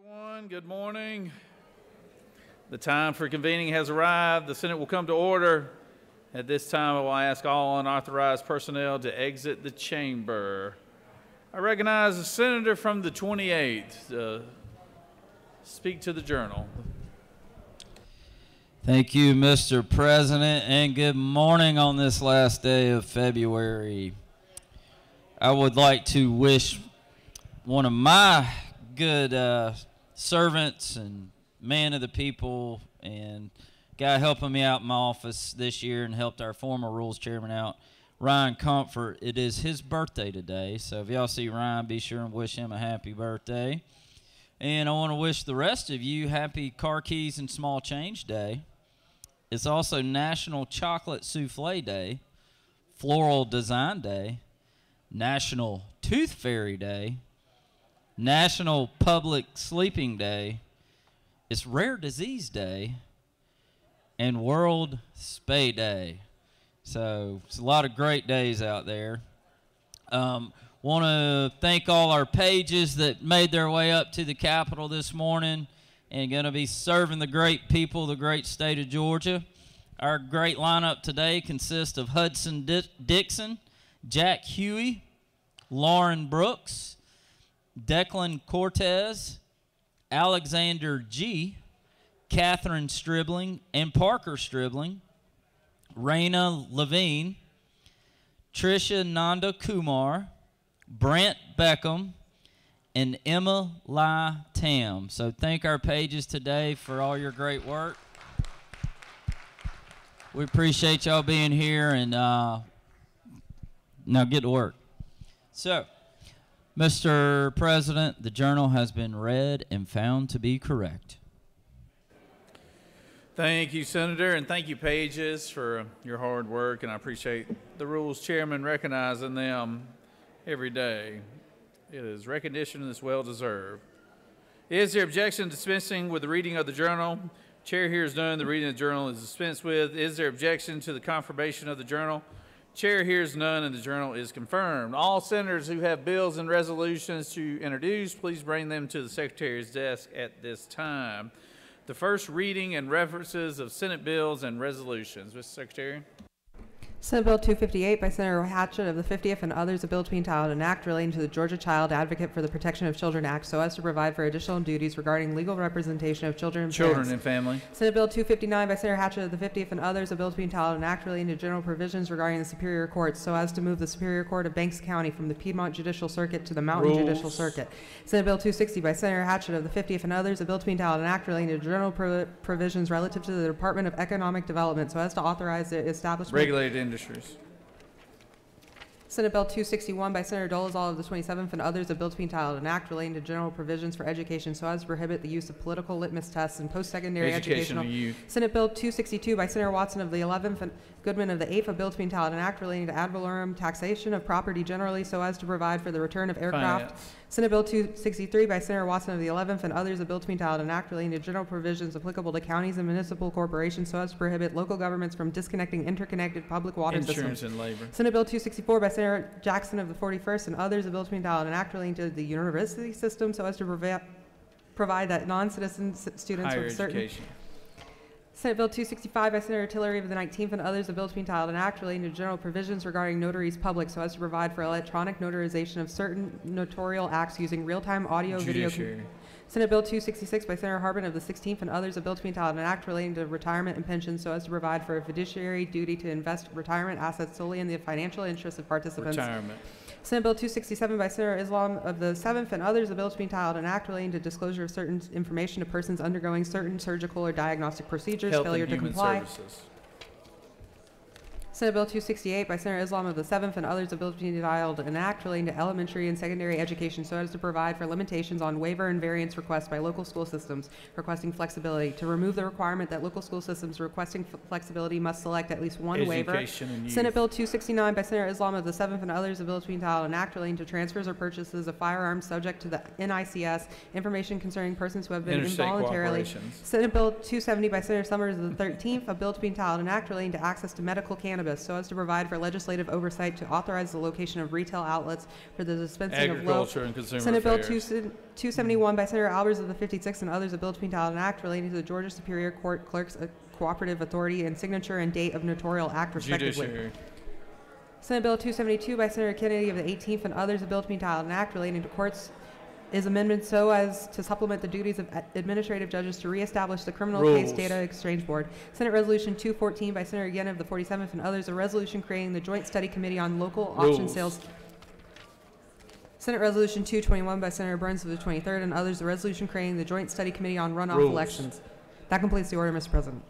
Everyone, good morning. The time for convening has arrived. The Senate will come to order. At this time, I will ask all unauthorized personnel to exit the chamber. I recognize the senator from the 28th to speak to the Journal. Thank you, Mr. President, and good morning on this last day of February. I would like to wish one of my good servants and man of the people and guy helping me out in my office this year and helped our former rules chairman out, Ryan Comfort. It is his birthday today, so if y'all see Ryan, be sure and wish him a happy birthday. And I want to wish the rest of you happy Car Keys and Small Change Day. It's also National Chocolate Souffle Day, Floral Design Day, National Tooth Fairy Day, National Public Sleeping Day, it's Rare Disease Day, and World Spay Day. So it's a lot of great days out there. Want to thank all our pages that made their way up to the Capitol this morning and going to be serving the great people of the great state of Georgia. Our great lineup today consists of Hudson Dixon, Jack Huey, Lauren Brooks, Declan Cortez, Alexander G., Catherine Stribling, and Parker Stribling, Raina Levine, Trisha Nanda Kumar, Brant Beckham, and Emma Lai Tam. So thank our pages today for all your great work. We appreciate y'all being here, and now get to work. So, Mr. President, the Journal has been read and found to be correct. Thank you, Senator, and thank you, Pages, for your hard work, and I appreciate the Rules Chairman recognizing them every day. It is recognition that's well-deserved. Is there objection to dispensing with the reading of the Journal? Chair hears none. The reading of the Journal is dispensed with. Is there objection to the confirmation of the Journal? Chair hears none, and the Journal is confirmed. All senators who have bills and resolutions to introduce, please bring them to the Secretary's desk at this time. The first reading and references of Senate bills and resolutions. Mr. Secretary. Senate Bill 258 by Senator Hatchett of the 50th and others, a bill to be entitled an act relating to the Georgia Child Advocate for the Protection of Children Act so as to provide for additional duties regarding legal representation of children and parents. And family. Senate Bill 259 by Senator Hatchett of the 50th and others, a bill to be entitled an act relating to general provisions regarding the Superior Courts so as to move the Superior Court of Banks County from the Piedmont Judicial Circuit to the Mountain Judicial Circuit. Senate Bill 260 by Senator Hatchett of the 50th and others, a bill to be entitled an act relating to general provisions relative to the Department of Economic Development so as to authorize the establishment Regulated industries. Senate Bill 261 by Senator Dolezal of the 27th and others, a bill to be entitled an act relating to general provisions for education so as to prohibit the use of political litmus tests and post-secondary educational. Senate Bill 262 by Senator Watson of the 11th and Goodman of the 8th, a bill to be entitled an act relating to ad valorem taxation of property generally so as to provide for the return of aircraft. Finance. Senate Bill 263 by Senator Watson of the 11th and others, a bill to be entitled an act relating to general provisions applicable to counties and municipal corporations so as to prohibit local governments from disconnecting interconnected public water systems. And labor. Senate Bill 264 by Senator Jackson of the 41st and others, a bill to be entitled an act relating to the university system so as to provide that non-citizen students with certain education. Senate Bill 265 by Senator Tillery of the 19th and others, a bill to be entitled an act relating to general provisions regarding notaries public so as to provide for electronic notarization of certain notarial acts using real-time audio video. Senate Bill 266 by Senator Harbin of the 16th and others, a bill to be entitled an act relating to retirement and pensions so as to provide for a fiduciary duty to invest retirement assets solely in the financial interests of participants. Retirement. Senate Bill 267 by Senator Islam of the 7th and others, a bill to be entitled an act relating to disclosure of certain information to persons undergoing certain surgical or diagnostic procedures, Health failure and to Human comply. Services. Senate Bill 268 by Senator Islam of the 7th and others, a bill to be entitled an act relating to elementary and secondary education so as to provide for limitations on waiver and variance requests by local school systems requesting flexibility, to remove the requirement that local school systems requesting flexibility must select at least one waiver. Senate Bill 269 by Senator Islam of the 7th and others, a bill to be entitled an act relating to transfers or purchases of firearms subject to the NICS, information concerning persons who have been involuntarily. Senate Bill 270 by Senator Summers of the 13th, a bill to be entitled an act relating to access to medical cannabis cannabis so as to provide for legislative oversight to authorize the location of retail outlets for the dispensing of Agriculture and Consumer Senate Bill Affairs. 271 by Senator Albers of the 56th and others, a bill to be entitled an act relating to the Georgia Superior Court Clerk's Cooperative Authority and signature and date of notarial act respectively. Judiciary. Senate Bill 272 by Senator Kennedy of the 18th and others, a bill to be entitled an act relating to courts is amendment so as to supplement the duties of administrative judges to reestablish the criminal case data exchange board. Senate Resolution 214 by Senator Guillen of the 47th and others, a resolution creating the Joint Study Committee on Local Option Sales. Senate Resolution 221 by Senator Burns of the 23rd and others, a resolution creating the Joint Study Committee on Runoff Elections. That completes the order, Mr. President.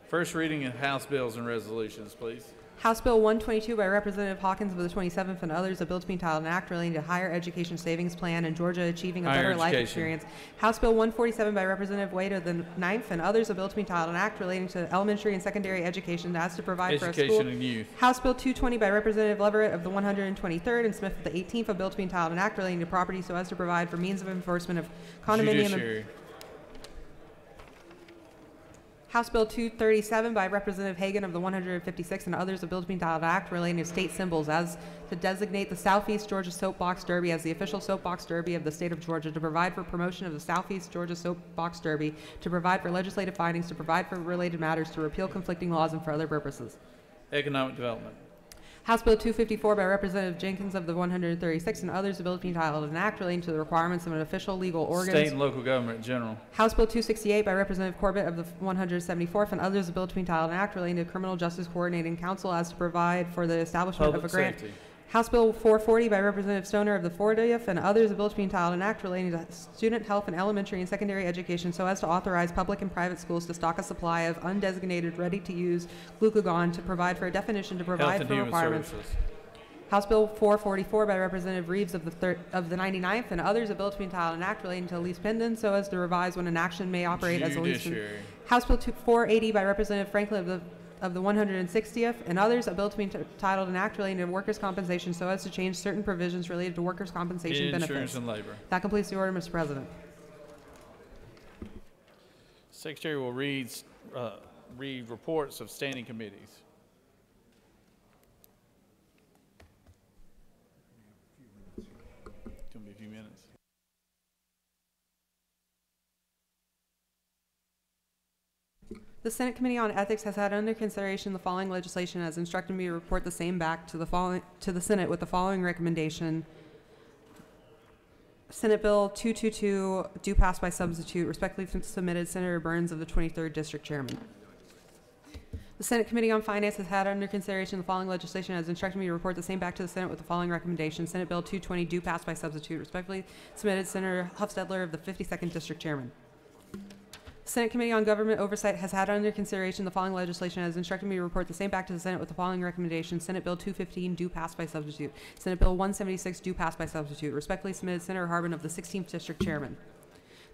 First reading of House bills and resolutions, please. House Bill 122 by Representative Hawkins of the 27th and others, a bill to be entitled an act relating to higher education savings plan and Georgia achieving a better life experience. House Bill 147 by Representative Wade of the 9th and others, a bill to be entitled an act relating to elementary and secondary education as to provide for a school. Education and youth. House Bill 220 by Representative Leverett of the 123rd and Smith of the 18th, a bill to be entitled an act relating to property so as to provide for means of enforcement of condominium. Judiciary. House Bill 237 by Representative Hagan of the 156th and others, a bill to be entitled act relating to state symbols as to designate the Southeast Georgia Soapbox Derby as the official soapbox derby of the state of Georgia, to provide for promotion of the Southeast Georgia Soapbox Derby, to provide for legislative findings, to provide for related matters, to repeal conflicting laws, and for other purposes. Economic development. House Bill 254 by Representative Jenkins of the 136th and others, a bill to be entitled an act relating to the requirements of an official legal organ. State and local government in general. House Bill 268 by Representative Corbett of the 174th and others, a bill to be entitled an act relating to Criminal Justice Coordinating Council as to provide for the establishment of a grant. Safety. House Bill 440 by Representative Stoner of the 40th and others, a bill to be entitled an act relating to student health in elementary and secondary education so as to authorize public and private schools to stock a supply of undesignated ready-to-use glucagon, to provide for a definition, to provide for requirements. Services. House Bill 444 by Representative Reeves of the 99th and others, a bill to be entitled an act relating to lease pendants so as to revise when an action may operate as a lease. House Bill 480 by Representative Franklin of the 160th and others, a bill to be entitled an act relating to workers' compensation so as to change certain provisions related to workers' compensation benefits. Insurance and labor. That completes the order, Mr. President. Secretary will read reports of standing committees. It's going to be a few minutes. The Senate Committee on Ethics has had under consideration the following legislation, as instructed me to report the same back to the Senate with the following recommendation. Senate Bill 222, due pass by substitute, respectfully submitted Senator Burns of the 23rd District Chairman. The Senate Committee on Finance has had under consideration the following legislation, as instructed me to report the same back to the Senate with the following recommendation. Senate Bill 220, due pass by substitute, respectfully submitted Senator Huffstedler of the 52nd District Chairman. Senate Committee on Government Oversight has had under consideration the following legislation, as instructed me to report the same back to the Senate with the following recommendation. Senate Bill 215, due pass by substitute. Senate Bill 176, due pass by substitute. Respectfully submitted Senator Harbin of the 16th District Chairman.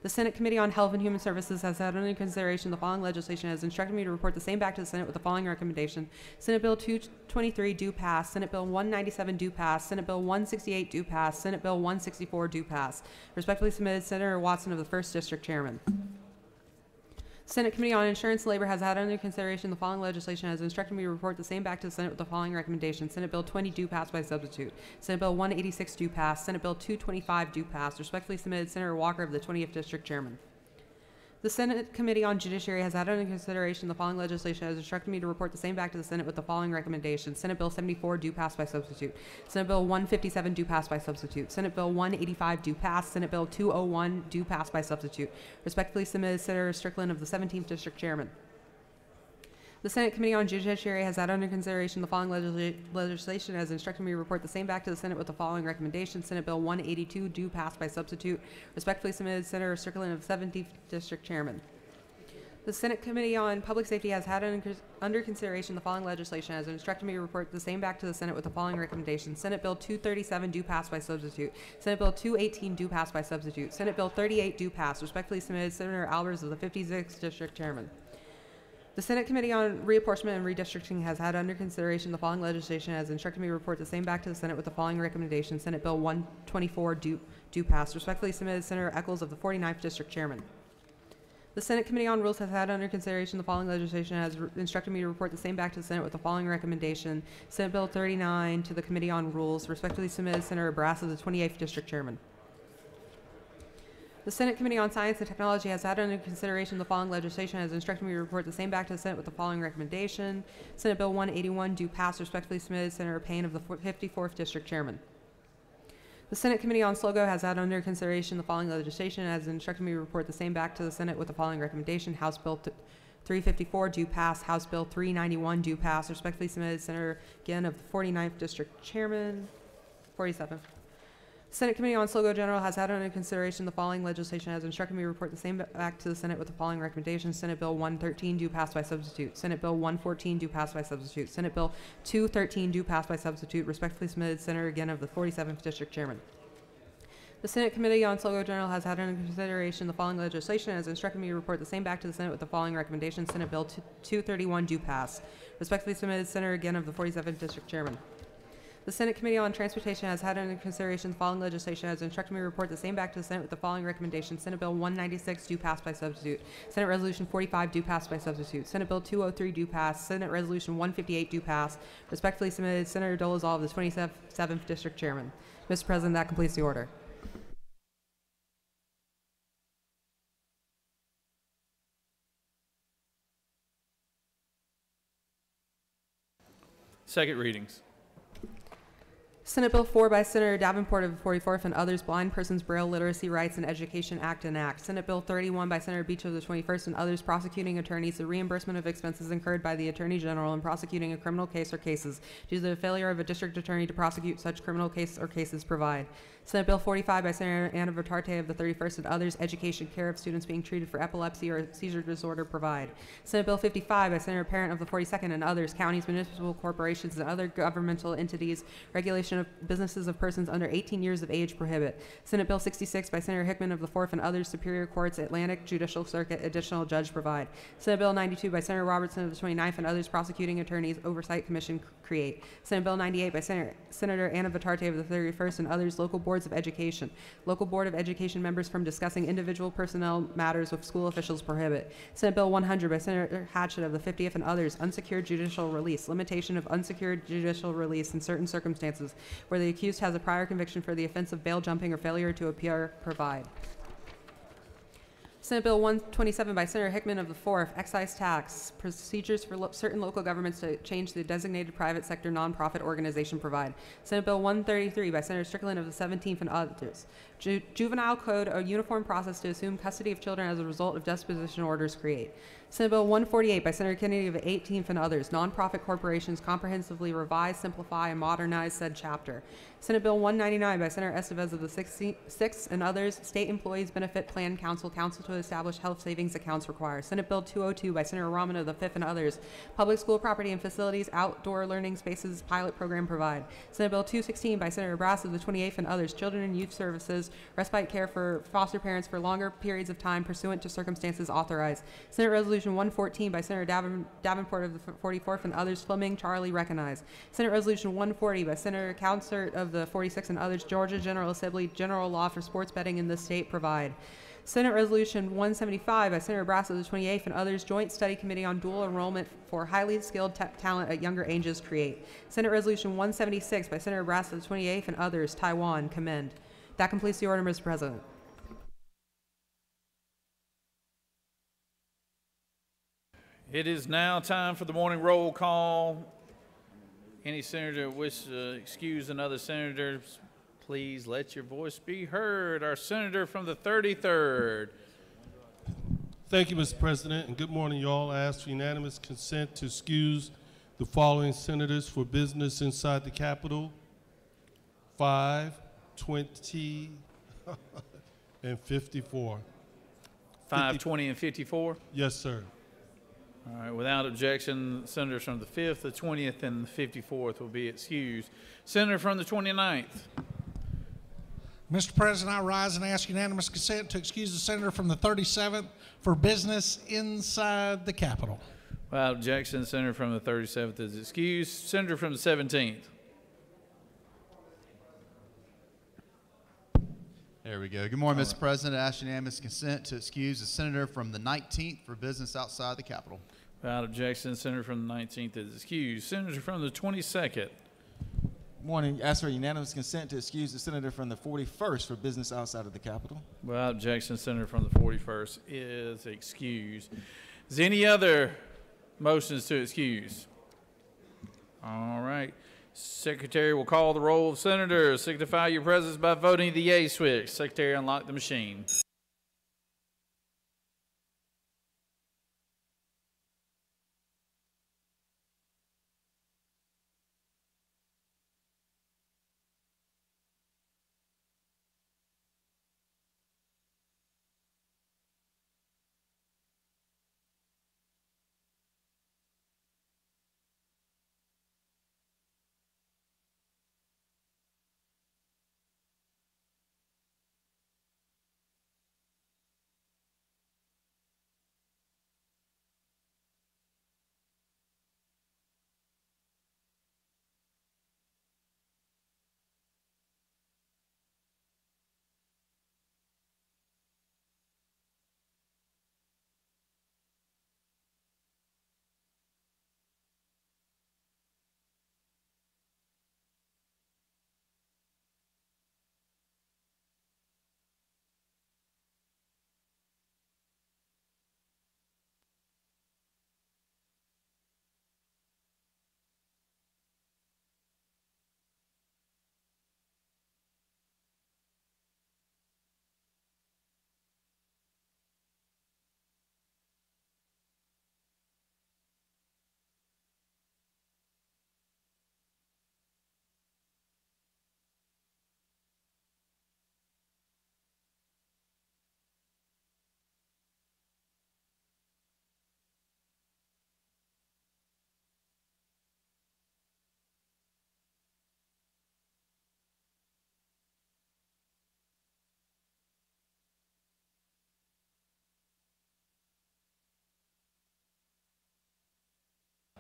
The Senate Committee on Health and Human Services has had under consideration the following legislation, as instructed me to report the same back to the Senate with the following recommendation. Senate Bill 223, due pass. Senate Bill 197, due pass. Senate Bill 168, due pass. Senate Bill 164, due pass. Respectfully submitted Senator Watson of the 1st District Chairman. Senate Committee on Insurance and Labor has had under consideration the following legislation, as instructed me to report the same back to the Senate with the following recommendation. Senate Bill 20, due pass by substitute. Senate Bill 186, due pass. Senate Bill 225, due pass. Respectfully submitted Senator Walker of the 20th District Chairman. The Senate Committee on Judiciary has had under consideration the following legislation, as instructed me to report the same back to the Senate with the following recommendation. Senate Bill 74, due pass by substitute. Senate Bill 157, due pass by substitute. Senate Bill 185, due pass. Senate Bill 201, due pass by substitute. Respectfully submitted Senator Strickland of the 17th District Chairman. The Senate Committee on Judiciary has had under consideration the following legislation, as instructed me to report the same back to the Senate with the following recommendation. Senate Bill 182, due pass by substitute. Respectfully submitted Senator Strickland of 17th District Chairman. The Senate Committee on Public Safety has had under consideration the following legislation, as instructed me to report the same back to the Senate with the following recommendation. Senate Bill 237, due pass by substitute. Senate Bill 218, due pass by substitute. Senate Bill 38, due pass. Respectfully submitted Senator Albers of the 56th District Chairman. The Senate Committee on Reapportionment and Redistricting has had under consideration the following legislation, as instructed me to report the same back to the Senate with the following recommendation. Senate Bill 124, due pass. Respectfully submitted Senator Eccles of the 49th District Chairman. The Senate Committee on Rules has had under consideration the following legislation and has instructed me to report the same back to the Senate with the following recommendation. Senate Bill 39 to the Committee on Rules. Respectfully submitted, Senator Barrasso, the 28th District Chairman. The Senate Committee on Science and Technology has had under consideration the following legislation and has instructed me to report the same back to the Senate with the following recommendation. Senate Bill 181 do pass. Respectfully submitted, Senator Payne of the 54th District Chairman. The Senate Committee on SLOGO has had under consideration the following legislation and has instructed me to report the same back to the Senate with the following recommendation. House Bill 354 do pass. House Bill 391 do pass. Respectfully submitted, Senator Ginn of the 49th District Chairman. 47th. Senate Committee on SLOGO General has had under consideration the following legislation and has instructed me to report the same back to the Senate with the following recommendation. Senate Bill 113 do pass by substitute. Senate Bill 114 do pass by substitute. Senate Bill 213 do pass by substitute. Respectfully submitted, Senator Ginn of the 47th District Chairman. The Senate Committee on SLOGO General has had under consideration the following legislation and has instructed me to report the same back to the Senate with the following recommendation. Senate Bill 231 do pass. Respectfully submitted, Senator Ginn of the 47th District Chairman. The Senate Committee on Transportation has had under consideration the following legislation and has instructed me to report the same back to the Senate with the following recommendation. Senate Bill 196 do pass by substitute. Senate Resolution 45 do pass by substitute. Senate Bill 203 do pass. Senate Resolution 158 do pass. Respectfully submitted, Senator Dolezal of the 27th District Chairman. Mr. President, that completes the order. Second readings. Senate Bill 4 by Senator Davenport of the 44th and others, Blind Persons Braille Literacy Rights and Education Act and Act. Senate Bill 31 by Senator Beach of the 21st and others, prosecuting attorneys, the reimbursement of expenses incurred by the Attorney General in prosecuting a criminal case or cases due to the failure of a district attorney to prosecute such criminal case or cases provide. Senate Bill 45 by Senator Anna Vitarte of the 31st and others, education, care of students being treated for epilepsy or seizure disorder provide. Senate Bill 55 by Senator Parent of the 42nd and others, counties, municipal corporations, and other governmental entities, regulation of businesses of persons under 18 years of age prohibit. Senate Bill 66 by Senator Hickman of the 4th and others, Superior Courts, Atlantic Judicial Circuit, additional judge provide. Senate Bill 92 by Senator Robertson of the 29th and others, prosecuting attorneys, oversight commission create. Senate Bill 98 by Senator Anna Vitarte of the 31st and others, local boards of education. Local board of education members from discussing individual personnel matters with school officials prohibit. Senate Bill 100 by Senator Hatchett of the 50th and others, unsecured judicial release. Limitation of unsecured judicial release in certain circumstances where the accused has a prior conviction for the offense of bail jumping or failure to appear provide. Senate Bill 127 by Senator Hickman of the 4th, excise tax, procedures for certain local governments to change the designated private sector nonprofit organization provide. Senate Bill 133 by Senator Strickland of the 17th and others, juvenile code, a uniform process to assume custody of children as a result of disposition orders create. Senate Bill 148 by Senator Kennedy of the 18th and others, nonprofit corporations comprehensively revise, simplify, and modernize said chapter. Senate Bill 199 by Senator Estevez of the 6th and others, State Employees Benefit Plan Council to establish health savings accounts require. Senate Bill 202 by Senator Rahman of the 5th and others, public school property and facilities, outdoor learning spaces, pilot program provide. Senate Bill 216 by Senator Brass of the 28th and others, children and youth services, respite care for foster parents for longer periods of time pursuant to circumstances authorized. Senate Resolution 114 by Senator Davenport of the 44th and others, Fleming, Charlie, recognized. Senate Resolution 140 by Senator Counsert of the 46th and others, Georgia General Assembly, general law for sports betting in the state provide. Senate Resolution 175 by Senator Brass of the 28th and others, Joint Study Committee on Dual Enrollment for Highly Skilled Talent at Younger Ages create. Senate Resolution 176 by Senator Brass of the 28th and others, Taiwan, commend. That completes the order, Mr. President. It is now time for the morning roll call. Any senator wish to excuse another senator, please let your voice be heard. Our senator from the 33rd. Thank you, Mr. President, and good morning, y'all. I ask for unanimous consent to excuse the following senators for business inside the Capitol: 5, 20, and 54. 5, 20, and 54? Yes, sir. All right, without objection, senators from the 5th, the 20th, and the 54th will be excused. Senator from the 29th. Mr. President, I rise and ask unanimous consent to excuse the senator from the 37th for business inside the Capitol. Without objection, the senator from the 37th is excused. Senator from the 17th. There we go. Good morning, Mr. President. I ask unanimous consent to excuse the senator from the 19th for business outside the Capitol. Without objection, senator from the 19th is excused. Senator from the 22nd. Morning. Ask for unanimous consent to excuse the senator from the 41st for business outside of the Capitol. Without objection, senator from the 41st is excused. Is there any other motions to excuse? All right. Secretary will call the roll of senators. Signify your presence by voting the yea switch. Secretary, unlock the machine.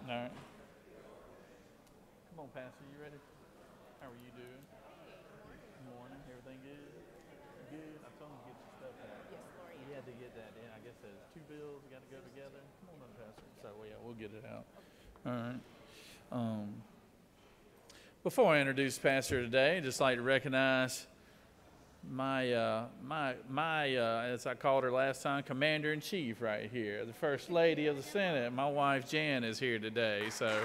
All right. Come on, Pastor. You ready? How are you doing? Good morning. Everything good? Good. I told him to get your stuff out. Yes, Lord. You had to get that in. I guess there's two bills got to go together. Come on, Pastor. So, yeah, we'll get it out. All right. Before I introduce Pastor today, I'd just like to recognize my as I called her last time, Commander-in-Chief right here, the First Lady of the Senate. My wife, Jan, is here today, so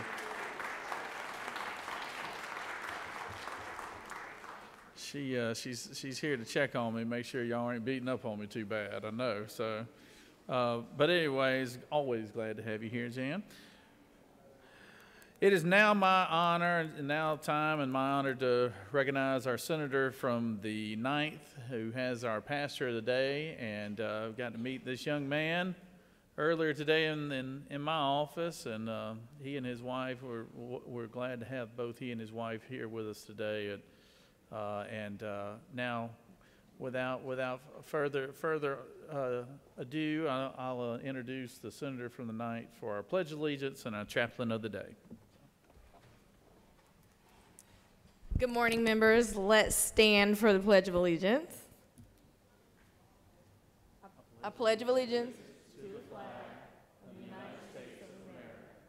she's here to check on me, make sure y'all ain't beating up on me too bad, I know. So, but anyways, always glad to have you here, Jan. It is now my honor and now time and my honor to recognize our senator from the 9th who has our pastor of the day, and I've got to meet this young man earlier today in my office, and he and his wife, we're glad to have both he and his wife here with us today. And now, without further ado, I'll introduce the senator from the 9th for our Pledge of Allegiance and our chaplain of the day. Good morning, members. Let's stand for the Pledge of Allegiance. I pledge of allegiance to the flag of the United States of America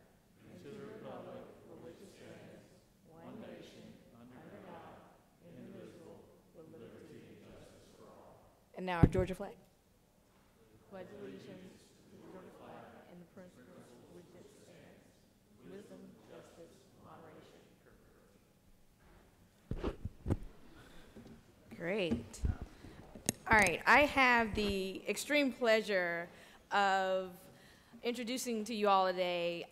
and to the republic for which it stands, one nation, under God, indivisible, with liberty and justice for all. And now our Georgia flag. Pledge allegiance to the Georgia flag and the principles for which it stands, wisdom, justice, moderation. Great. All right, I have the extreme pleasure of introducing to you all today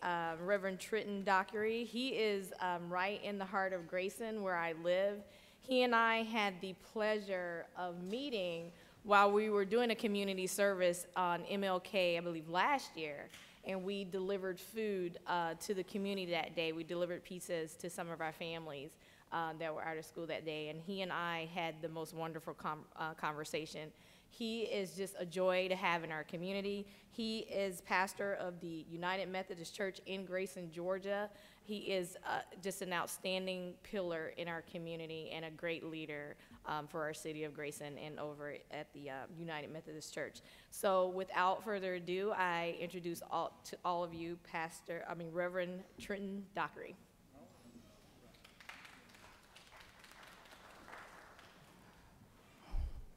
Reverend Trenton Dockery. He is right in the heart of Grayson, where I live. He and I had the pleasure of meeting while we were doing a community service on MLK, I believe last year, and we delivered food to the community that day. We delivered pizzas to some of our families that were out of school that day, and he and I had the most wonderful conversation. He is just a joy to have in our community. He is pastor of the United Methodist Church in Grayson, Georgia. He is just an outstanding pillar in our community and a great leader for our city of Grayson and over at the United Methodist Church. So without further ado, I introduce to all of you Reverend Trenton Dockery.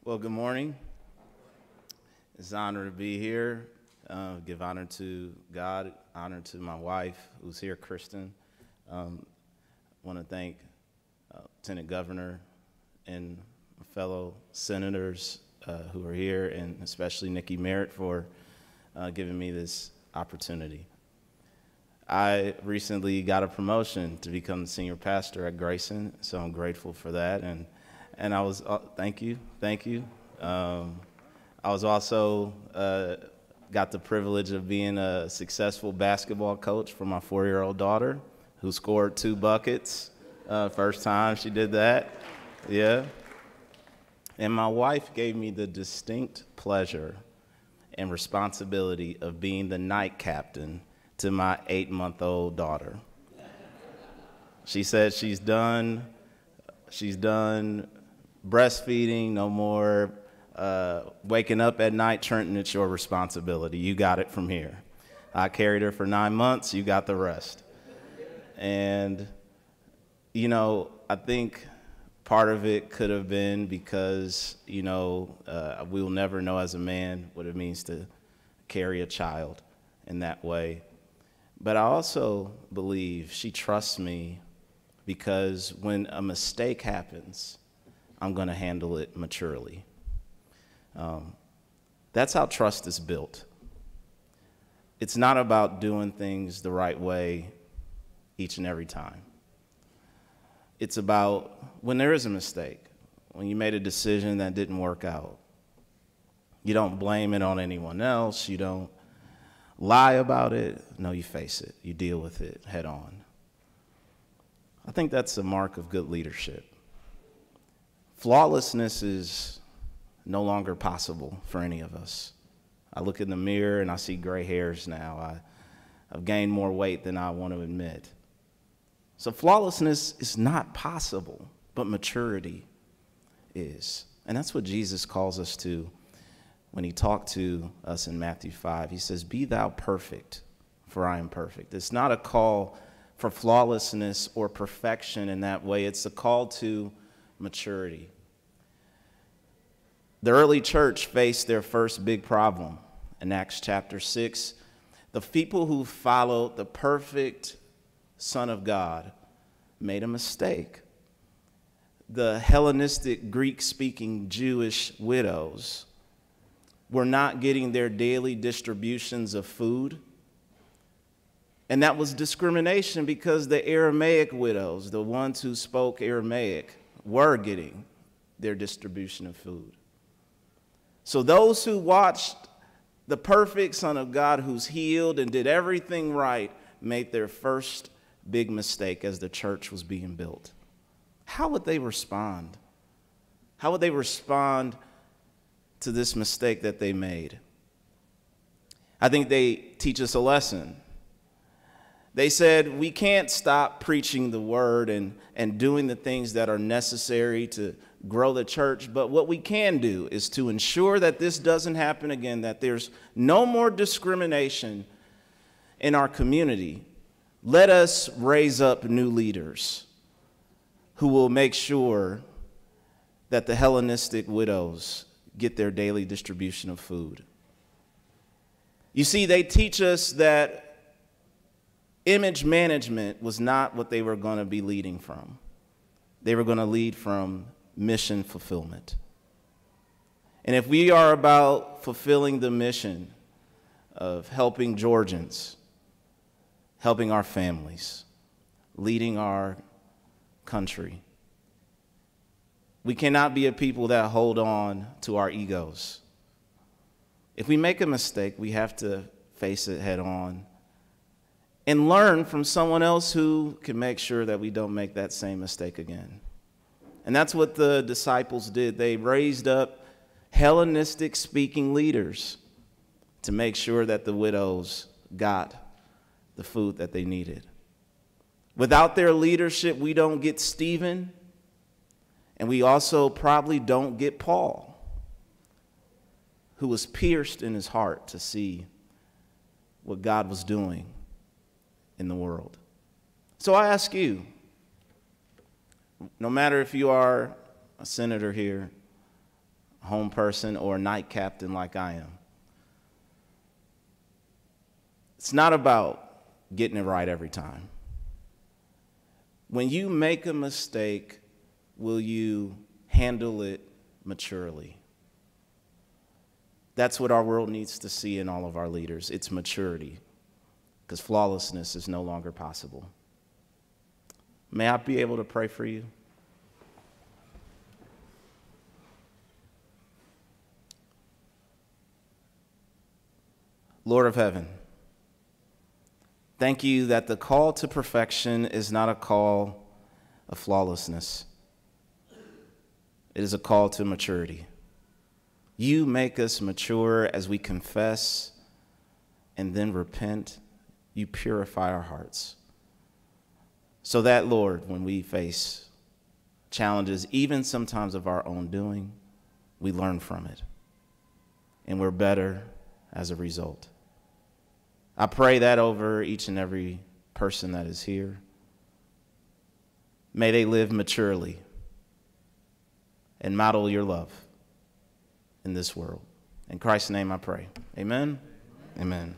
Well, good morning. It's an honor to be here. Give honor to God, honor to my wife who's here, Kristen. Want to thank Lieutenant Governor and my fellow senators who are here, and especially Nikki Merritt for giving me this opportunity. I recently got a promotion to become the senior pastor at Grayson, so I'm grateful for that. And I was, thank you. I was also got the privilege of being a successful basketball coach for my 4-year-old daughter, who scored 2 buckets. First time she did that, yeah. And my wife gave me the distinct pleasure and responsibility of being the night captain to my 8-month-old daughter. She said she's done breastfeeding, no more waking up at night. Trenton, it's your responsibility. You got it from here. I carried her for 9 months. You got the rest. And, you know, I think part of it could have been because, you know, we'll never know as a man what it means to carry a child in that way. But I also believe she trusts me because when a mistake happens, I'm going to handle it maturely. That's how trust is built. It's not about doing things the right way each and every time. It's about when there is a mistake, when you made a decision that didn't work out. You don't blame it on anyone else. You don't lie about it. No, you face it. You deal with it head on. I think that's a mark of good leadership. Flawlessness is no longer possible for any of us. I look in the mirror and I see gray hairs now. I've gained more weight than I want to admit. So flawlessness is not possible, but maturity is. And that's what Jesus calls us to when he talked to us in Matthew 5. He says, "Be thou perfect, for I am perfect." It's not a call for flawlessness or perfection in that way. It's a call to maturity. The early church faced their first big problem in Acts chapter 6. The people who followed the perfect Son of God made a mistake. The Hellenistic, Greek-speaking Jewish widows were not getting their daily distributions of food. And that was discrimination because the Aramaic widows, the ones who spoke Aramaic, were getting their distribution of food. So those who watched the perfect Son of God who's healed and did everything right made their first big mistake as the church was being built. How would they respond? How would they respond to this mistake that they made? I think they teach us a lesson. They said, we can't stop preaching the word and doing the things that are necessary to grow the church, but what we can do is to ensure that this doesn't happen again, that there's no more discrimination in our community. Let us raise up new leaders who will make sure that the Hellenistic widows get their daily distribution of food. You see, they teach us that image management was not what they were going to be leading from. They were going to lead from mission fulfillment. And if we are about fulfilling the mission of helping Georgians, helping our families, leading our country, we cannot be a people that hold on to our egos. If we make a mistake, we have to face it head on and learn from someone else who can make sure that we don't make that same mistake again. And that's what the disciples did. They raised up Hellenistic-speaking leaders to make sure that the widows got the food that they needed. Without their leadership, we don't get Stephen, and we also probably don't get Paul, who was pierced in his heart to see what God was doing in the world. So I ask you, no matter if you are a senator here, a home person, or a night captain like I am, it's not about getting it right every time. When you make a mistake, will you handle it maturely? That's what our world needs to see in all of our leaders. It's maturity, because flawlessness is no longer possible. May I be able to pray for you? Lord of heaven, thank you that the call to perfection is not a call of flawlessness. It is a call to maturity. You make us mature as we confess and then repent. You purify our hearts. So that, Lord, when we face challenges, even sometimes of our own doing, we learn from it. And we're better as a result. I pray that over each and every person that is here. May they live maturely and model your love in this world. In Christ's name I pray. Amen. Amen.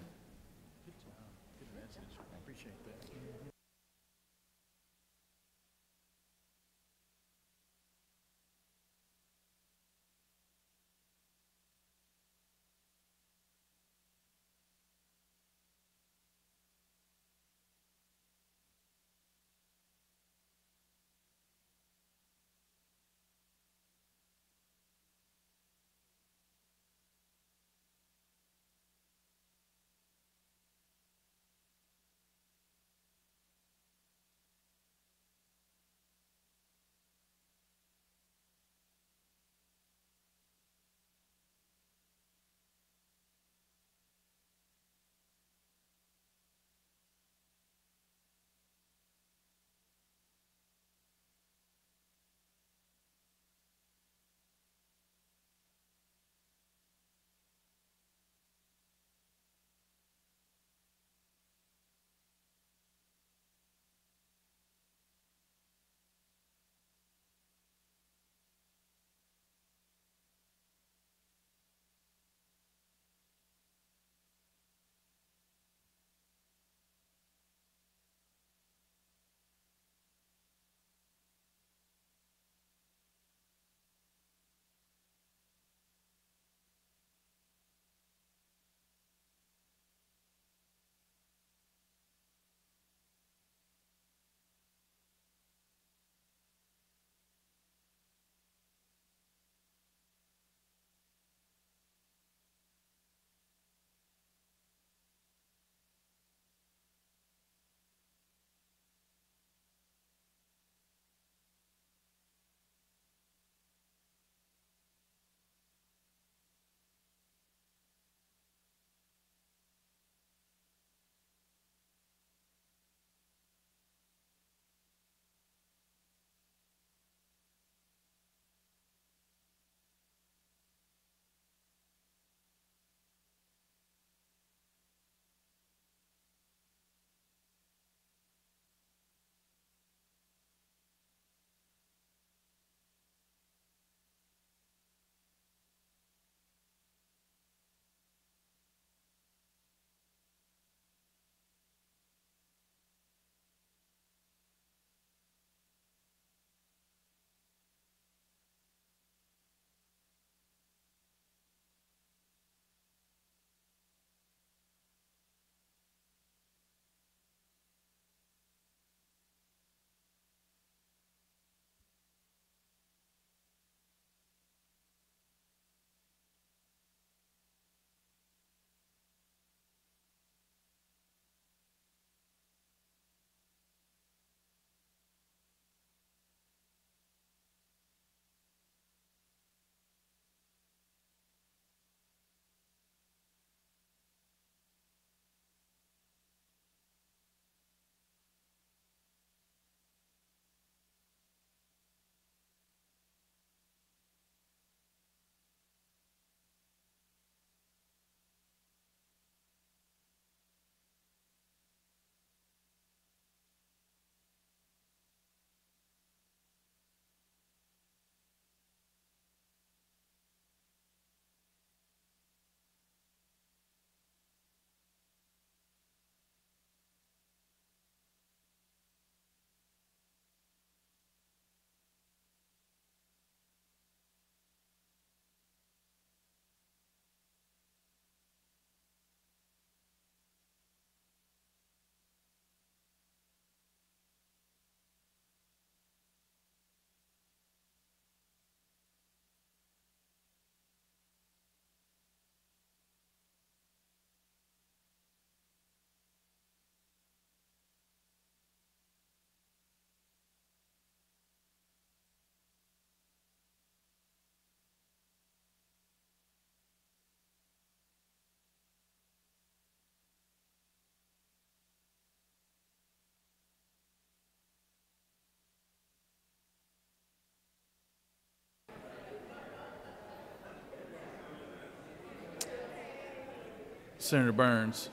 Senator Burns.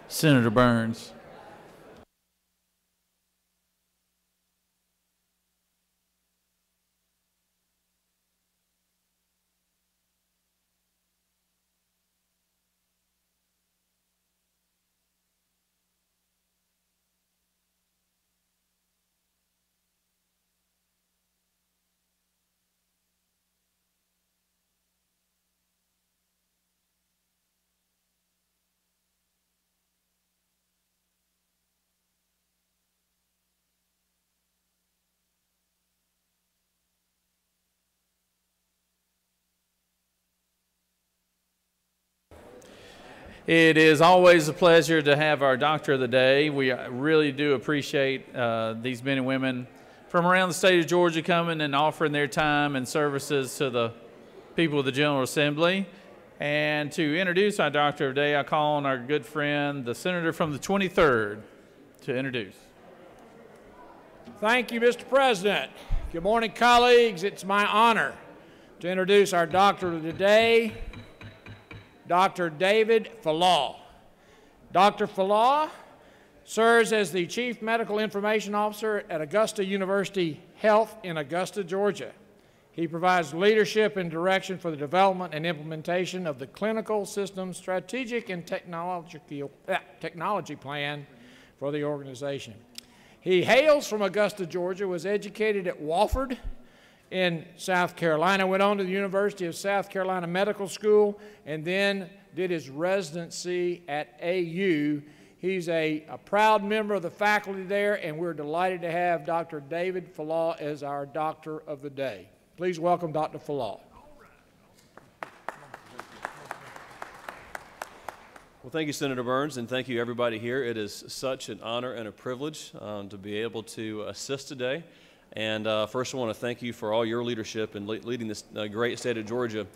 Senator Burns. It is always a pleasure to have our Doctor of the Day. We really do appreciate these men and women from around the state of Georgia coming and offering their time and services to the people of the General Assembly. And to introduce our Doctor of the Day, I call on our good friend, the Senator from the 23rd, to introduce. Thank you, Mr. President. Good morning, colleagues. It's my honor to introduce our Doctor of the Day, Dr. David Fallaw. Dr. Fallaw serves as the Chief Medical Information Officer at Augusta University Health in Augusta, Georgia. He provides leadership and direction for the development and implementation of the Clinical Systems Strategic and Technology Plan for the organization. He hails from Augusta, Georgia, was educated at Wofford in South Carolina, went on to the University of South Carolina Medical School, and then did his residency at AU. He's a proud member of the faculty there, and we're delighted to have Dr. David Fallaw as our Doctor of the Day. Please welcome Dr. Fallaw. Well, thank you, Senator Burns, and thank you, everybody here. It is such an honor and a privilege to be able to assist today. And first, I want to thank you for all your leadership in leading this great state of Georgia.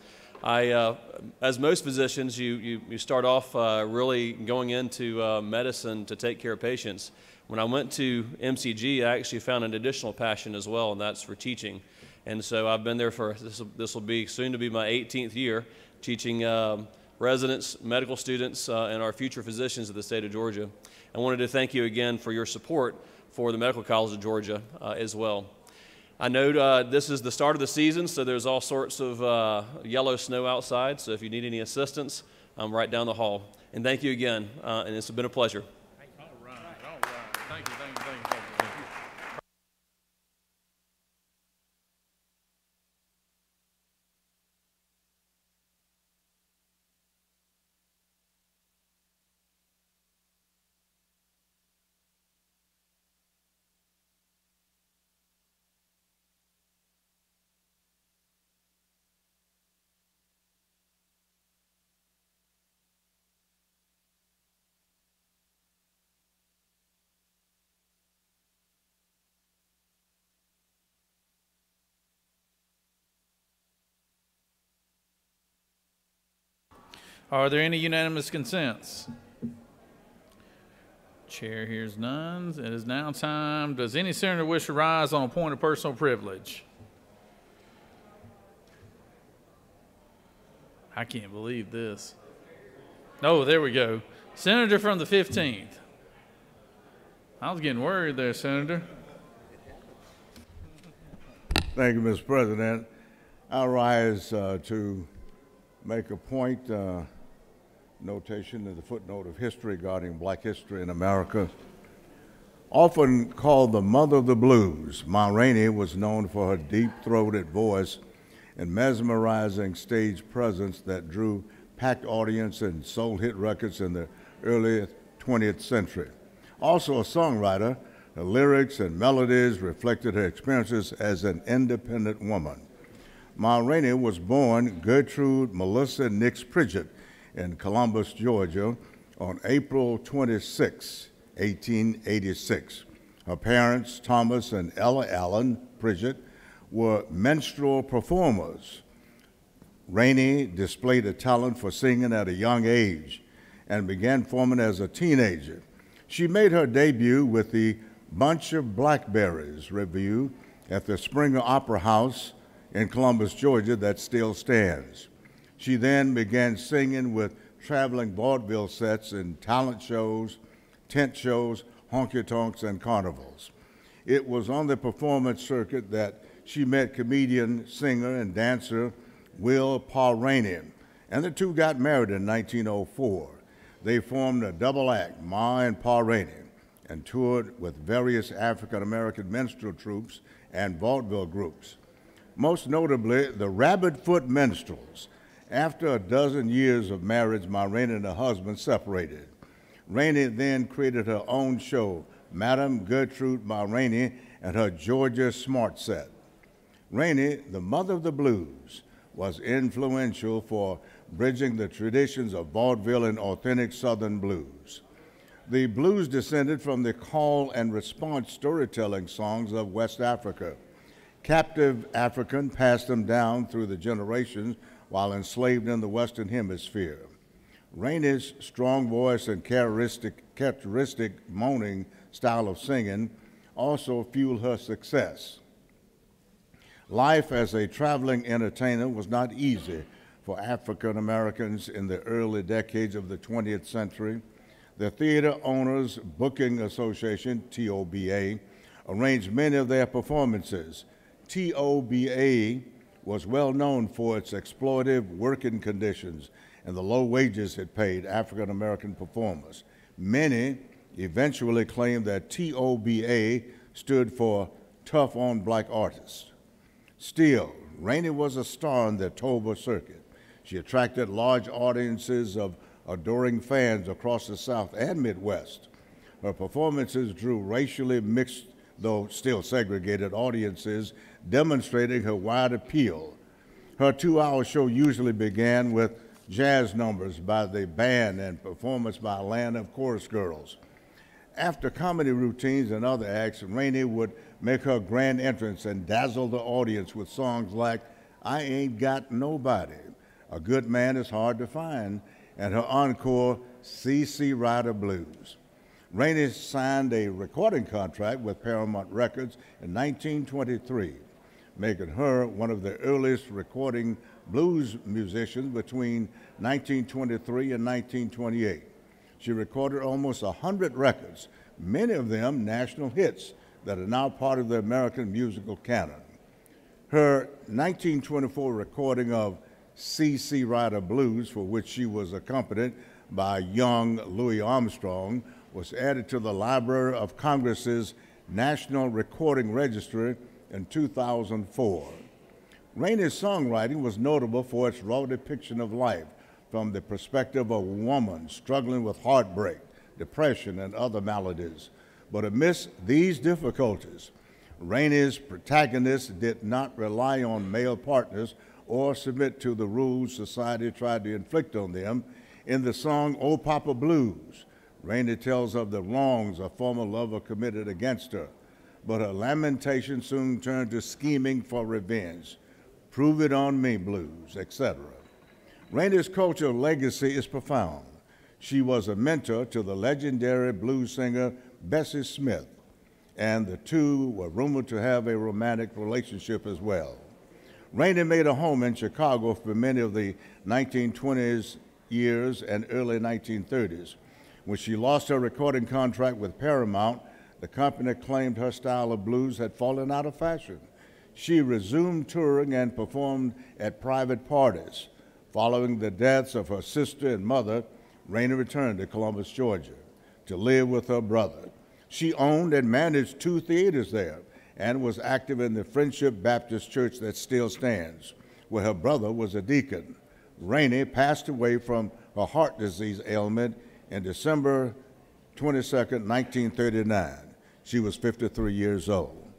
As most physicians, you start off really going into medicine to take care of patients. When I went to MCG, I actually found an additional passion as well, and that's for teaching. And so I've been there for, this will be soon to be my 18th year, teaching residents, medical students, and our future physicians of the state of Georgia. I wanted to thank you again for your support for the Medical College of Georgia as well. I know this is the start of the season, so there's all sorts of yellow snow outside, so if you need any assistance, I'm right down the hall. And thank you again, and it's been a pleasure. All right. Thank you. Are there any unanimous consents? Chair hears none. It is now time. Does any senator wish to rise on a point of personal privilege? I can't believe this. Oh, there we go. Senator from the 15th. I was getting worried there, Senator. Thank you, Mr. President. I rise to make a point, notation in the footnote of history regarding black history in America. Often called the mother of the blues, Ma Rainey was known for her deep-throated voice and mesmerizing stage presence that drew packed audience and sold hit records in the early 20th century. Also a songwriter, her lyrics and melodies reflected her experiences as an independent woman. Ma Rainey was born Gertrude Melissa Nix Pridgett in Columbus, Georgia, on April 26, 1886. Her parents, Thomas and Ella Allen Pridgett, were minstrel performers. Rainey displayed a talent for singing at a young age and began performing as a teenager. She made her debut with the Bunch of Blackberries review at the Springer Opera House in Columbus, Georgia, that still stands. She then began singing with traveling vaudeville sets in talent shows, tent shows, honky-tonks, and carnivals. It was on the performance circuit that she met comedian, singer, and dancer Will Paul Rainey, and the two got married in 1904. They formed a double act, Ma and Pa Rainey, and toured with various African-American minstrel troupes and vaudeville groups. Most notably, the Rabbit Foot Minstrels. After a dozen years of marriage, Ma Rainey and her husband separated. Rainey then created her own show, Madam Gertrude Ma Rainey and her Georgia Smart Set. Rainey, the mother of the blues, was influential for bridging the traditions of vaudeville and authentic Southern blues. The blues descended from the call and response storytelling songs of West Africa. Captive African passed them down through the generations while enslaved in the Western Hemisphere. Rainey's strong voice and characteristic moaning style of singing also fueled her success. Life as a traveling entertainer was not easy for African Americans in the early decades of the 20th century. The Theater Owners Booking Association, TOBA, arranged many of their performances. TOBA was well known for its exploitive working conditions and the low wages it paid African American performers. Many eventually claimed that TOBA stood for Tough on Black Artists. Still, Rainey was a star on the Toba circuit. She attracted large audiences of adoring fans across the South and Midwest. Her performances drew racially mixed, though still segregated audiences, demonstrating her wide appeal. Her 2-hour show usually began with jazz numbers by the band and performance by a land of chorus girls. After comedy routines and other acts, Rainey would make her grand entrance and dazzle the audience with songs like I Ain't Got Nobody, A Good Man Is Hard to Find, and her encore, C.C. Rider Blues. Rainey signed a recording contract with Paramount Records in 1923, making her one of the earliest recording blues musicians between 1923 and 1928. She recorded almost 100 records, many of them national hits that are now part of the American musical canon. Her 1924 recording of C.C. Rider Blues, for which she was accompanied by young Louis Armstrong, was added to the Library of Congress's National Recording Registry in 2004. Rainey's songwriting was notable for its raw depiction of life from the perspective of a woman struggling with heartbreak, depression, and other maladies. But amidst these difficulties, Rainey's protagonists did not rely on male partners or submit to the rules society tried to inflict on them. In the song Oh Papa Blues, Rainey tells of the wrongs a former lover committed against her, but her lamentation soon turned to scheming for revenge. Prove It On Me blues, etc. Rainey's cultural legacy is profound. She was a mentor to the legendary blues singer Bessie Smith, and the two were rumored to have a romantic relationship as well. Rainey made a home in Chicago for many of the 1920s years and early 1930s. When she lost her recording contract with Paramount, the company claimed her style of blues had fallen out of fashion. She resumed touring and performed at private parties. Following the deaths of her sister and mother, Rainey returned to Columbus, Georgia, to live with her brother. She owned and managed 2 theaters there and was active in the Friendship Baptist Church that still stands, where her brother was a deacon. Rainey passed away from a heart disease ailment on December 22nd, 1939. She was 53 years old.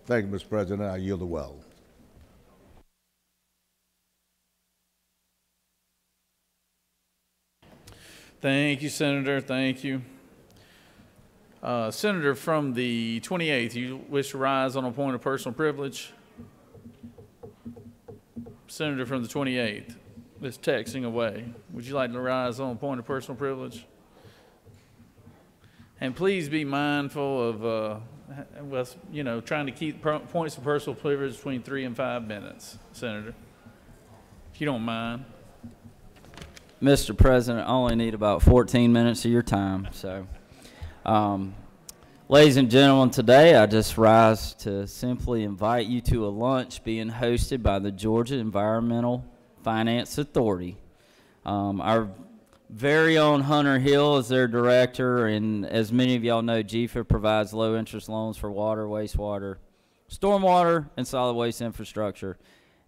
Thank you, Mr. President. I yield the well. Thank you, Senator. Thank you. Senator from the 28th, you wish to rise on a point of personal privilege? Senator from the 28th is texting away. Would you like to rise on a point of personal privilege? And please be mindful of, trying to keep points of personal privilege between 3 and 5 minutes, Senator, if you don't mind. Mr. President, I only need about 14 minutes of your time. So, ladies and gentlemen, today I just rise to simply invite you to a lunch being hosted by the Georgia Environmental Finance Authority. Our very own Hunter Hill is their director, and as many of y'all know, GFA provides low-interest loans for water, wastewater, stormwater, and solid waste infrastructure,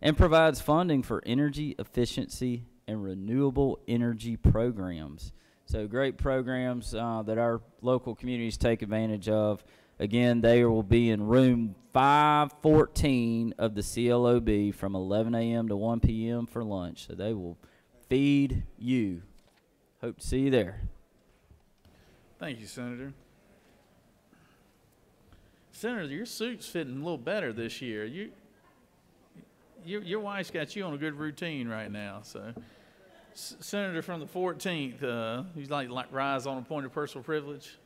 and provides funding for energy efficiency and renewable energy programs. So great programs that our local communities take advantage of. Again, they will be in room 514 of the CLOB from 11 a.m. to 1 p.m. for lunch. So they will feed you. Hope to see you there. Thank you, Senator. Senator, your suit's fitting a little better this year. Your wife's got you on a good routine right now. So, Senator from the 14th, you'd like rise on a point of personal privilege?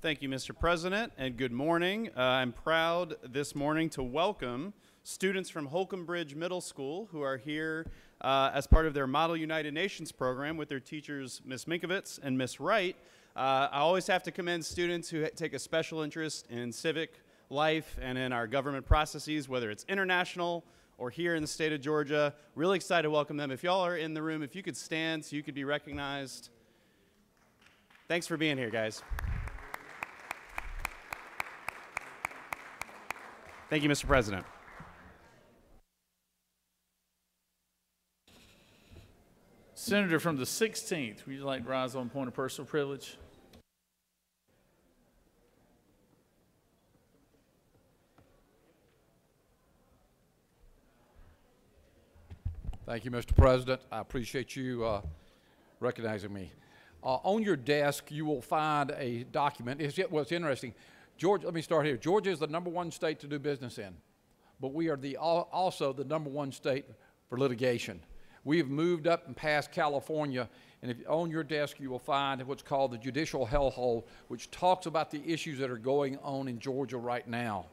Thank you, Mr. President, and good morning. I'm proud this morning to welcome students from Holcomb Bridge Middle School who are here as part of their Model United Nations program with their teachers, Ms. Minkovitz and Ms. Wright. I always have to commend students who take a special interest in civic life and in our government processes, whether it's international or here in the state of Georgia. Really excited to welcome them. If y'all are in the room, if you could stand so you could be recognized. Thanks for being here, guys. Thank you, Mr. President. Senator from the 16th, would you like to rise on point of personal privilege? Thank you, Mr. President. I appreciate you recognizing me. On your desk, you will find a document. What's interesting, Georgia, let me start here. Georgia is the #1 state to do business in, but we are also the #1 state for litigation. We have moved up and past California, and on your desk you will find what's called the judicial hellhole, which talks about the issues that are going on in Georgia right now.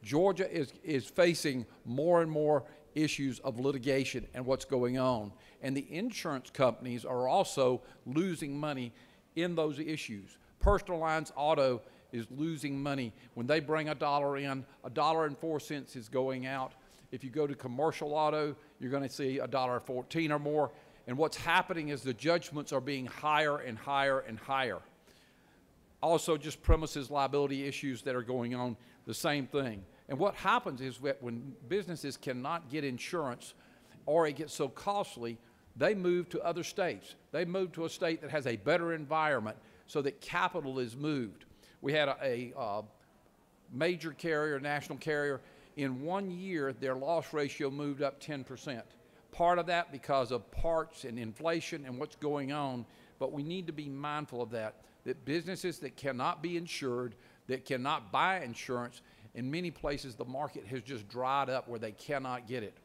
Georgia is facing more and more issues of litigation and what's going on, and the insurance companies are also losing money in those issues. Personal lines auto is losing money. When they bring $1 in, $1.04 is going out. If you go to commercial auto, you're going to see $1.14 or more. And what's happening is the judgments are being higher and higher and higher. Also, just premises liability issues that are going on, the same thing. And what happens is that when businesses cannot get insurance or it gets so costly, they move to other states. They move to a state that has a better environment so that capital is moved. We had a major carrier, national carrier. In 1 year, their loss ratio moved up 10%. Part of that because of parts and inflation and what's going on, but we need to be mindful of that businesses that cannot be insured, that cannot buy insurance, in many places the market has just dried up where they cannot get it.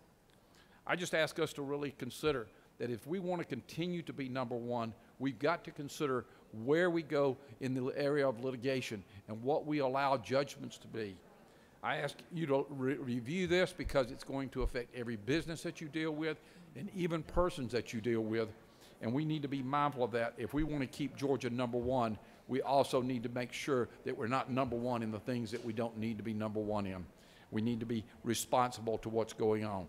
I just ask us to really consider that if we want to continue to be #1, we've got to consider where we go in the area of litigation and what we allow judgments to be. I ask you to review this because it's going to affect every business that you deal with and even persons that you deal with, and we need to be mindful of that. If we want to keep Georgia #1, we also need to make sure that we're not #1 in the things that we don't need to be #1 in. We need to be responsible to what's going on.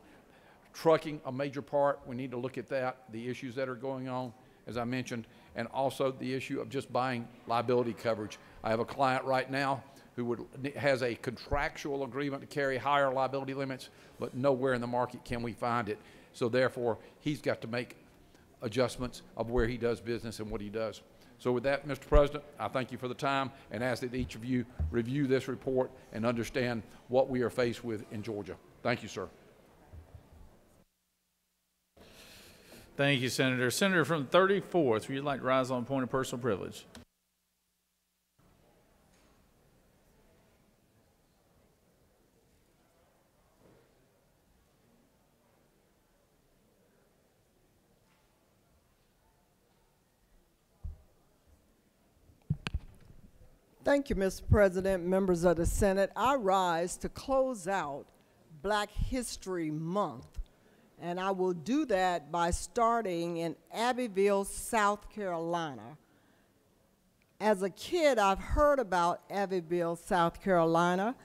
Trucking, a major part, we need to look at that, the issues that are going on, as I mentioned, and also the issue of just buying liability coverage. I have a client right now who has a contractual agreement to carry higher liability limits, but nowhere in the market can we find it. So therefore, he's got to make adjustments of where he does business and what he does. So with that, Mr. President, I thank you for the time and ask that each of you review this report and understand what we are faced with in Georgia. Thank you, sir. Thank you, Senator. Senator from the 34th, would you like to rise on point of personal privilege? Thank you, Mr. President, members of the Senate. I rise to close out Black History Month, and I will do that by starting in Abbeville, South Carolina. As a kid, I've heard about Abbeville, South Carolina.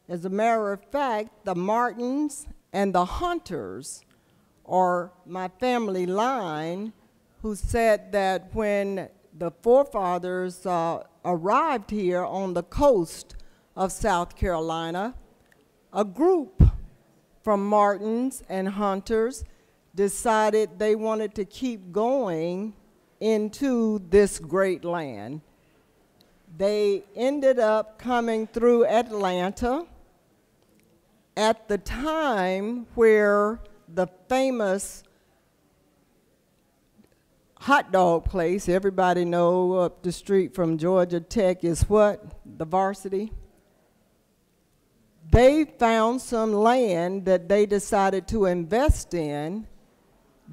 As a matter of fact, the Martins and the Hunters are my family line, who said that when the forefathers arrived here on the coast of South Carolina, a group from Martins and Hunters decided they wanted to keep going into this great land. They ended up coming through Atlanta at the time where the famous hot dog place, everybody know up the street from Georgia Tech, is what? The Varsity. They found some land that they decided to invest in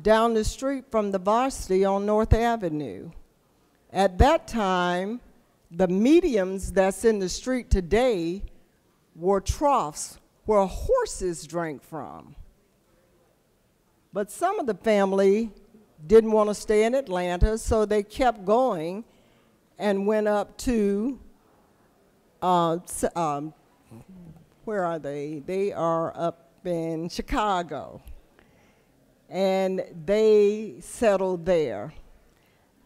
down the street from the Varsity on North Avenue. At that time, the mediums that's in the street today were troughs where horses drank from. But some of the family didn't want to stay in Atlanta, so they kept going and went up to, where are they? They are up in Chicago. And they settled there.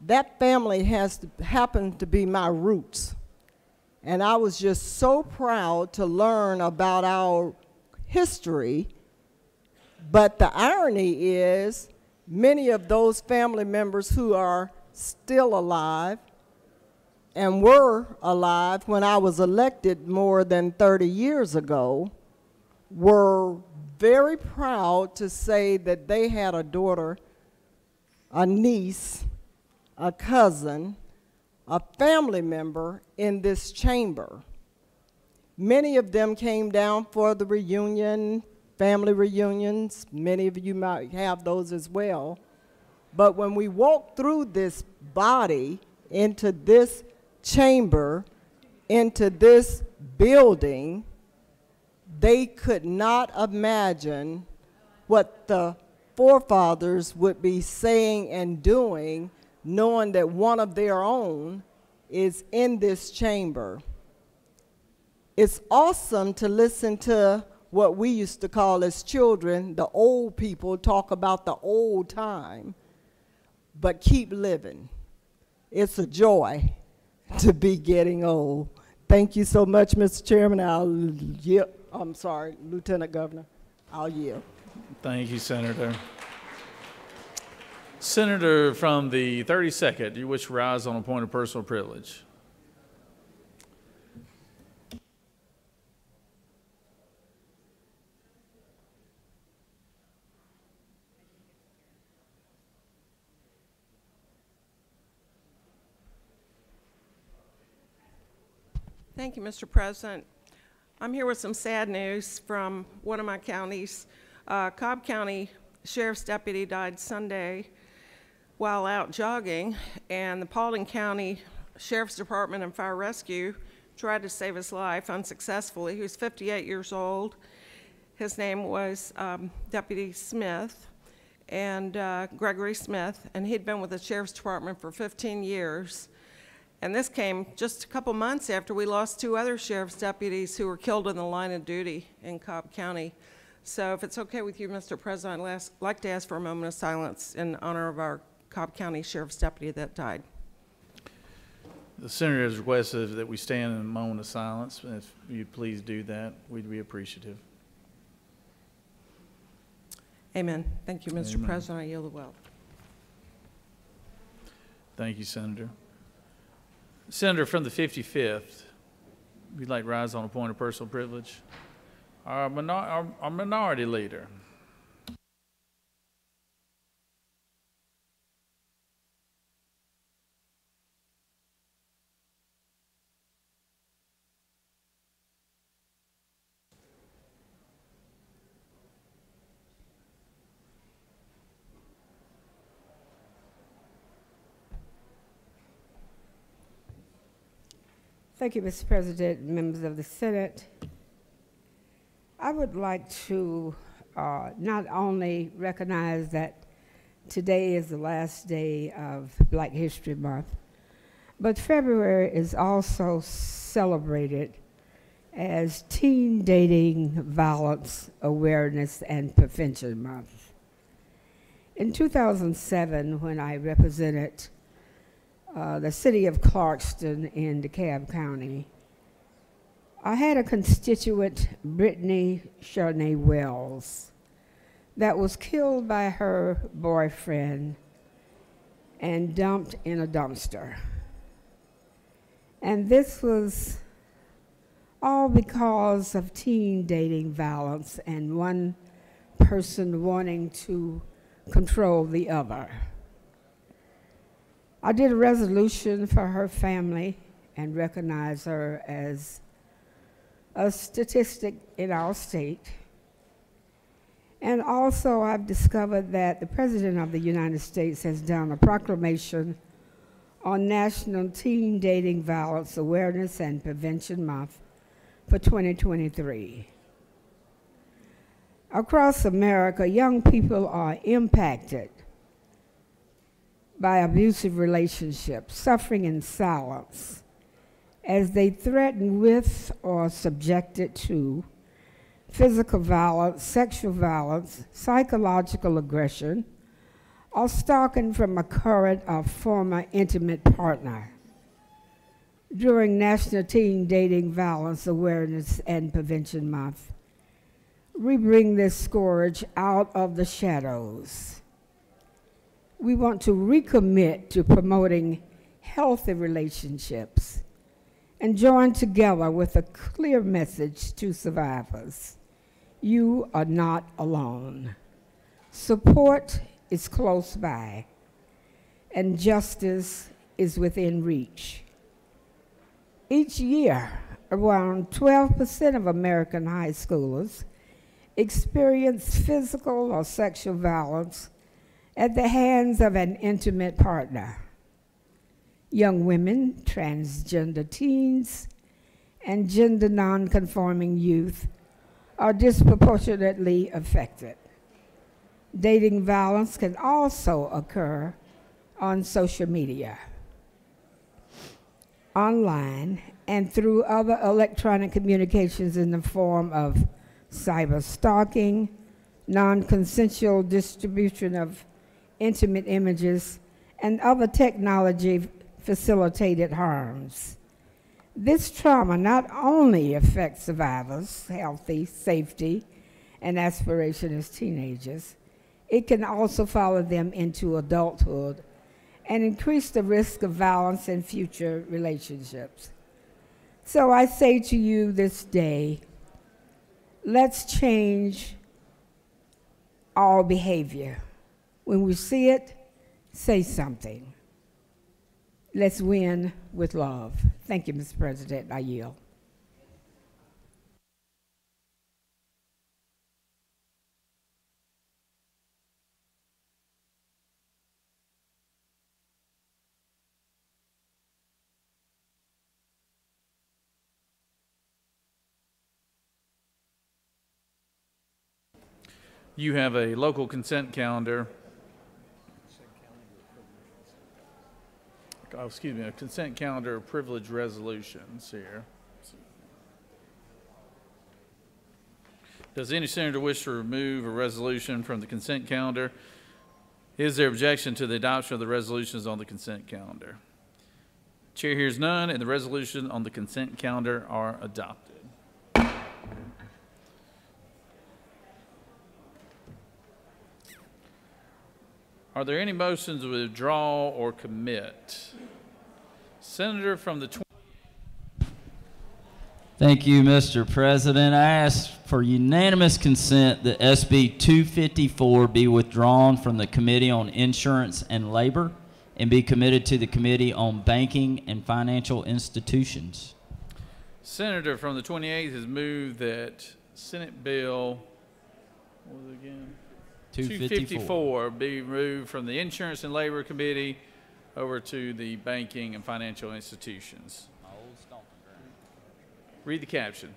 That family happened to be my roots. And I was just so proud to learn about our history. But the irony is, many of those family members who are still alive and were alive when I was elected more than 30 years ago were very proud to say that they had a daughter, a niece, a cousin, a family member in this chamber. Many of them came down for the reunion, family reunions. Many of you might have those as well. But when we walked through this body into this chamber, into this building, they could not imagine what the forefathers would be saying and doing, knowing that one of their own is in this chamber. It's awesome to listen to what we used to call as children, the old people talk about the old time, but keep living. It's a joy to be getting old. Thank you so much, Mr. Chairman. I'm sorry, Lieutenant Governor. I'll yield. Thank you, Senator. Senator from the 32nd, do you wish to rise on a point of personal privilege? Thank you, Mr. President. I'm here with some sad news from one of my counties. Cobb County Sheriff's Deputy died Sunday while out jogging, and the Paulding County Sheriff's Department and Fire Rescue tried to save his life unsuccessfully. He was 58 years old. His name was Deputy Smith, and Gregory Smith, and he'd been with the Sheriff's Department for 15 years. And this came just a couple months after we lost 2 other sheriff's deputies who were killed in the line of duty in Cobb County. So if it's okay with you, Mr. President, I'd like to ask for a moment of silence in honor of our Cobb County Sheriff's deputy that died. The Senator has requested that we stand in a moment of silence. If you'd please do that, we'd be appreciative. Amen. Thank you, Mr. Amen. President. I yield the well. Thank you, Senator. Senator from the 55th, if you'd like to rise on a point of personal privilege. Our minority leader. Thank you, Mr. President, members of the Senate. I would like to not only recognize that today is the last day of Black History Month, but February is also celebrated as Teen Dating Violence Awareness and Prevention Month. In 2007, when I represented the city of Clarkston in DeKalb County, I had a constituent, Brittany Charnay Wells, that was killed by her boyfriend and dumped in a dumpster. And this was all because of teen dating violence and one person wanting to control the other. I did a resolution for her family and recognized her as a statistic in our state. And also I've discovered that the President of the United States has done a proclamation on National Teen Dating Violence Awareness and Prevention Month for 2023. Across America, young people are impacted by abusive relationships, suffering in silence, as they threaten with or subjected to physical violence, sexual violence, psychological aggression, or stalking from a current or former intimate partner. During National Teen Dating Violence Awareness and Prevention Month, we bring this scourge out of the shadows. We want to recommit to promoting healthy relationships and join together with a clear message to survivors. You are not alone. Support is close by, and justice is within reach. Each year, around 12% of American high schoolers experience physical or sexual violence at the hands of an intimate partner. Young women, transgender teens, and gender non-conforming youth are disproportionately affected. Dating violence can also occur on social media, online, and through other electronic communications in the form of cyber stalking, non-consensual distribution of intimate images, and other technology-facilitated harms. This trauma not only affects survivors' health, safety, and aspiration as teenagers, it can also follow them into adulthood and increase the risk of violence in future relationships. So I say to you this day, let's change our behavior. When we see it, say something. Let's win with love. Thank you, Mr. President. I yield. You have a local consent calendar. Oh, excuse me, a consent calendar of privilege resolutions here. Does any senator wish to remove a resolution from the consent calendar? Is there objection to the adoption of the resolutions on the consent calendar? Chair hears none, and the resolution on the consent calendar are adopted. Are there any motions to withdraw or commit? Senator from the Thank you, Mr. President. I ask for unanimous consent that SB 254 be withdrawn from the Committee on Insurance and Labor and be committed to the Committee on Banking and Financial Institutions. Senator from the 28th has moved that Senate Bill, what was it again? 254 be moved from the Insurance and Labor Committee over to the Banking and Financial Institutions. Read the caption.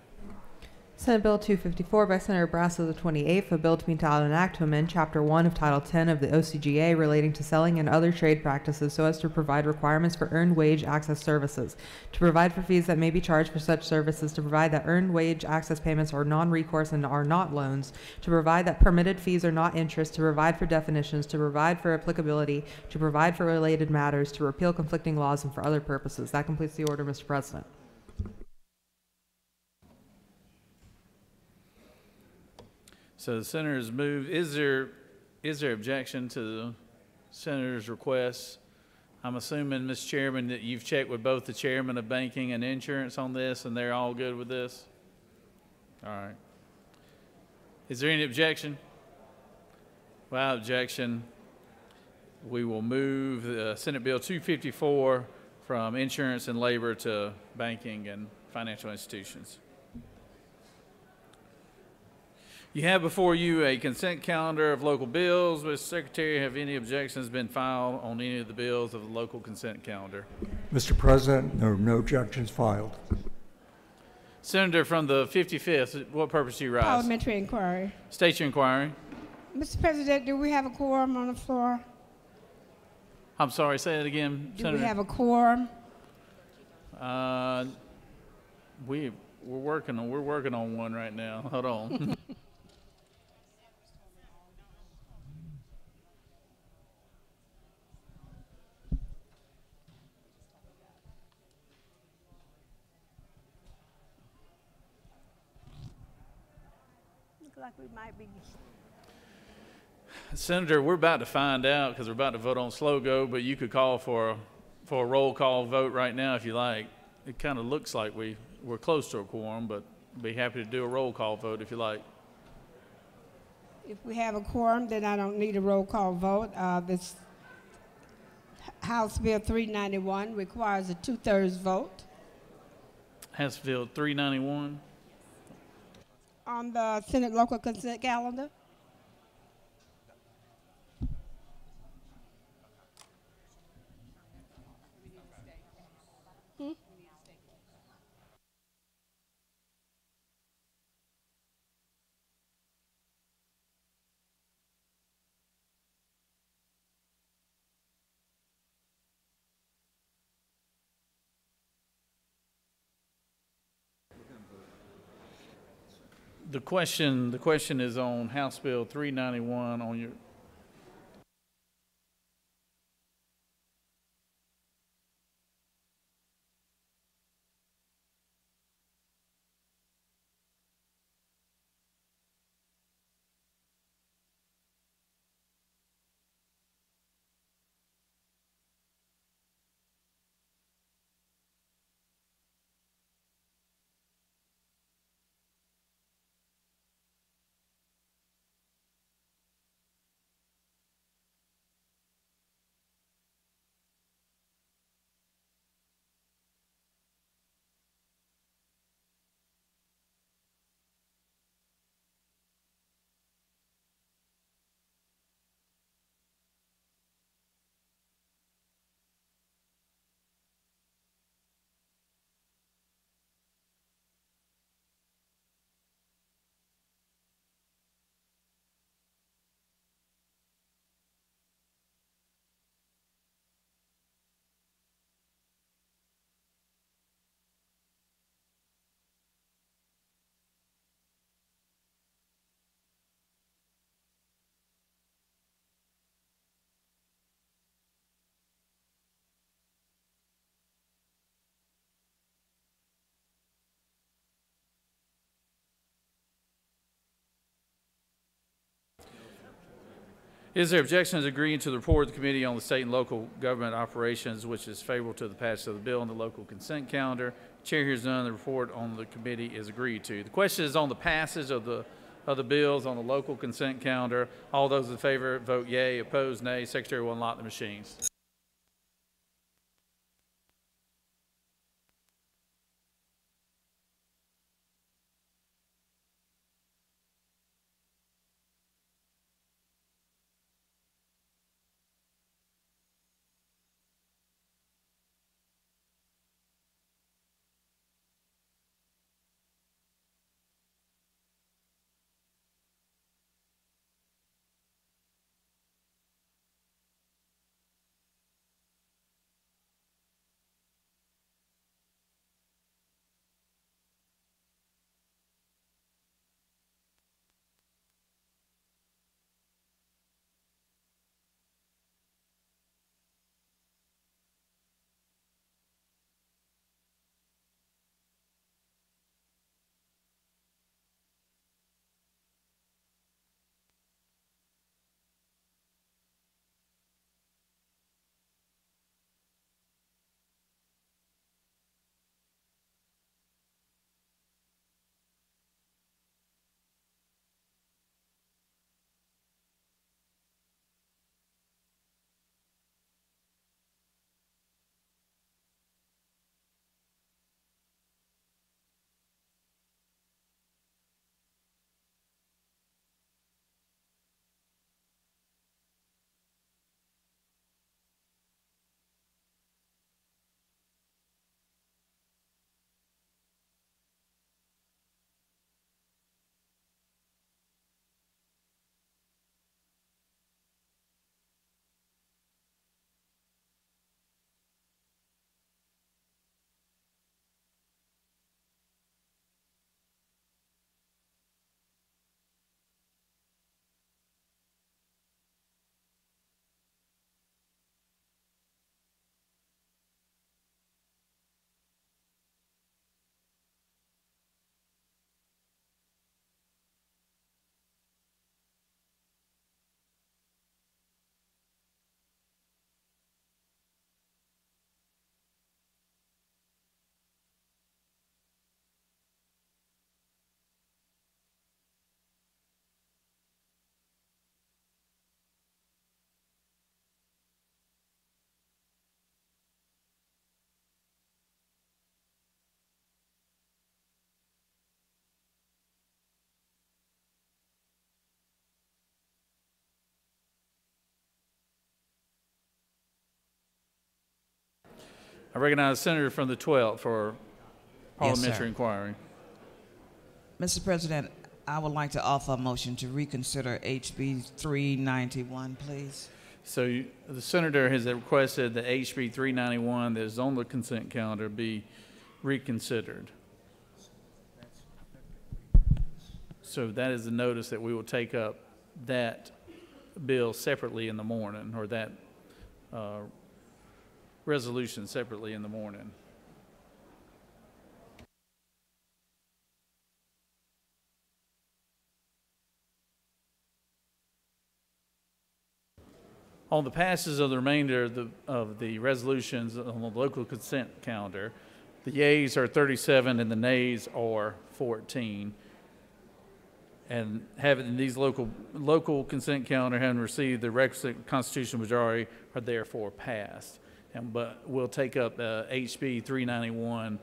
Senate Bill 254 by Senator Brasso the 28th, a bill to be entitled an act to amend Chapter 1 of Title 10 of the OCGA relating to selling and other trade practices so as to provide requirements for earned wage access services, to provide for fees that may be charged for such services, to provide that earned wage access payments are non-recourse and are not loans, to provide that permitted fees are not interest, to provide for definitions, to provide for applicability, to provide for related matters, to repeal conflicting laws, and for other purposes. That completes the order, Mr. President. So the senator's moved. Is there objection to the senator's request? I'm assuming, Mr. Chairman, that you've checked with both the chairman of banking and insurance on this, and they're all good with this? All right. Is there any objection? Without objection, we will move Senate Bill 254 from insurance and labor to banking and financial institutions. You have before you a consent calendar of local bills. Mr. Secretary, have any objections been filed on any of the bills of the local consent calendar? Mr. President, there are no objections filed. Senator from the 55th, what purpose do you rise? Parliamentary inquiry. State your inquiry. Mr. President, do we have a quorum on the floor? I'm sorry, say it again, Do Senator. we have a quorum? We're working on one right now. Hold on. Like we might be. Senator, we're about to find out because we're about to vote on slow go, but you could call for a roll call vote right now if you like. It kind of looks like we're close to a quorum, but be happy to do a roll call vote if you like. If we have a quorum, then I don't need a roll call vote. This House Bill 391 requires a 2/3 vote. House Bill 391. On the Senate local consent calendar. The question is on House Bill 391 on your. Is there objection to agreeing to the report of the Committee on the State and Local Government Operations, which is favorable to the passage of the bill on the local consent calendar? Chair hears none. The report on the committee is agreed to. The question is on the passage of the bills on the local consent calendar. All those in favor vote yea. Opposed, nay. Secretary will unlock the machines. I recognize the senator from the 12th for parliamentary sir. inquiry. Mr. President, I would like to offer a motion to reconsider HB 391, please. So the senator has requested that HB 391 that is on the consent calendar be reconsidered. So that is the notice that we will take up that bill separately in the morning, or that resolution separately in the morning. On the passes of the remainder of the resolutions on the local consent calendar, the yeas are 37 and the nays are 14. And having these local consent calendar having received the requisite constitutional majority are therefore passed. But we'll take up HB 391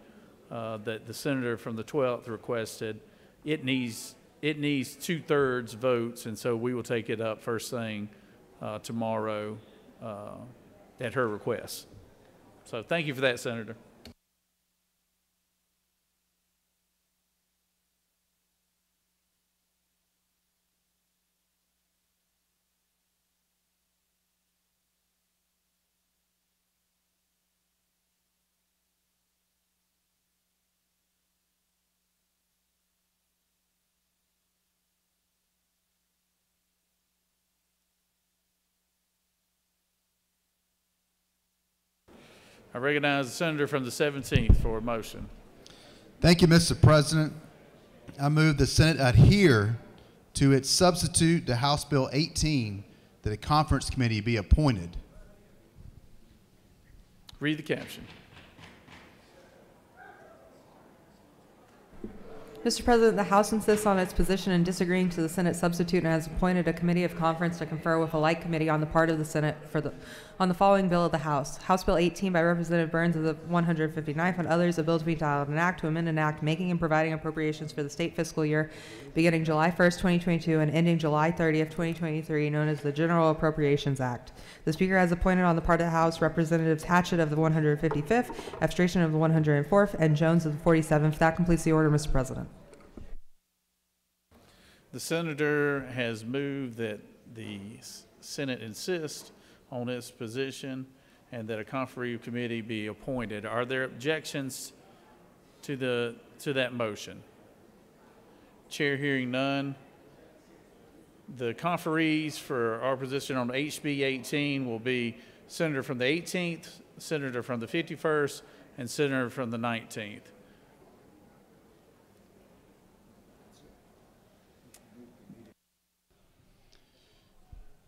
that the senator from the 12th requested. It needs 2/3 votes, and so we will take it up first thing tomorrow at her request. So thank you for that, Senator. I recognize the senator from the 17th for a motion. Thank you, Mr. President. I move the Senate adhere to its substitute to House Bill 18, that a conference committee be appointed. Read the caption. Mr. President, the House insists on its position in disagreeing to the Senate substitute and has appointed a committee of conference to confer with a like committee on the part of the Senate on the following bill of the House. House Bill 18 by Representative Burns of the 159th and others, a bill to be entitled an act to amend an act making and providing appropriations for the state fiscal year beginning July 1st, 2022 and ending July 30th, 2023, known as the General Appropriations Act. The Speaker has appointed on the part of the House Representatives Hatchett of the 155th, Abstration of the 104th, and Jones of the 47th. That completes the order, Mr. President. The senator has moved that the Senate insist on its position and that a conferee committee be appointed. Are there objections to that motion? Chair hearing none. The conferees for our position on HB 18 will be senator from the 18th, senator from the 51st, and senator from the 19th.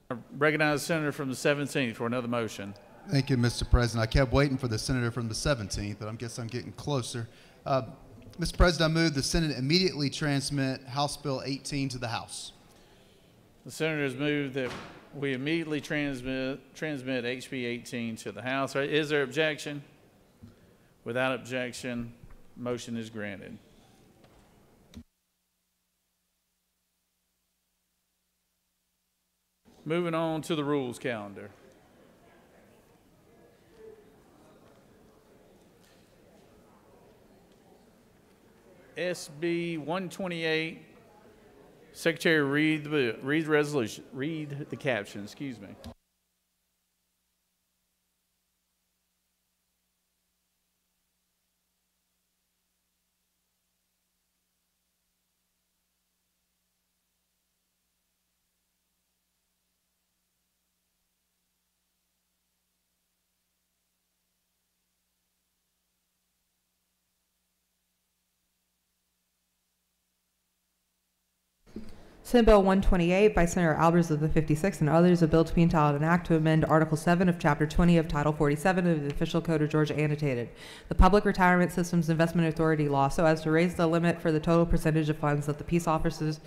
I recognize the senator from the 17th for another motion. Thank you, Mr. President. I kept waiting for the senator from the 17th, but I guess I'm getting closer. Mr. President, I move the Senate immediately transmit House Bill 18 to the House. The senator has moved that we immediately transmit HB 18 to the House. Is there objection? Without objection, motion is granted. Moving on to the rules calendar. SB 128. Secretary, read the resolution. Read the caption. Excuse me. Senate Bill 128 by Senator Albers of the 56th and others, a bill to be entitled an act to amend Article 7 of Chapter 20 of Title 47 of the Official Code of Georgia Annotated, the Public Retirement Systems Investment Authority law, so as to raise the limit for the total percentage of funds that the Peace Officers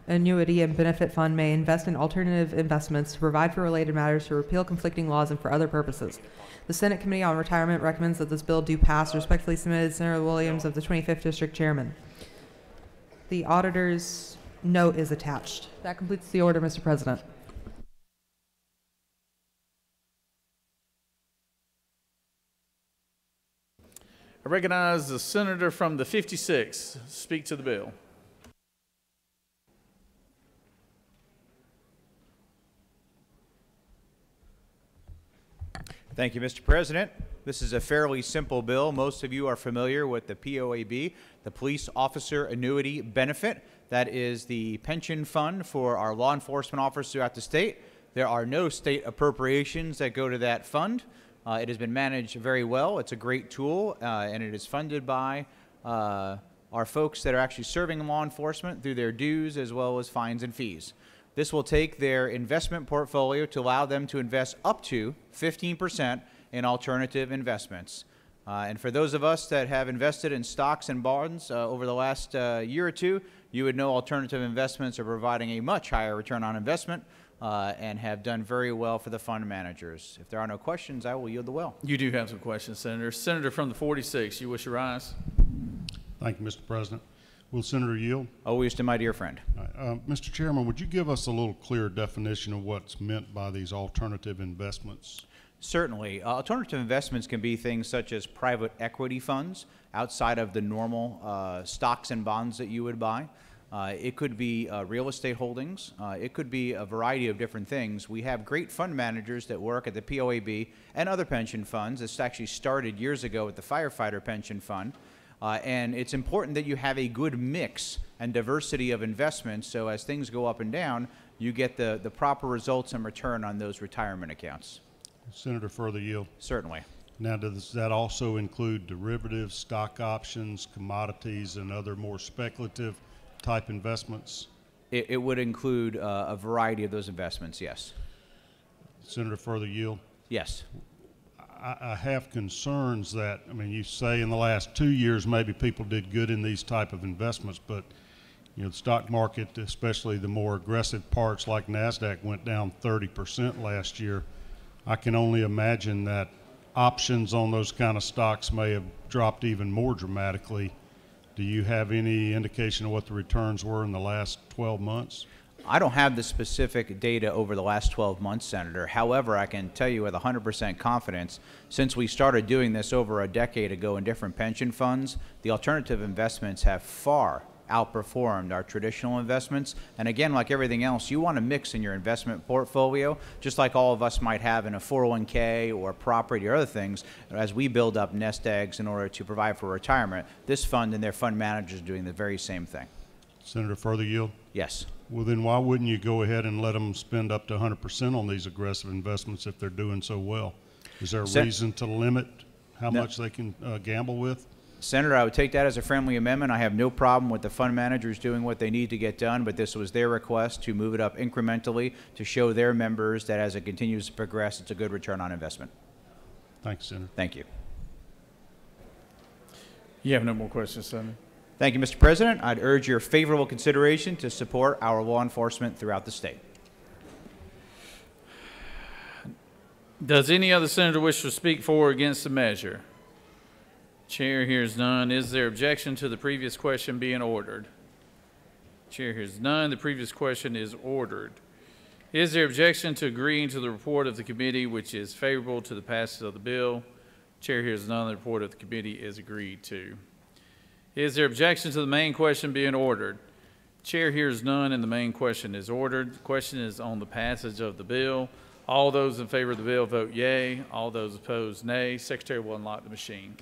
Annuity and Benefit Fund may invest in alternative investments, to provide for related matters, to repeal conflicting laws, and for other purposes. The Senate Committee on Retirement recommends that this bill do pass. Respectfully submitted, Senator Williams of the 25th District Chairman. The auditor's note is attached. That completes the order, Mr. President. I recognize the senator from the 56. Speak to the bill. Thank you, Mr. President. This is a fairly simple bill. Most of you are familiar with the POAB, the Police Officer Annuity Benefit. That is the pension fund for our law enforcement officers throughout the state. There are no state appropriations that go to that fund. It has been managed very well. It's a great tool, and it is funded by our folks that are actually serving in law enforcement through their dues as well as fines and fees. This will take their investment portfolio to allow them to invest up to 15% in alternative investments. And for those of us that have invested in stocks and bonds over the last year or two, you would know alternative investments are providing a much higher return on investment and have done very well for the fund managers. If there are no questions, I will yield the well. You do have some questions, Senator. Senator from the 46, you wish to rise? Thank you, Mr. President. Will Senator yield? Always to my dear friend. Mr. Chairman, would you give us a little clearer definition of what's meant by these alternative investments? Certainly. Alternative investments can be things such as private equity funds outside of the normal stocks and bonds that you would buy. It could be real estate holdings. It could be a variety of different things. We have great fund managers that work at the POAB and other pension funds. This actually started years ago with the Firefighter Pension Fund. And it's important that you have a good mix and diversity of investments, so as things go up and down, you get the proper results and return on those retirement accounts. Senator, further yield? Certainly. Now, does that also include derivatives, stock options, commodities, and other more speculative type investments? It would include a variety of those investments, yes. Senator, further yield? Yes. I have concerns that, I mean, you say in the last 2 years maybe people did good in these type of investments, but you know, the stock market, especially the more aggressive parts like NASDAQ, went down 30% last year. I can only imagine that options on those kind of stocks may have dropped even more dramatically. Do you have any indication of what the returns were in the last 12 months? I don't have the specific data over the last 12 months, Senator. However, I can tell you with 100% confidence, since we started doing this over a decade ago in different pension funds, the alternative investments have far outperformed our traditional investments. And again, like everything else, you want to mix in your investment portfolio, just like all of us might have in a 401k or property or other things. As we build up nest eggs in order to provide for retirement, this fund and their fund managers are doing the very same thing. Senator, further yield? Yes. Well, then why wouldn't you go ahead and let them spend up to 100% on these aggressive investments if they're doing so well? Is there a reason to limit how much they can gamble with? Senator, I would take that as a friendly amendment. I have no problem with the fund managers doing what they need to get done, but this was their request to move it up incrementally to show their members that as it continues to progress, it's a good return on investment. Thanks, Senator. Thank you. You have no more questions, Senator. Thank you, Mr. President. I'd urge your favorable consideration to support our law enforcement throughout the state. Does any other senator wish to speak for or against the measure? Chair hears none. Is there objection to the previous question being ordered? Chair hears none. The previous question is ordered. Is there objection to agreeing to the report of the committee which is favorable to the passage of the bill? Chair hears none. The report of the committee is agreed to. Is there objection to the main question being ordered? Chair hears none, and the main question is ordered. The question is on the passage of the bill. All those in favor of the bill vote yea. All those opposed, nay. Secretary will unlock the machine.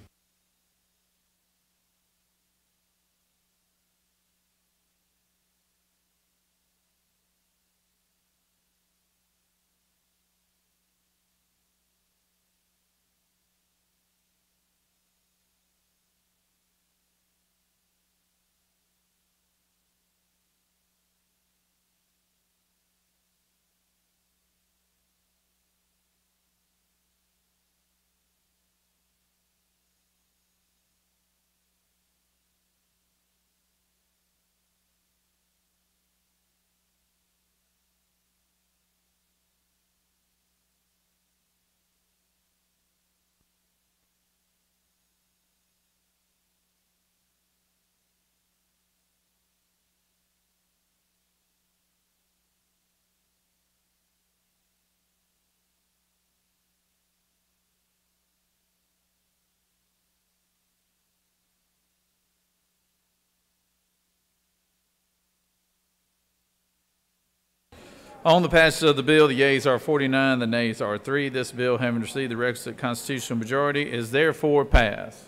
On the passage of the bill, the yeas are 49, the nays are 3. This bill, having received the requisite constitutional majority, is therefore passed.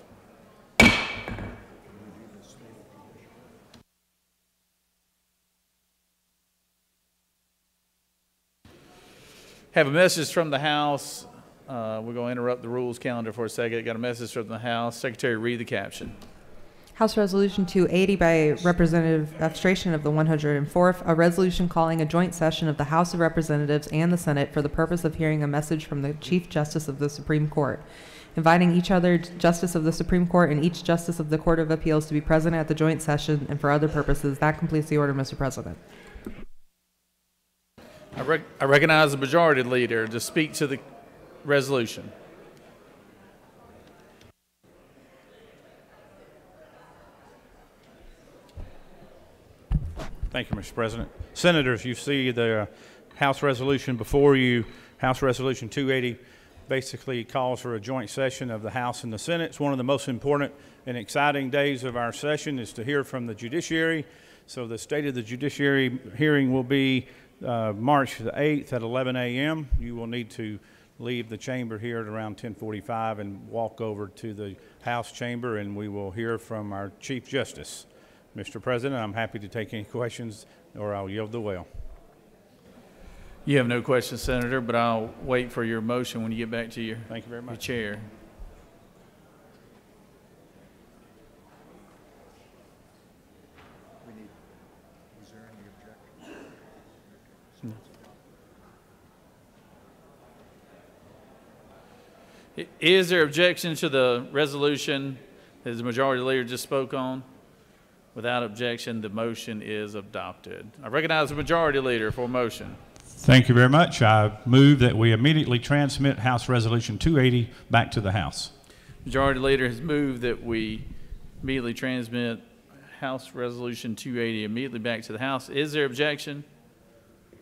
Have a message from the House. We're going to interrupt the rules calendar for a second. Got a message from the House. Secretary, read the caption. House Resolution 280 by Representative Abstration of the 104th, a resolution calling a joint session of the House of Representatives and the Senate for the purpose of hearing a message from the Chief Justice of the Supreme Court, inviting each other Justice of the Supreme Court and each Justice of the Court of Appeals to be present at the joint session and for other purposes. That completes the order, Mr. President. I recognize the Majority Leader to speak to the resolution. Thank you, Mr. President. Senators, you see the House resolution before you. House Resolution 280 basically calls for a joint session of the House and the Senate. It's one of the most important and exciting days of our session is to hear from the judiciary. So the State of the Judiciary hearing will be March the 8th at 11 a.m. You will need to leave the chamber here at around 10:45 and walk over to the House chamber, and we will hear from our Chief Justice. Mr. President, I'm happy to take any questions, or I'll yield the well. You have no questions, Senator, but I'll wait for your motion when you get back to your, Thank you very much. your chair. Is there objection to the resolution that the Majority Leader just spoke on? Without objection, the motion is adopted. I recognize the Majority Leader for a motion. Thank you very much. I move that we immediately transmit House Resolution 280 back to the House. Majority Leader has moved that we immediately transmit House Resolution 280 immediately back to the House. Is there objection?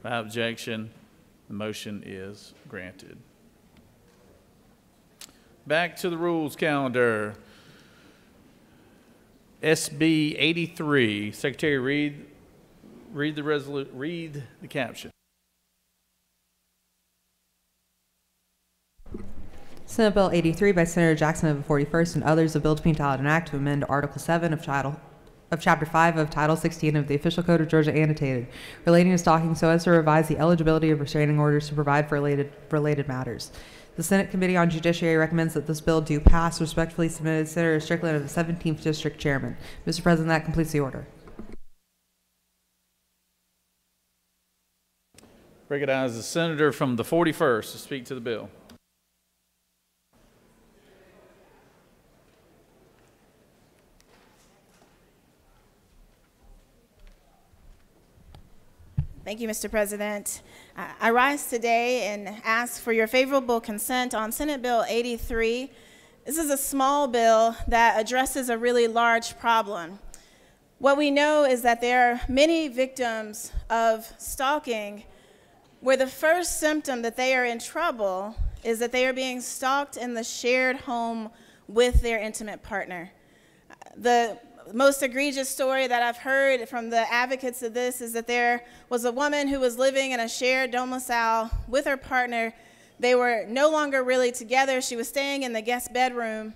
Without objection, the motion is granted. Back to the rules calendar. SB 83. Secretary, read the caption. Senate Bill 83 by Senator Jackson of the 41st and others, a bill to be entitled an act to amend Article 7 of Chapter 5 of Title 16 of the Official Code of Georgia annotated, relating to stalking so as to revise the eligibility of restraining orders to provide for related matters. The Senate Committee on Judiciary recommends that this bill do pass. Respectfully submitted, Senator Strickland of the 17th District Chairman. Mr. President, that completes the order. Recognize the Senator from the 41st to speak to the bill. Thank you, Mr. President. I rise today and ask for your favorable consent on Senate Bill 83. This is a small bill that addresses a really large problem. What we know is that there are many victims of stalking where the first symptom that they are in trouble is that they are being stalked in the shared home with their intimate partner. The most egregious story that I've heard from the advocates of this is that there was a woman who was living in a shared domicile with her partner. They were no longer really together. She was staying in the guest bedroom.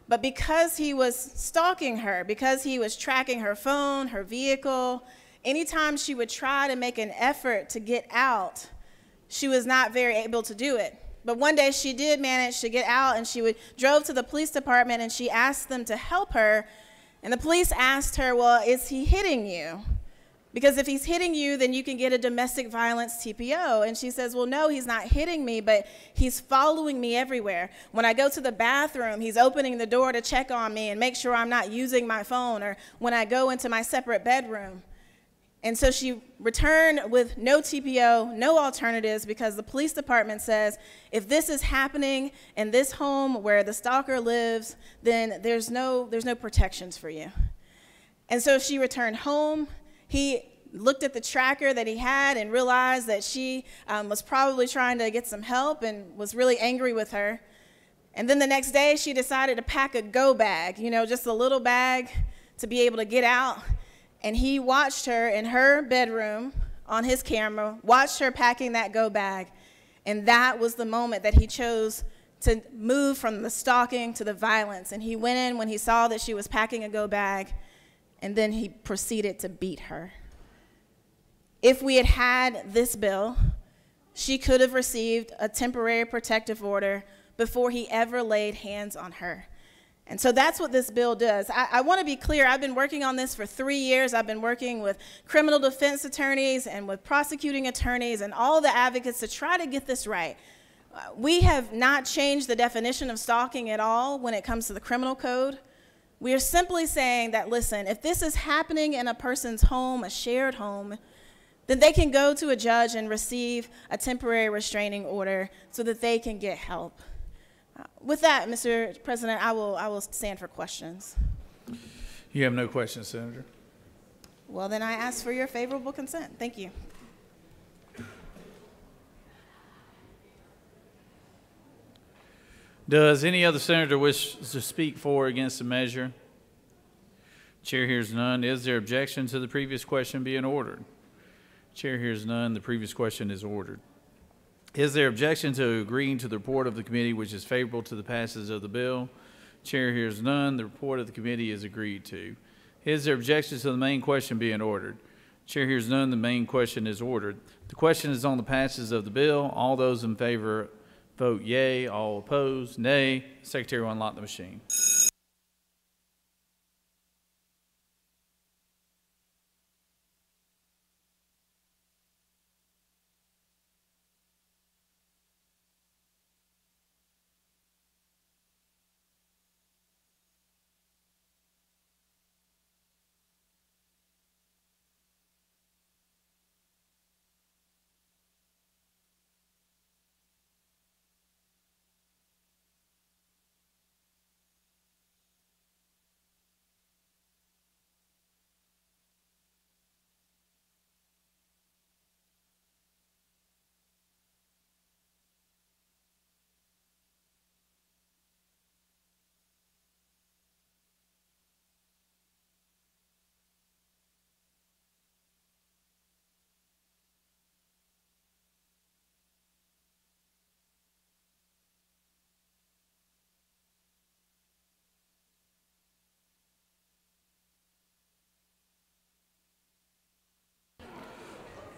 But because he was stalking her, because he was tracking her phone, her vehicle, anytime she would try to make an effort to get out, she was not very able to do it. But one day she did manage to get out, and she drove to the police department, and she asked them to help her. And the police asked her, well, is he hitting you? Because if he's hitting you, then you can get a domestic violence TPO. And she says, well, no, he's not hitting me, but he's following me everywhere. When I go to the bathroom, he's opening the door to check on me and make sure I'm not using my phone, or when I go into my separate bedroom. And so she returned with no TPO, no alternatives, because the police department says, if this is happening in this home where the stalker lives, then there's no protections for you. And so she returned home. He looked at the tracker that he had and realized that she was probably trying to get some help and was really angry with her. And then the next day, she decided to pack a go bag, just a little bag to be able to get out. And he watched her in her bedroom on his camera, watched her packing that go bag, and that was the moment that he chose to move from the stalking to the violence. And he went in when he saw that she was packing a go bag, and then he proceeded to beat her. If we had had this bill, she could have received a temporary protective order before he ever laid hands on her. And so that's what this bill does. I want to be clear, I've been working on this for 3 years. I've been working with criminal defense attorneys and with prosecuting attorneys and all the advocates to try to get this right. We have not changed the definition of stalking at all when it comes to the criminal code. We are simply saying that, listen, if this is happening in a person's home, a shared home, then they can go to a judge and receive a temporary restraining order so that they can get help. With that, Mr. President, I will stand for questions. You have no questions, Senator. Well, then I ask for your favorable consent. Thank you. Does any other senator wish to speak for or against the measure? Chair hears none. Is there objection to the previous question being ordered? Chair hears none. The previous question is ordered. Is there objection to agreeing to the report of the committee which is favorable to the passage of the bill? Chair hears none. The report of the committee is agreed to. Is there objection to the main question being ordered? Chair hears none. The main question is ordered. The question is on the passage of the bill. All those in favor vote yea. All opposed, nay. Secretary will unlock the machine.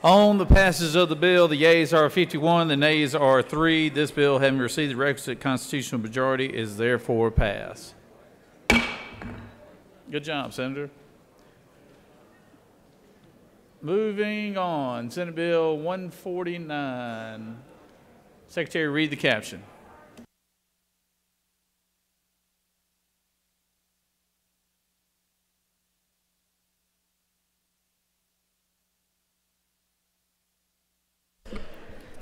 On the passage of the bill, the yeas are 51, the nays are 3. This bill, having received the requisite constitutional majority, is therefore passed. Good job, Senator. Moving on, Senate Bill 149. Secretary, read the caption.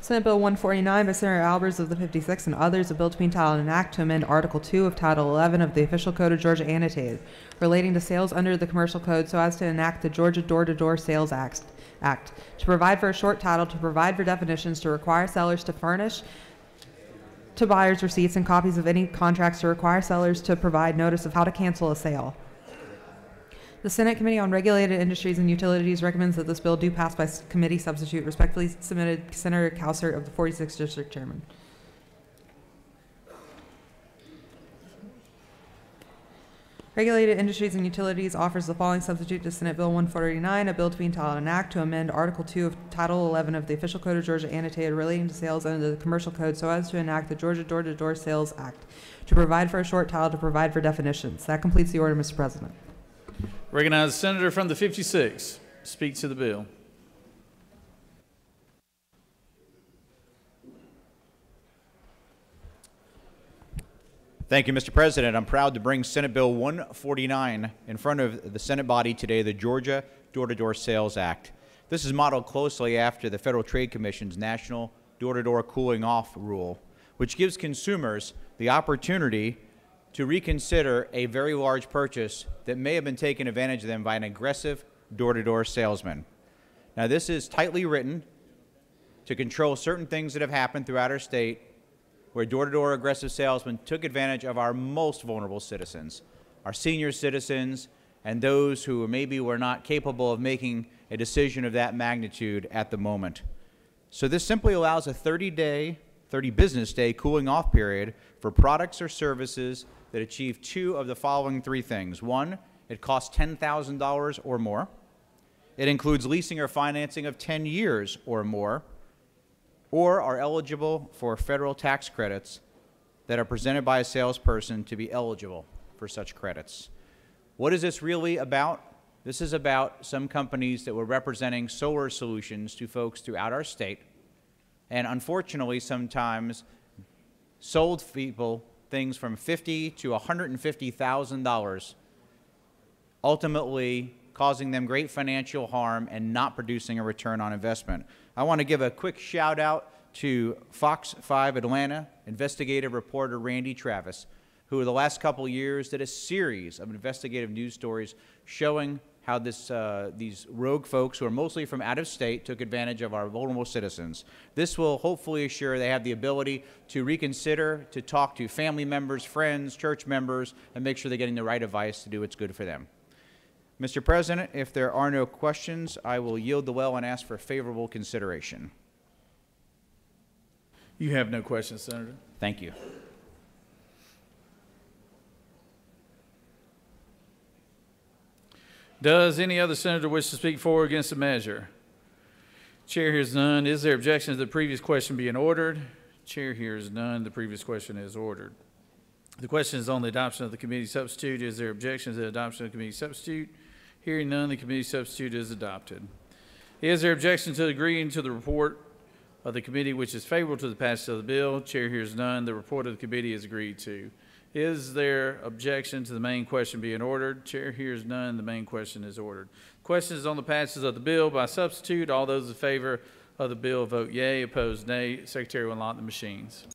Senate Bill 149 by Senator Albers of the 56th and others, a bill to be entitled an act to amend Article 2 of Title 11 of the Official Code of Georgia annotated, relating to sales under the Commercial Code so as to enact the Georgia Door-to-Door Sales Act, to provide for a short title, to provide for definitions, to require sellers to furnish to buyers receipts and copies of any contracts, to require sellers to provide notice of how to cancel a sale. The Senate Committee on Regulated Industries and Utilities recommends that this bill do pass by committee substitute. Respectfully submitted, Senator Cowsert of the 46th District Chairman. Regulated Industries and Utilities offers the following substitute to Senate Bill 149, a bill to be entitled an act to amend Article 2 of Title 11 of the Official Code of Georgia annotated relating to sales under the Commercial Code so as to enact the Georgia Door-to-Door Sales Act, to provide for a short title, to provide for definitions. That completes the order, Mr. President. Recognize the senator from the 56. Speak to the bill. Thank you, Mr. President. I'm proud to bring Senate Bill 149 in front of the Senate body today, the Georgia Door-to-Door Sales Act. This is modeled closely after the Federal Trade Commission's National Door-to-Door Cooling Off Rule, which gives consumers the opportunity to reconsider a very large purchase that may have been taken advantage of them by an aggressive door-to-door salesman. Now, this is tightly written to control certain things that have happened throughout our state where door-to-door aggressive salesmen took advantage of our most vulnerable citizens, our senior citizens, and those who maybe were not capable of making a decision of that magnitude at the moment. So this simply allows a 30 business day cooling off period for products or services that achieve two of the following three things. One, it costs $10,000 or more. It includes leasing or financing of 10 years or more, or are eligible for federal tax credits that are presented by a salesperson to be eligible for such credits. What is this really about? This is about some companies that were representing solar solutions to folks throughout our state, and unfortunately sometimes sold people things from $50,000 to $150,000, ultimately causing them great financial harm and not producing a return on investment. I want to give a quick shout out to Fox 5 Atlanta investigative reporter Randy Travis, who in the last couple of years did a series of investigative news stories showing how these rogue folks who are mostly from out of state took advantage of our vulnerable citizens. This will hopefully assure they have the ability to reconsider, to talk to family members, friends, church members, and make sure they're getting the right advice to do what's good for them. Mr. President, if there are no questions, I will yield the well and ask for favorable consideration. You have no questions, Senator. Thank you. Does any other senator wish to speak for or against the measure? Chair hears none. Is there objection to the previous question being ordered? Chair hears none. The previous question is ordered. The question is on the adoption of the committee substitute. Is there objection to the adoption of the committee substitute? Hearing none, the committee substitute is adopted. Is there objection to agreeing to the report of the committee which is favorable to the passage of the bill? Chair hears none. The report of the committee is agreed to. Is there objection to the main question being ordered? Chair hears none. The main question is ordered. Question is on the passage of the bill by substitute. All those in favor of the bill vote yea. Opposed, nay. Secretary will unlock the machines.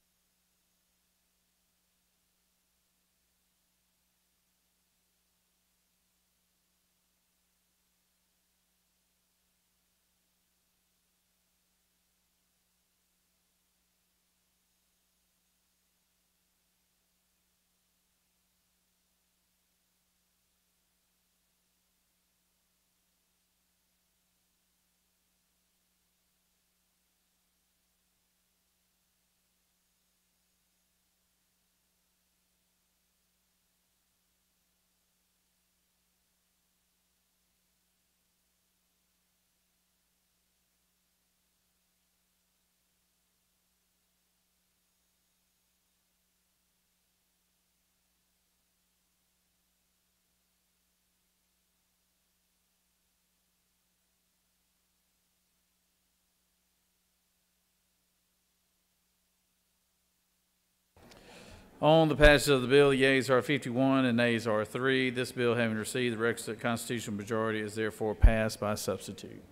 On the passage of the bill, yeas are 51 and nays are 3. This bill, having received the requisite constitutional majority, is therefore passed by substitute.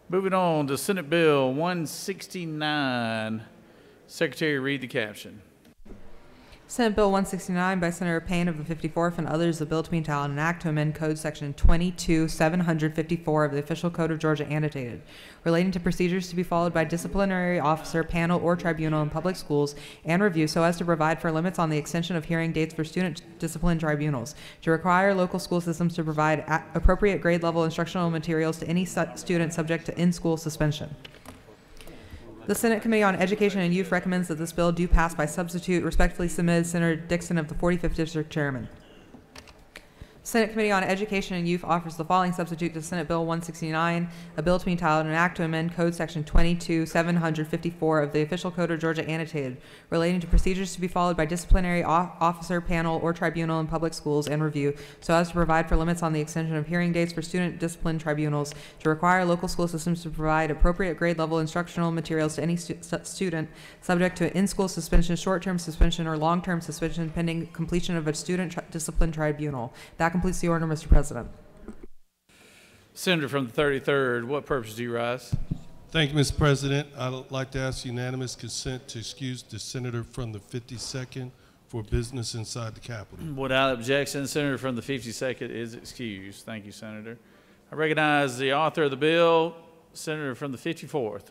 Moving on to Senate Bill 169. Secretary, read the caption. Senate Bill 169 by Senator Payne of the 54th and others, the bill to be entitled an act to amend Code Section 22-754 of the Official Code of Georgia annotated, relating to procedures to be followed by disciplinary officer, panel, or tribunal in public schools and review so as to provide for limits on the extension of hearing dates for student discipline tribunals, to require local school systems to provide appropriate grade level instructional materials to any student subject to in-school suspension. The Senate Committee on Education and Youth recommends that this bill do pass by substitute. Respectfully submitted, Senator Dixon of the 45th District, Chairman. Senate Committee on Education and Youth offers the following substitute to Senate Bill 169, a bill to be entitled an act to amend Code Section 22-754 of the Official Code of Georgia annotated, relating to procedures to be followed by disciplinary officer, panel, or tribunal in public schools and review, so as to provide for limits on the extension of hearing dates for student discipline tribunals, to require local school systems to provide appropriate grade level instructional materials to any student subject to in-school suspension, short-term suspension, or long-term suspension pending completion of a student discipline tribunal. That completes the order, Mr. President. Senator from the 33rd, what purpose do you rise? Thank you, Mr. President. I'd like to ask unanimous consent to excuse the senator from the 52nd for business inside the Capitol. Without objection, the senator from the 52nd is excused. Thank you, Senator. I recognize the author of the bill, Senator from the 54th.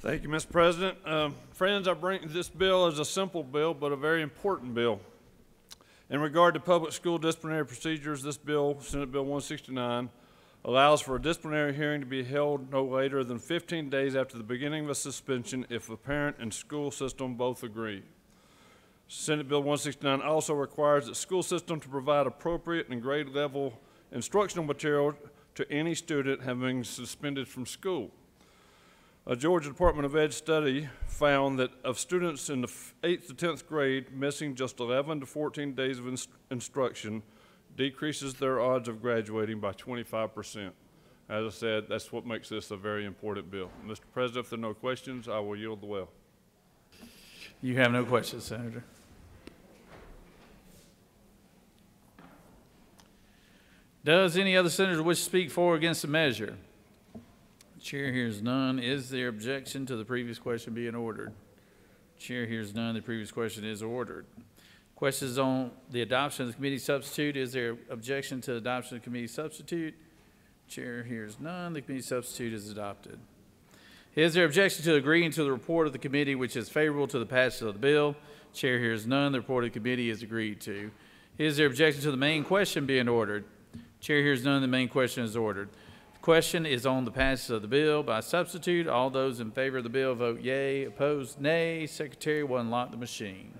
Thank you, Mr. President. Friends, I bring this bill as a simple bill, but a very important bill. In regard to public school disciplinary procedures, this bill, Senate Bill 169, allows for a disciplinary hearing to be held no later than 15 days after the beginning of a suspension if the parent and school system both agree. Senate Bill 169 also requires the school system to provide appropriate and grade level instructional material to any student having suspended from school. A Georgia Department of Ed study found that of students in the 8th to 10th grade missing just 11 to 14 days of instruction decreases their odds of graduating by 25%. As I said, that's what makes this a very important bill. Mr. President, if there are no questions, I will yield the well. You have no questions, Senator. Does any other senator wish to speak for or against the measure? Chair hears none. Is there objection to the previous question being ordered? Chair hears none. The previous question is ordered. Questions on the adoption of the committee substitute. Is there objection to the adoption of the committee substitute? Chair hears none. The committee substitute is adopted. Is there objection to agreeing to the report of the committee which is favorable to the passage of the bill? Chair hears none. The report of the committee is agreed to. Is there objection to the main question being ordered? Chair hears none. The main question is ordered. The question is on the passage of the bill by substitute. All those in favor of the bill vote yea. Opposed, nay. Secretary will unlock the machine.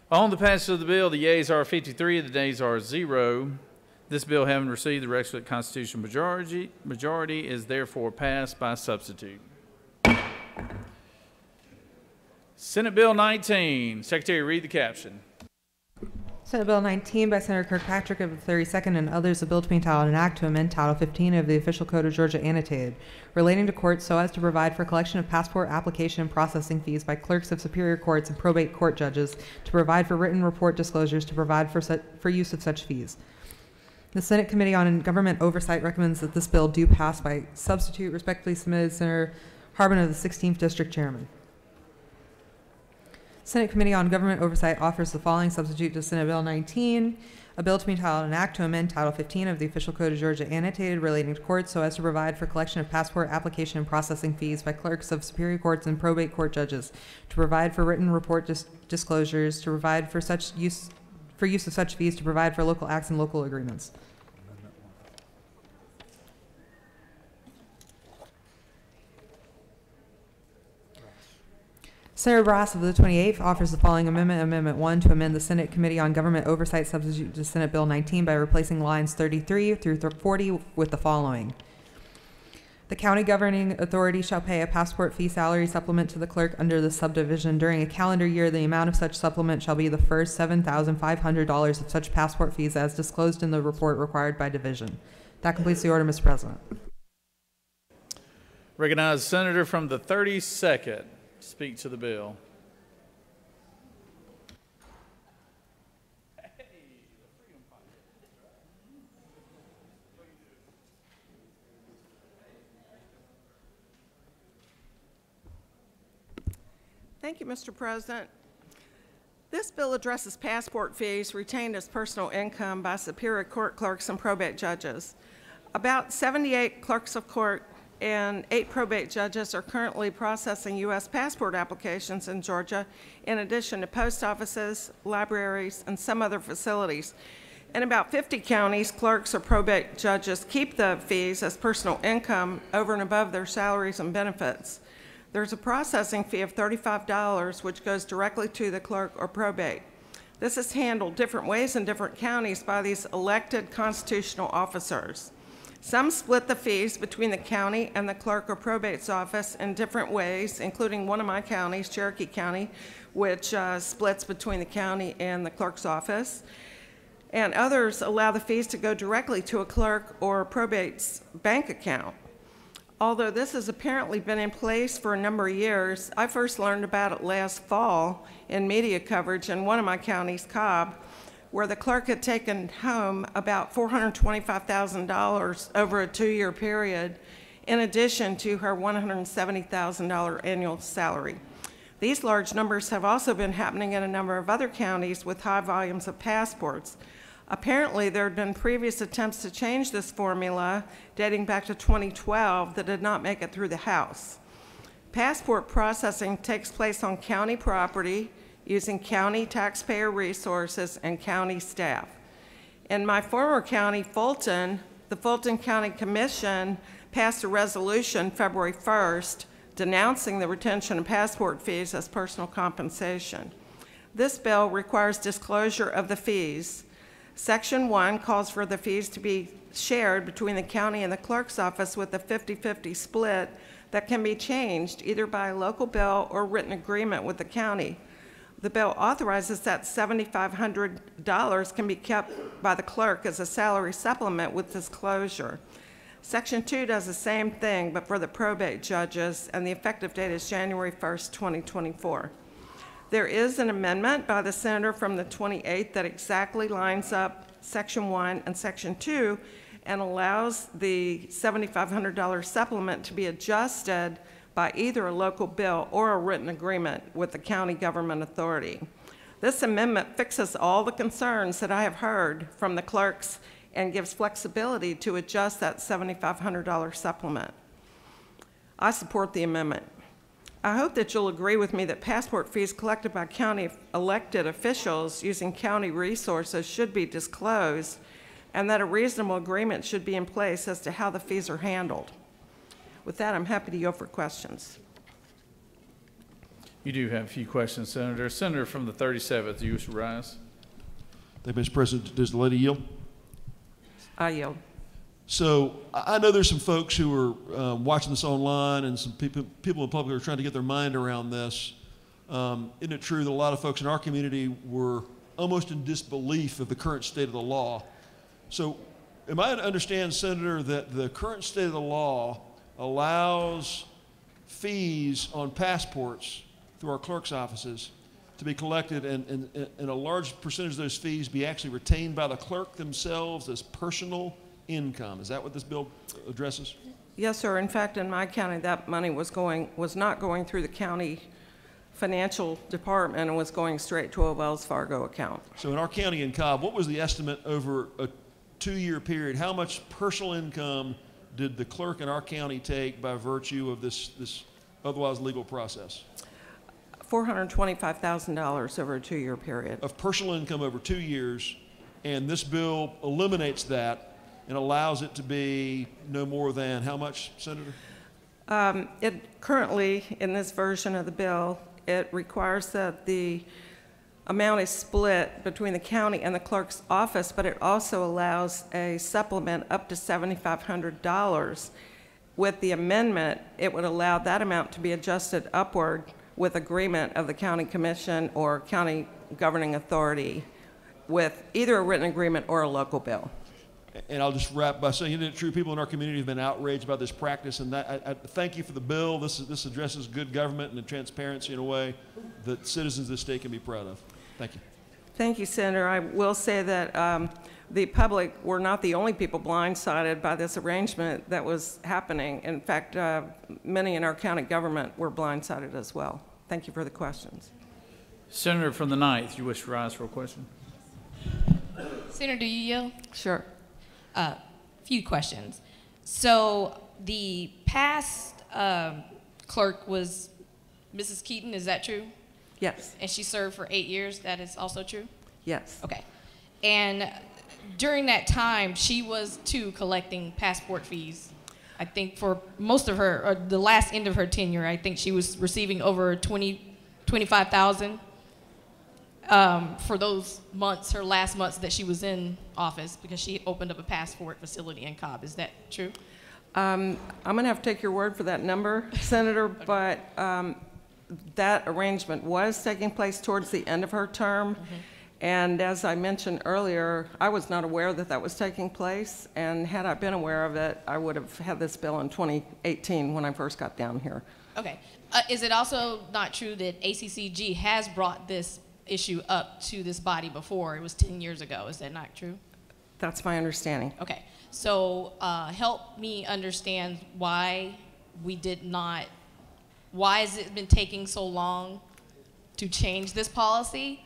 On the passage of the bill, the yeas are 53, the nays are 0. This bill, having received the requisite constitutional majority, is therefore passed by substitute. Senate Bill 19. Secretary, read the caption. Senate Bill 19 by Senator Kirkpatrick of the 32nd and others, a bill to be entitled an act to amend Title 15 of the Official Code of Georgia annotated, relating to courts so as to provide for collection of passport application and processing fees by clerks of superior courts and probate court judges, to provide for written report disclosures, to provide for use of such fees. The Senate Committee on Government Oversight recommends that this bill do pass by substitute. Respectfully submitted, Senator Harbin of the 16th District Chairman. Senate Committee on Government Oversight offers the following substitute to Senate Bill 19, a bill to be entitled an act to amend Title 15 of the Official Code of Georgia annotated, relating to courts so as to provide for collection of passport application and processing fees by clerks of superior courts and probate court judges, to provide for written report disclosures, to provide for use of such fees, to provide for local acts and local agreements. Senator Brass of the 28th offers the following amendment, Amendment 1, to amend the Senate Committee on Government Oversight substitute to Senate Bill 19 by replacing lines 33 through 40 with the following. The county governing authority shall pay a passport fee salary supplement to the clerk under the subdivision. During a calendar year, the amount of such supplement shall be the first $7,500 of such passport fees as disclosed in the report required by division. That completes the order, Mr. President. Recognize the senator from the 32nd. Speak to the bill. Thank you, Mr. President. This bill addresses passport fees retained as personal income by superior court clerks and probate judges. About 78 clerks of court and 8 probate judges are currently processing U.S. passport applications in Georgia, in addition to post offices, libraries, and some other facilities. In about 50 counties, clerks or probate judges keep the fees as personal income over and above their salaries and benefits. There's a processing fee of $35, which goes directly to the clerk or probate. This is handled different ways in different counties by these elected constitutional officers. Some split the fees between the county and the clerk or probate's office in different ways, including one of my counties, Cherokee County, which splits between the county and the clerk's office. And others allow the fees to go directly to a clerk or probate's bank account. Although this has apparently been in place for a number of years, I first learned about it last fall in media coverage in one of my counties, Cobb, where the clerk had taken home about $425,000 over a 2-year period, in addition to her $170,000 annual salary. These large numbers have also been happening in a number of other counties with high volumes of passports. Apparently, there had been previous attempts to change this formula dating back to 2012 that did not make it through the House. Passport processing takes place on county property using county taxpayer resources and county staff. In my former county, Fulton, the Fulton County Commission passed a resolution February 1st denouncing the retention of passport fees as personal compensation. This bill requires disclosure of the fees. Section 1 calls for the fees to be shared between the county and the clerk's office with a 50-50 split that can be changed either by a local bill or written agreement with the county. The bill authorizes that $7,500 can be kept by the clerk as a salary supplement with disclosure. Section 2 does the same thing, but for the probate judges, and the effective date is January 1st, 2024. There is an amendment by the senator from the 28th that exactly lines up Section 1 and Section 2 and allows the $7,500 supplement to be adjusted by either a local bill or a written agreement with the county government authority. This amendment fixes all the concerns that I have heard from the clerks and gives flexibility to adjust that $7,500 supplement. I support the amendment. I hope that you'll agree with me that passport fees collected by county elected officials using county resources should be disclosed, and that a reasonable agreement should be in place as to how the fees are handled. With that, I'm happy to go for questions. You do have a few questions, Senator. Senator from the 37th, you wish to rise? Thank you, Mr. President. Does the lady yield? I yield. So I know there's some folks who are watching this online and some people in the public are trying to get their mind around this. Isn't it true that a lot of folks in our community were almost in disbelief of the current state of the law? So am I to understand, Senator, that the current state of the law allows fees on passports through our clerk's offices to be collected and a large percentage of those fees be actually retained by the clerk themselves as personal income? Is that what this bill addresses? Yes, sir. In fact, in my county, that money was not going through the county financial department and was going straight to a Wells Fargo account. So in our county in Cobb, what was the estimate over a 2-year period? How much personal income did the clerk in our county take by virtue of this otherwise legal process? $425,000 over a 2-year period. Of personal income over 2 years, and this bill eliminates that and allows it to be no more than how much, Senator? It currently, in this version of the bill, it requires that the amount is split between the county and the clerk's office, but it also allows a supplement up to $7,500. With the amendment, it would allow that amount to be adjusted upward with agreement of the county commission or county governing authority with either a written agreement or a local bill. And I'll just wrap by saying, isn't it true, people in our community have been outraged by this practice, and that, I thank you for the bill. This addresses good government and the transparency in a way that citizens of this state can be proud of. Thank you. Thank you, Senator. I will say that the public were not the only people blindsided by this arrangement that was happening. In fact, many in our county government were blindsided as well. Thank you for the questions. Senator from the 9th, you wish to rise for a question? Senator, do you yield? Sure. Few questions. So the past clerk was Mrs. Keaton, is that true? Yes. And she served for 8 years, that is also true? Yes. Okay. And during that time, she was too collecting passport fees. I think for most of her, or the last end of her tenure, I think she was receiving over 25,000 for those months, her last months that she was in office, because she opened up a passport facility in Cobb. Is that true? I'm going to have to take your word for that number, Senator, but that arrangement was taking place towards the end of her term. And as I mentioned earlier, I was not aware that that was taking place, and had I been aware of it, I would have had this bill in 2018 when I first got down here. Okay. Is it also not true that ACCG has brought this issue up to this body before? It was 10 years ago. Is that not true? That's my understanding. Okay. So help me understand why why has it been taking so long to change this policy?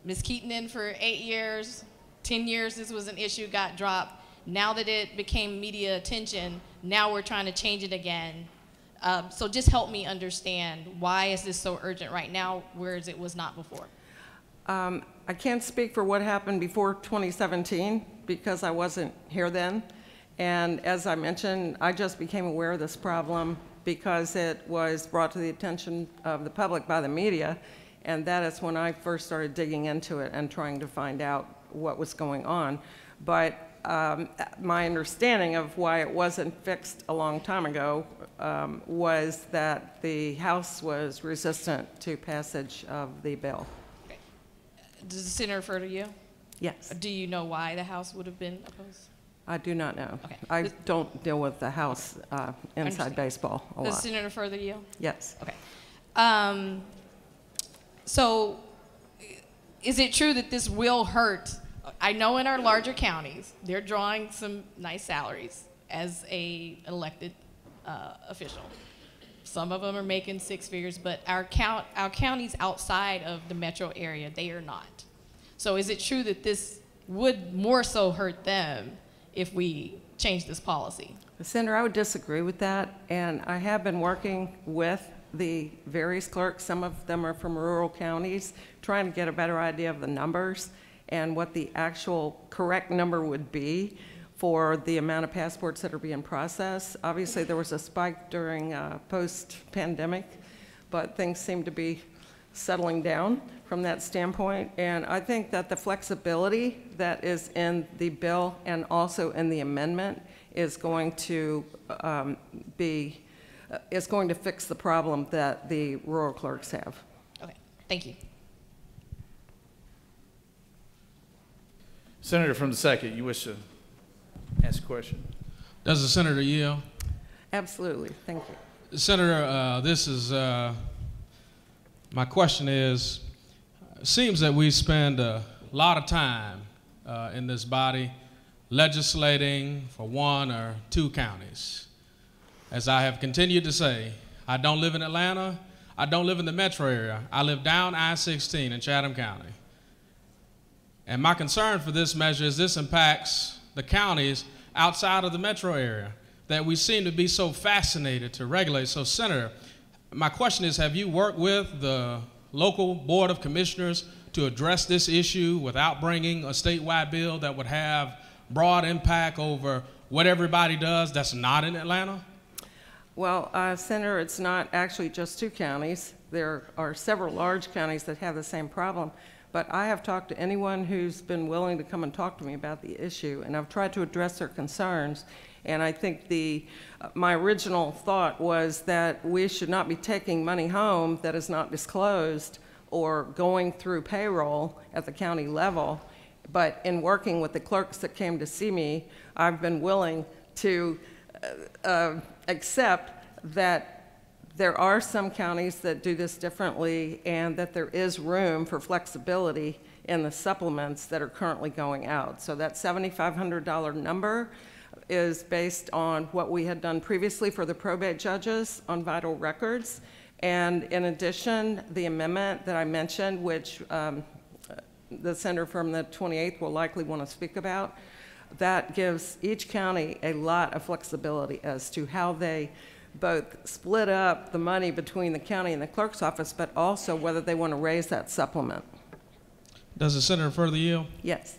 Ms. Keaton in for 8 years, 10 years this was an issue, got dropped. Now that it became media attention, now we're trying to change it again. So just help me understand, why is this so urgent right now, whereas it was not before? I can't speak for what happened before 2017 because I wasn't here then. And as I mentioned, I just became aware of this problem because it was brought to the attention of the public by the media. And that is when I first started digging into it and trying to find out what was going on. But my understanding of why it wasn't fixed a long time ago was that the House was resistant to passage of the bill. Okay. Does the senator refer to you? Yes. Do you know why the House would have been opposed? I do not know. Okay. I don't deal with the House inside baseball a lot. Does the senator refer to you? Yes. Okay. So is it true that this will hurt? I know in our larger counties, they're drawing some nice salaries as an elected official. Some of them are making six figures, but our counties outside of the metro area, they are not. So is it true that this would more so hurt them if we change this policy? Senator, I would disagree with that, and I have been working with the various clerks, some of them are from rural counties, trying to get a better idea of the numbers and what the actual correct number would be for the amount of passports that are being processed. Obviously, there was a spike during post-pandemic, but things seem to be settling down from that standpoint. And I think that the flexibility that is in the bill and also in the amendment is going to is going to fix the problem that the rural clerks have. Okay, thank you. Senator from the 2nd, you wish to ask a question? Does the senator yield? Absolutely, thank you. Senator, this is, my question is, it seems that we spend a lot of time in this body legislating for one or two counties. As I have continued to say, I don't live in Atlanta, I don't live in the metro area, I live down I-16 in Chatham County. And my concern for this measure is this impacts the counties outside of the metro area that we seem to be so fascinated to regulate. So Senator, my question is, have you worked with the local Board of Commissioners to address this issue without bringing a statewide bill that would have broad impact over what everybody does that's not in Atlanta? Well, Senator, it's not actually just two counties. There are several large counties that have the same problem. But I have talked to anyone who's been willing to come and talk to me about the issue, and I've tried to address their concerns. And I think my original thought was that we should not be taking money home that is not disclosed or going through payroll at the county level. But in working with the clerks that came to see me, I've been willing to accept that there are some counties that do this differently and that there is room for flexibility in the supplements that are currently going out. So that $7,500 number is based on what we had done previously for the probate judges on vital records. And in addition, the amendment that I mentioned, which the senator from the 28th will likely want to speak about, that gives each county a lot of flexibility as to how they both split up the money between the county and the clerk's office, but also whether they want to raise that supplement. Does the senator further yield? Yes.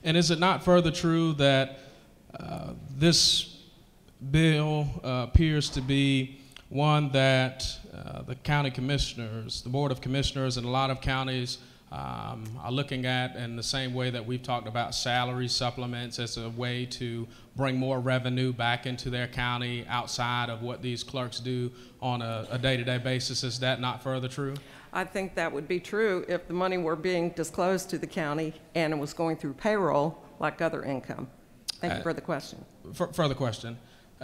And is it not further true that this bill appears to be one that the county commissioners, the Board of Commissioners in a lot of counties are looking at in the same way that we've talked about salary supplements as a way to bring more revenue back into their county outside of what these clerks do on a day-to-day basis? Is that not further true? I think that would be true if the money were being disclosed to the county and it was going through payroll like other income. Thank you for the question. Further question.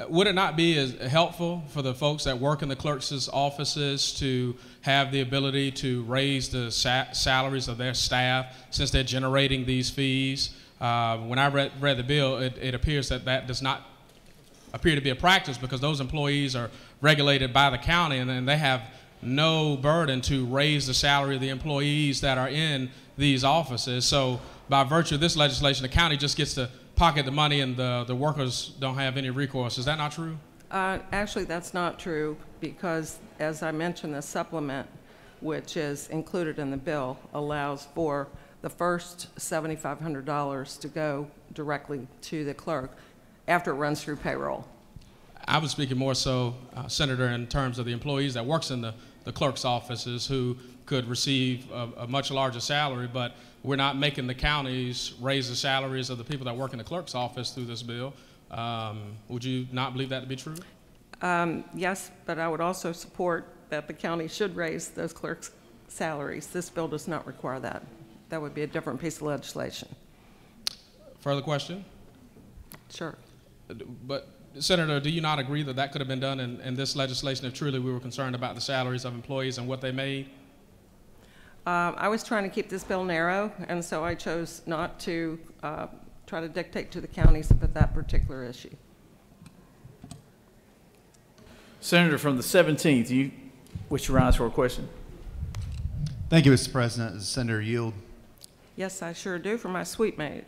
Would it not be as helpful for the folks that work in the clerks' offices to have the ability to raise the salaries of their staff since they're generating these fees? When I read the bill, it appears that does not appear to be a practice because those employees are regulated by the county and then they have no burden to raise the salary of the employees that are in these offices. So by virtue of this legislation, the county just gets to pocket the money and the workers don't have any recourse. Is that not true? Actually, that's not true because, as I mentioned, the supplement, which is included in the bill, allows for the first $7,500 to go directly to the clerk after it runs through payroll. I was speaking more so, Senator, in terms of the employees that works in the clerk's offices who could receive a much larger salary, but we're not making the counties raise the salaries of the people that work in the clerk's office through this bill. Would you not believe that to be true? Yes, but I would also support that the county should raise those clerks' salaries. This bill does not require that. That would be a different piece of legislation. Further question? Sure. But Senator, do you not agree that that could have been done in this legislation if truly we were concerned about the salaries of employees and what they made? I was trying to keep this bill narrow, and so I chose not to try to dictate to the counties about that particular issue. Senator from the 17th, you wish to rise for a question? Thank you, Mr. President. Does Senator yield? Yes, I sure do, for my sweet mate.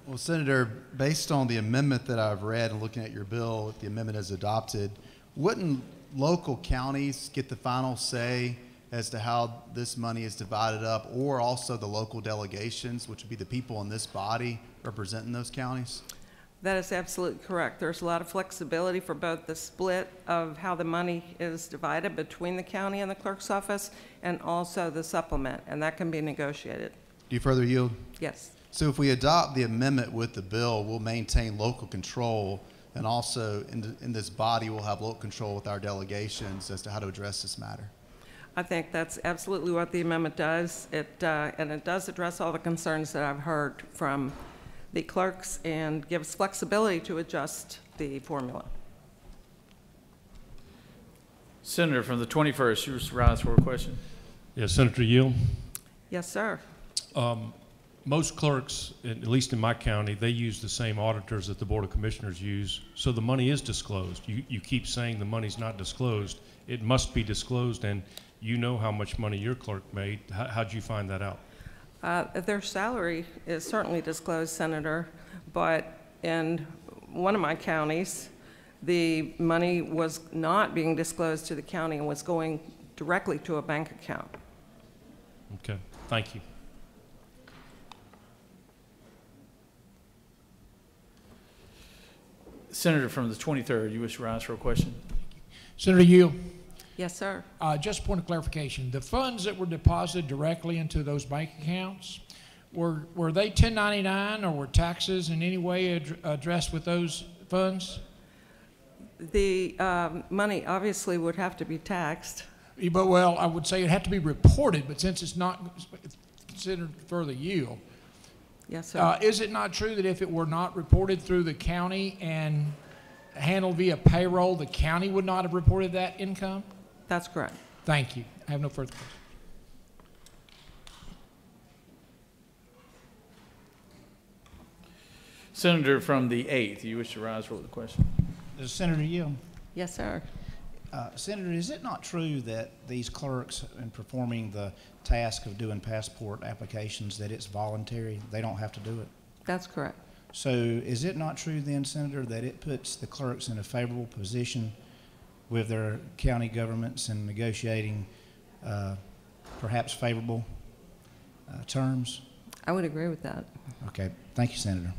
Well, Senator, based on the amendment that I've read and looking at your bill, if the amendment is adopted, wouldn't local counties get the final say as to how this money is divided up, or also the local delegations, which would be the people in this body representing those counties? That is absolutely correct. There's a lot of flexibility for both the split of how the money is divided between the county and the clerk's office, and also the supplement, and that can be negotiated. Do you further yield? Yes. So if we adopt the amendment with the bill, we'll maintain local control, and also in this body, we'll have local control with our delegations as to how to address this matter. I think that's absolutely what the amendment does. And it does address all the concerns that I've heard from the clerks and gives flexibility to adjust the formula. Senator from the 21st, you rise for a question. Yes, Senator Yield. Yes, sir. Most clerks, at least in my county, they use the same auditors that the Board of Commissioners use, so the money is disclosed. You keep saying the money's not disclosed. It must be disclosed, and you know how much money your clerk made. How'd you find that out? Their salary is certainly disclosed, Senator, but in one of my counties, the money was not being disclosed to the county and was going directly to a bank account. Okay, thank you. Senator from the 23rd, you wish to rise for a question? Senator Yield. Yes, sir. Just a point of clarification. The funds that were deposited directly into those bank accounts, were they 1099 or were taxes in any way addressed with those funds? The money obviously would have to be taxed. But, well, I would say it'd have to be reported, but since it's not considered further yield. Yes, sir. Is it not true that if it were not reported through the county and handled via payroll, the county would not have reported that income? That's correct. Thank you. I have no further questions. Senator from the 8th, you wish to rise for the question? Senator Yield. Yes, sir. Senator, is it not true that these clerks, in performing the task of doing passport applications, that it's voluntary? They don't have to do it? That's correct. So is it not true then, Senator, that it puts the clerks in a favorable position with their county governments in negotiating perhaps favorable terms? I would agree with that. Okay. Thank you, Senator.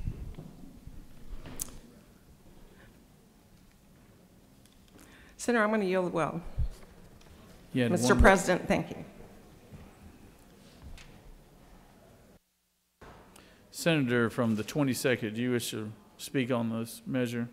Senator, I'm going to yield well. Yeah, Mr. President, thank you. Senator from the 22nd, do you wish to speak on this measure?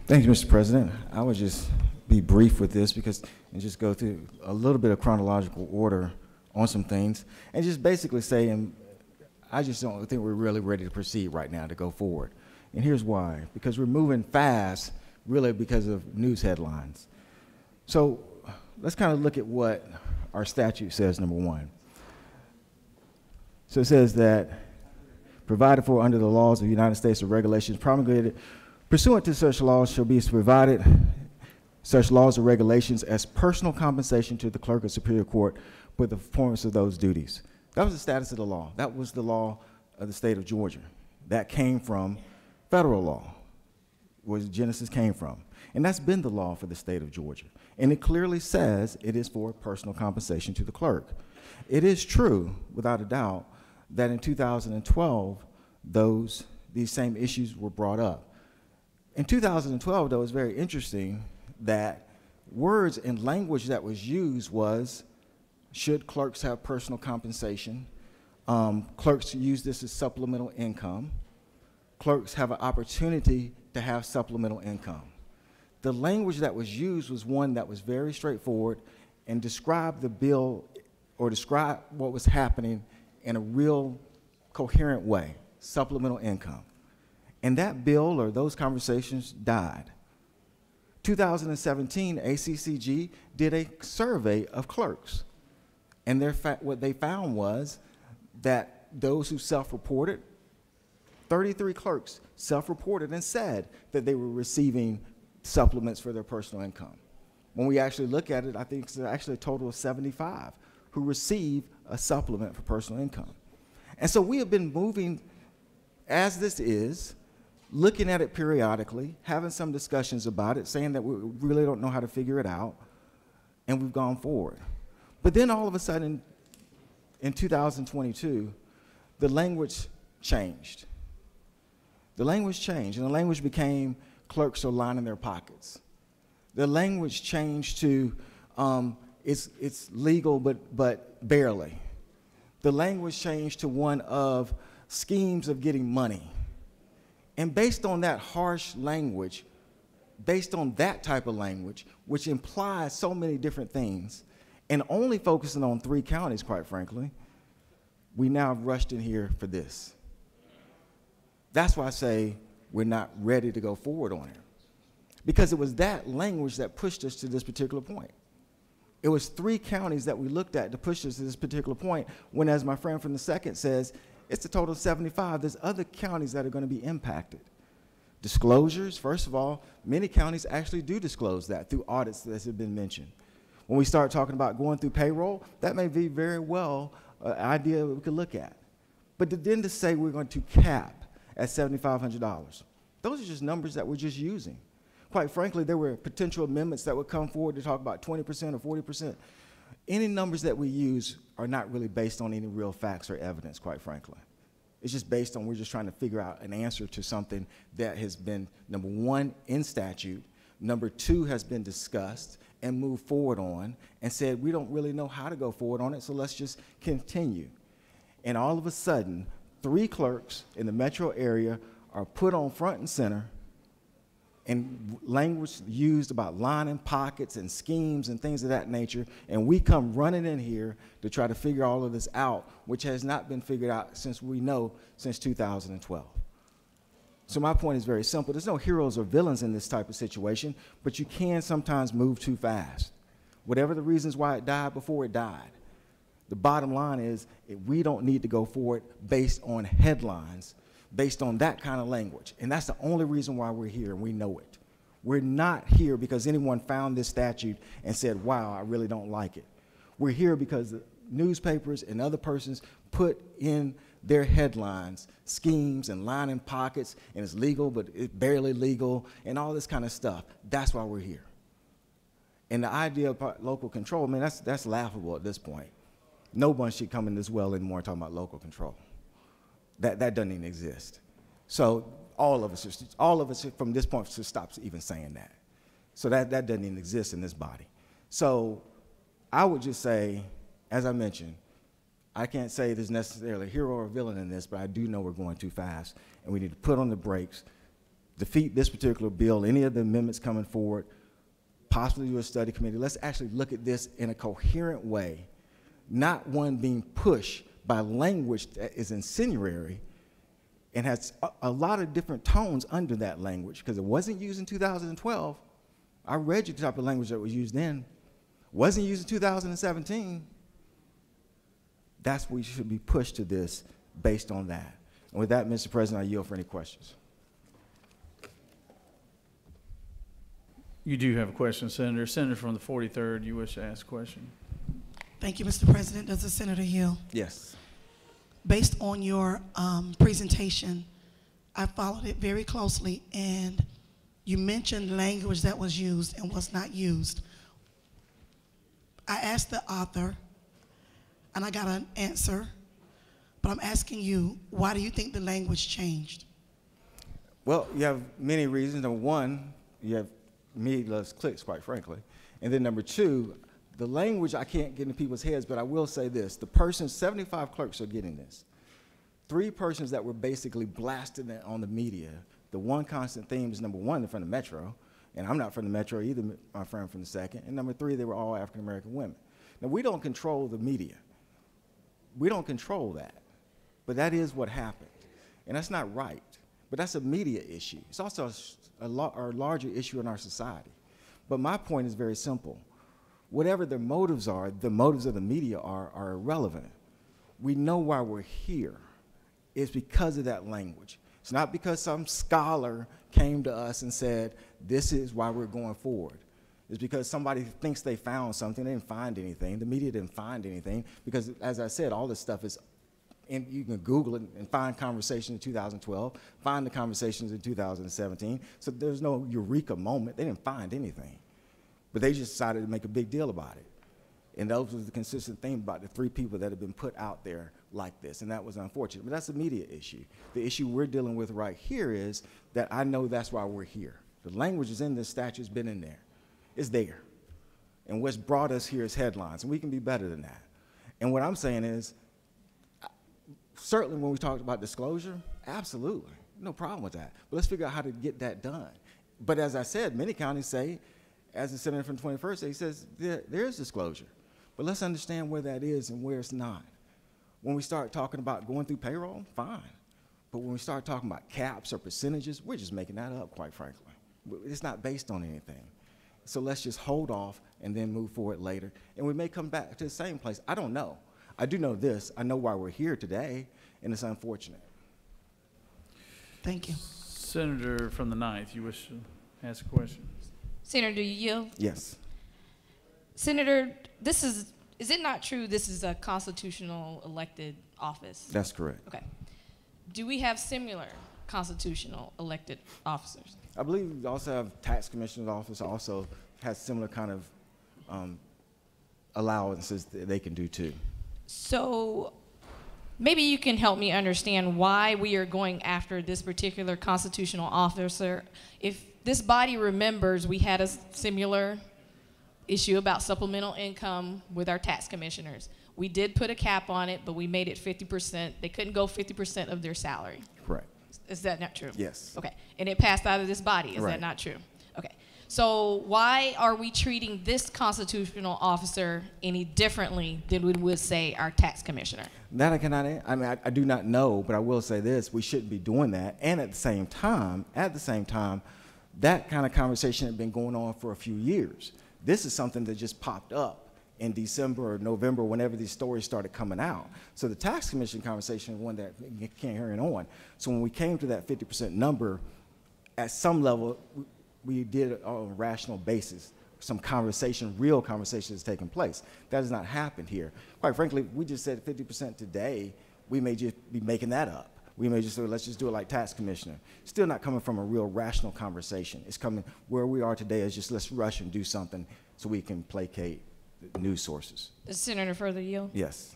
Thank you, Mr. President. I would just be brief with this and just go through a little bit of chronological order on some things and just basically say, and I just don't think we're really ready to proceed right now to go forward. And here's why. Because we're moving fast, really because of news headlines. So let's kind of look at what our statute says, number one. So it says that provided for under the laws of the United States or regulations promulgated pursuant to such laws shall be provided such laws or regulations as personal compensation to the clerk of Superior Court for the performance of those duties. That was the status of the law. That was the law of the state of Georgia. That came from federal law, where Genesis came from. And that's been the law for the state of Georgia. And it clearly says it is for personal compensation to the clerk. It is true, without a doubt, that in 2012, these same issues were brought up. In 2012, though, it's very interesting that words and language that was used was, should clerks have personal compensation? Clerks use this as supplemental income. Clerks have an opportunity to have supplemental income. The language that was used was one that was very straightforward and described the bill or described what was happening in a real coherent way, supplemental income. And that bill or those conversations died. 2017, ACCG did a survey of clerks. And what they found was that those who self-reported, 33 clerks self-reported and said that they were receiving supplements for their personal income. When we actually look at it, I think it's actually a total of 75 who receive a supplement for personal income. And so we have been moving, as this is, looking at it periodically, having some discussions about it, saying that we really don't know how to figure it out, and we've gone forward. But then all of a sudden, in 2022, the language changed. The language changed, and the language became clerks are lining their pockets. The language changed to it's legal, but barely. The language changed to one of schemes of getting money. And based on that harsh language, based on that type of language, which implies so many different things, and only focusing on 3 counties, quite frankly, we now have rushed in here for this. That's why I say we're not ready to go forward on it. Because it was that language that pushed us to this particular point. It was 3 counties that we looked at to push us to this particular point, when, as my friend from the second says, it's a total of 75. There's other counties that are going to be impacted. Disclosures, first of all, many counties actually do disclose that through audits that have been mentioned. When we start talking about going through payroll, that may be very well an idea we could look at. But then to say we're going to cap at $7,500, those are just numbers that we're just using. Quite frankly, there were potential amendments that would come forward to talk about 20% or 40%. Any numbers that we use are not really based on any real facts or evidence, quite frankly. It's just based on we're just trying to figure out an answer to something that has been, number 1, in statute, number 2, has been discussed and moved forward on, and said we don't really know how to go forward on it, so let's just continue. And all of a sudden, 3 clerks in the metro area are put on front and center, and language used about lining pockets and schemes and things of that nature, and we come running in here to try to figure all of this out, which has not been figured out since 2012. So my point is very simple. There's no heroes or villains in this type of situation, but you can sometimes move too fast. Whatever the reasons why it died before it died, the bottom line is we don't need to go forward based on headlines, based on that kind of language. And that's the only reason why we're here, and we know it. We're not here because anyone found this statute and said, wow, I really don't like it. We're here because the newspapers and other persons put in their headlines schemes and lining pockets, and it's legal, but it's barely legal, and all this kind of stuff. That's why we're here. And the idea of local control, man, that's laughable at this point. No one should come in this well anymore talking about local control. That doesn't even exist. So all of us from this point should stop even saying that. So that doesn't even exist in this body. So I would just say, as I mentioned, I can't say there's necessarily a hero or a villain in this, but I do know we're going too fast, and we need to put on the brakes, defeat this particular bill, any of the amendments coming forward, possibly do a study committee. Let's actually look at this in a coherent way, not one being pushed by language that is incendiary and has a lot of different tones under that language, because it wasn't used in 2012. I read you the type of language that was used then. Wasn't used in 2017. That's where we should be pushed to this based on that. And with that, Mr. President, I yield for any questions. You do have a question, Senator. Senator from the 43rd, you wish to ask a question? Thank you, Mr. President. Does the Senator yield? Yes. Based on your presentation, I followed it very closely, and you mentioned language that was used and was not used. I asked the author, and I got an answer, but I'm asking you, why do you think the language changed? Well, you have many reasons. Number one, you have meaningless clicks, quite frankly. And then number two, the language I can't get into people's heads, but I will say this. The person, 75 clerks are getting this. 3 persons that were basically blasted on the media. The one constant theme is, number one, they're from the Metro, and I'm not from the Metro either, my friend from the second. And number 3, they were all African-American women. Now, we don't control the media. We don't control that, but that is what happened, and that's not right. But that's a media issue. It's also a larger issue in our society. But my point is very simple. Whatever their motives are, the motives of the media are irrelevant. We know why we're here. It's because of that language. It's not because some scholar came to us and said, this is why we're going forward. It's because somebody thinks they found something. They didn't find anything. The media didn't find anything because, as I said, all this stuff is, and you can Google it and find conversations in 2012, find the conversations in 2017. So there's no eureka moment. They didn't find anything. But they just decided to make a big deal about it. And that was the consistent theme about the 3 people that have been put out there like this, and that was unfortunate. But that's a media issue. The issue we're dealing with right here is that I know that's why we're here. The language is in this statute, it's been in there. It's there. And what's brought us here is headlines, and we can be better than that. And what I'm saying is, certainly when we talked about disclosure, absolutely, no problem with that. But let's figure out how to get that done. But as I said, many counties say, as the senator from 21st, he says, there is disclosure. But let's understand where that is and where it's not. When we start talking about going through payroll, fine. But when we start talking about caps or percentages, we're just making that up, quite frankly. It's not based on anything. So let's just hold off and then move forward later. And we may come back to the same place. I don't know. I do know this. I know why we're here today, and it's unfortunate. Thank you. Senator from the 9th, you wish to ask a question? Senator, do you yield? Yes. Senator, is it not true this is a constitutional elected office? That's correct. Okay. Do we have similar constitutional elected officers? I believe we also have tax commissioner's office also has similar kind of allowances that they can do too. So maybe you can help me understand why we are going after this particular constitutional officer. If this body remembers, we had a similar issue about supplemental income with our tax commissioners. We did put a cap on it, but we made it 50%. They couldn't go 50% of their salary. Correct. Is that not true? Yes. Okay. And it passed out of this body. Is that not true? Okay. So why are we treating this constitutional officer any differently than we would say our tax commissioner? That I cannot, I mean, I do not know, but I will say this, we shouldn't be doing that. And at the same time, that kind of conversation had been going on for a few years. This is something that just popped up in December or November, whenever these stories started coming out. So the tax commission conversation is one that can't carry on. So when we came to that 50% number, at some level, we did it on a rational basis. Some conversation, real conversation is taking place. That has not happened here. Quite frankly, if we just said 50% today, we may just be making that up. We may just say, let's just do it like tax commissioner. Still not coming from a real rational conversation. It's coming where we are today is just let's rush and do something so we can placate the news sources. Senator, further yield? Yes.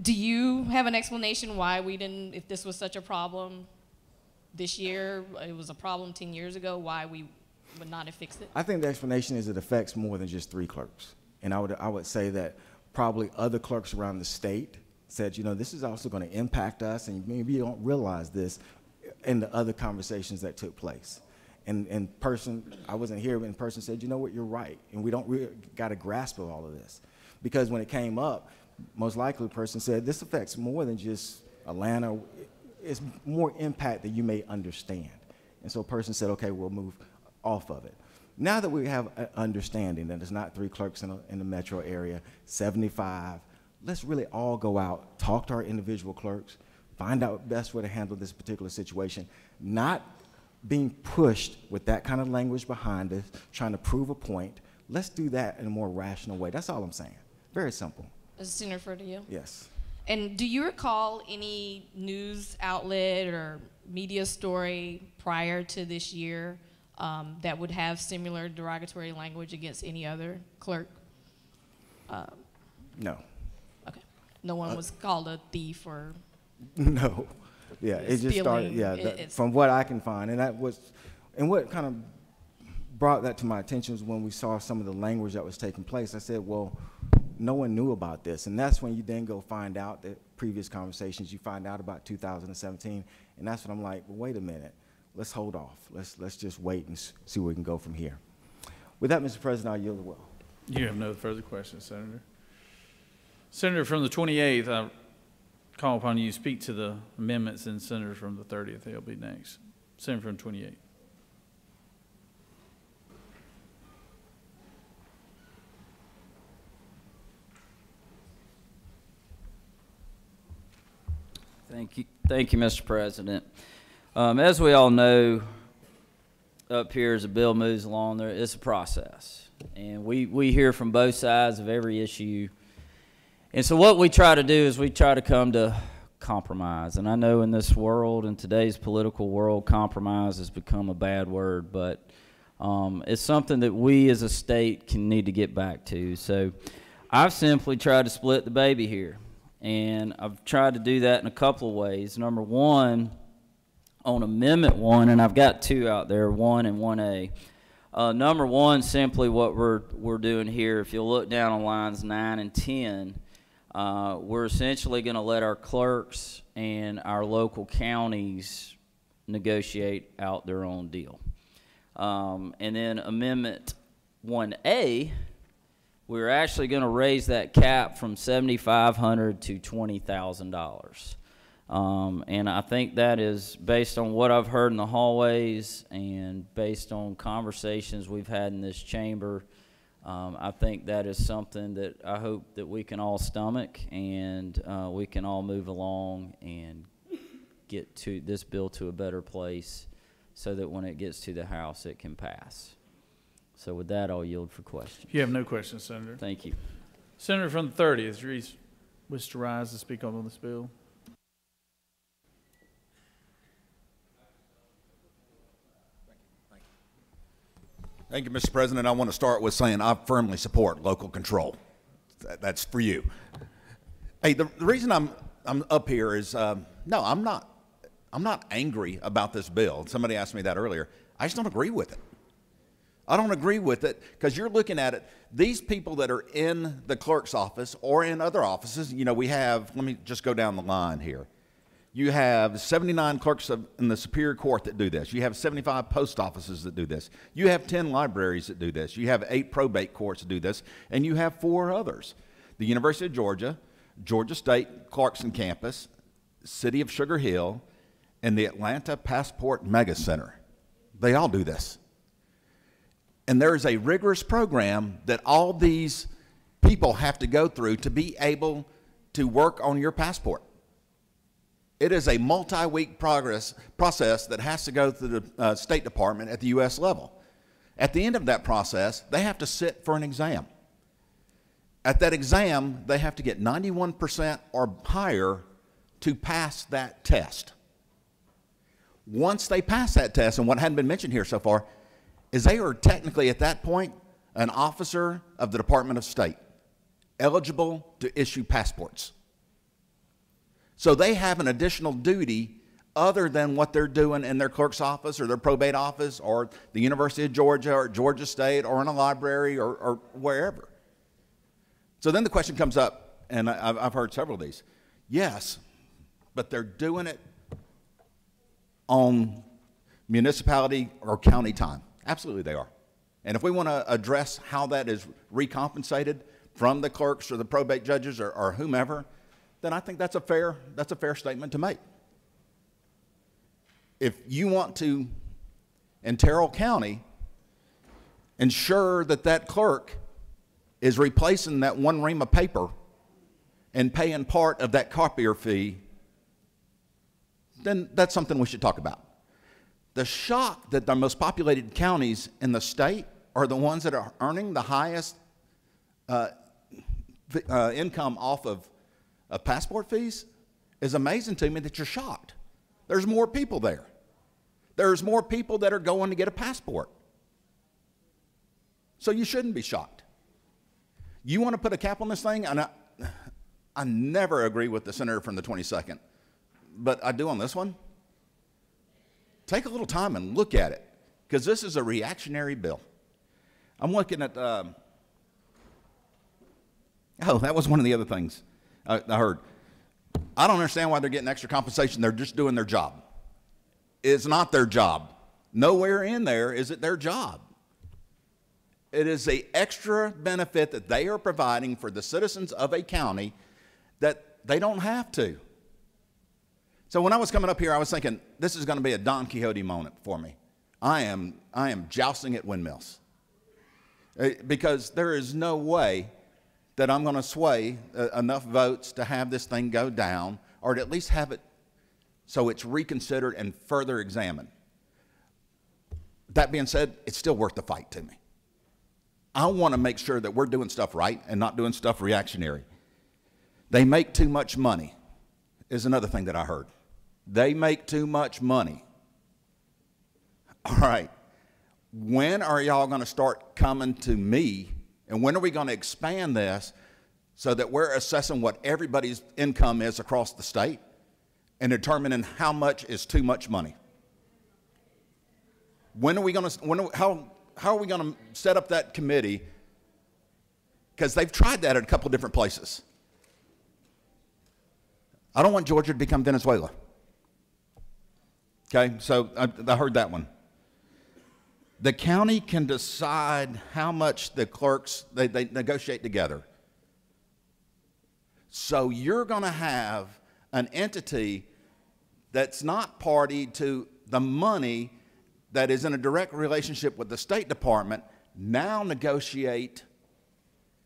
Do you have an explanation why we didn't, if this was such a problem this year, it was a problem 10 years ago, why we would not have fixed it? I think the explanation is it affects more than just 3 clerks. And I would say that probably other clerks around the state said, you know, this is also going to impact us, and maybe you don't realize this in the other conversations that took place. And in person, I wasn't here, but in person said, you know what, you're right, and we don't really got a grasp of all of this. Because when it came up, most likely the person said, this affects more than just Atlanta. It's more impact than you may understand. And so a person said, okay, we'll move off of it. Now that we have an understanding that there's not 3 clerks in the metro area, 75, let's really all go out, talk to our individual clerks, find out the best way to handle this particular situation, not being pushed with that kind of language behind us, trying to prove a point. Let's do that in a more rational way. That's all I'm saying. Very simple. Senator, for you? Yes. And do you recall any news outlet or media story prior to this year that would have similar derogatory language against any other clerk? No. Okay. No one was called a thief or? No. Yeah, it just started, yeah, from what I can find. And that was, and what kind of brought that to my attention was when we saw some of the language that was taking place. I said, well, no one knew about this. And that's when you then go find out the previous conversations, you find out about 2017. And that's when I'm like, well, wait a minute, let's hold off. Let's just wait and see where we can go from here. With that, Mr. President, I'll yield the will. You have no further questions, Senator. Senator from the 28th, I call upon you to speak to the amendments, and Senator from the 30th, they'll be next. Senator from 28th. Thank you, Mr. President. As we all know, up here as the bill moves along, there it's a process, and we hear from both sides of every issue. And so what we try to do is we try to come to compromise. And I know in this world, in today's political world, compromise has become a bad word, but it's something that we as a state can need to get back to. So I've simply tried to split the baby here. And I've tried to do that in a couple of ways. Number one, on Amendment 1, and I've got 2 out there, 1 and 1A. Number 1, simply what we're doing here, if you'll look down on lines 9 and 10, we're essentially going to let our clerks and our local counties negotiate out their own deal. And then Amendment 1A, we're actually going to raise that cap from $7,500 to $20,000. And I think that is based on what I've heard in the hallways and based on conversations we've had in this chamber. I think that is something that I hope that we can all stomach, and we can all move along and get to this bill to a better place so that when it gets to the House, it can pass. So with that, I'll yield for questions. You have no questions, Senator. Thank you. Senator from the 30th, Reese, wish to rise to speak on this bill. Thank you, Mr. President. I want to start with saying I firmly support local control. That's for you. Hey, the reason I'm up here is no, I'm not angry about this bill. Somebody asked me that earlier. I just don't agree with it. I don't agree with it because you're looking at it. These people that are in the clerk's office or in other offices, you know, we have, let me just go down the line here. You have 79 clerks in the Superior Court that do this. You have 75 post offices that do this. You have 10 libraries that do this. You have 8 probate courts that do this. And you have 4 others. The University of Georgia, Georgia State Clarkson Campus, City of Sugar Hill, and the Atlanta Passport Mega Center. They all do this. And there is a rigorous program that all these people have to go through to be able to work on your passport. It is a multi-week process that has to go through the State Department at the U.S. level. At the end of that process, they have to sit for an exam. At that exam, they have to get 91% or higher to pass that test. Once they pass that test, and what hadn't been mentioned here so far, is they are technically at that point an officer of the Department of State, eligible to issue passports. So they have an additional duty other than what they're doing in their clerk's office or their probate office or the University of Georgia or Georgia State or in a library or wherever. So then the question comes up, and I've heard several of these. Yes, but they're doing it on municipality or county time. Absolutely they are. And if we want to address how that is recompensated from the clerks or the probate judges or whomever, then I think that's a fair statement to make. If you want to, in Terrell County, ensure that that clerk is replacing that one ream of paper and paying part of that copier fee, then that's something we should talk about. The shock that the most populated counties in the state are the ones that are earning the highest income off of passport fees is amazing to me that you're shocked. There's more people there. There's more people that are going to get a passport. So you shouldn't be shocked. You want to put a cap on this thing? And I never agree with the senator from the 22nd, but I do on this one. Take a little time and look at it, because this is a reactionary bill. I'm looking at, oh, that was one of the other things I heard. I don't understand why they're getting extra compensation. They're just doing their job. It's not their job. Nowhere in there is it their job. It is an extra benefit that they are providing for the citizens of a county that they don't have to. So when I was coming up here, I was thinking, this is going to be a Don Quixote moment for me. I am jousting at windmills. Because there is no way that I'm going to sway enough votes to have this thing go down, or to at least have it so it's reconsidered and further examined. That being said, it's still worth the fight to me. I want to make sure that we're doing stuff right and not doing stuff reactionary. They make too much money is another thing that I heard. They make too much money. All right. When are y'all going to start coming to me, and when are we going to expand this so that we're assessing what everybody's income is across the state and determining how much is too much money? When are we going to, how are we going to set up that committee? Because they've tried that at a couple of different places. I don't want Georgia to become Venezuela. Okay, so I heard that one. The county can decide how much the clerks, they negotiate together. So you're going to have an entity that's not party to the money that is in a direct relationship with the State Department now negotiate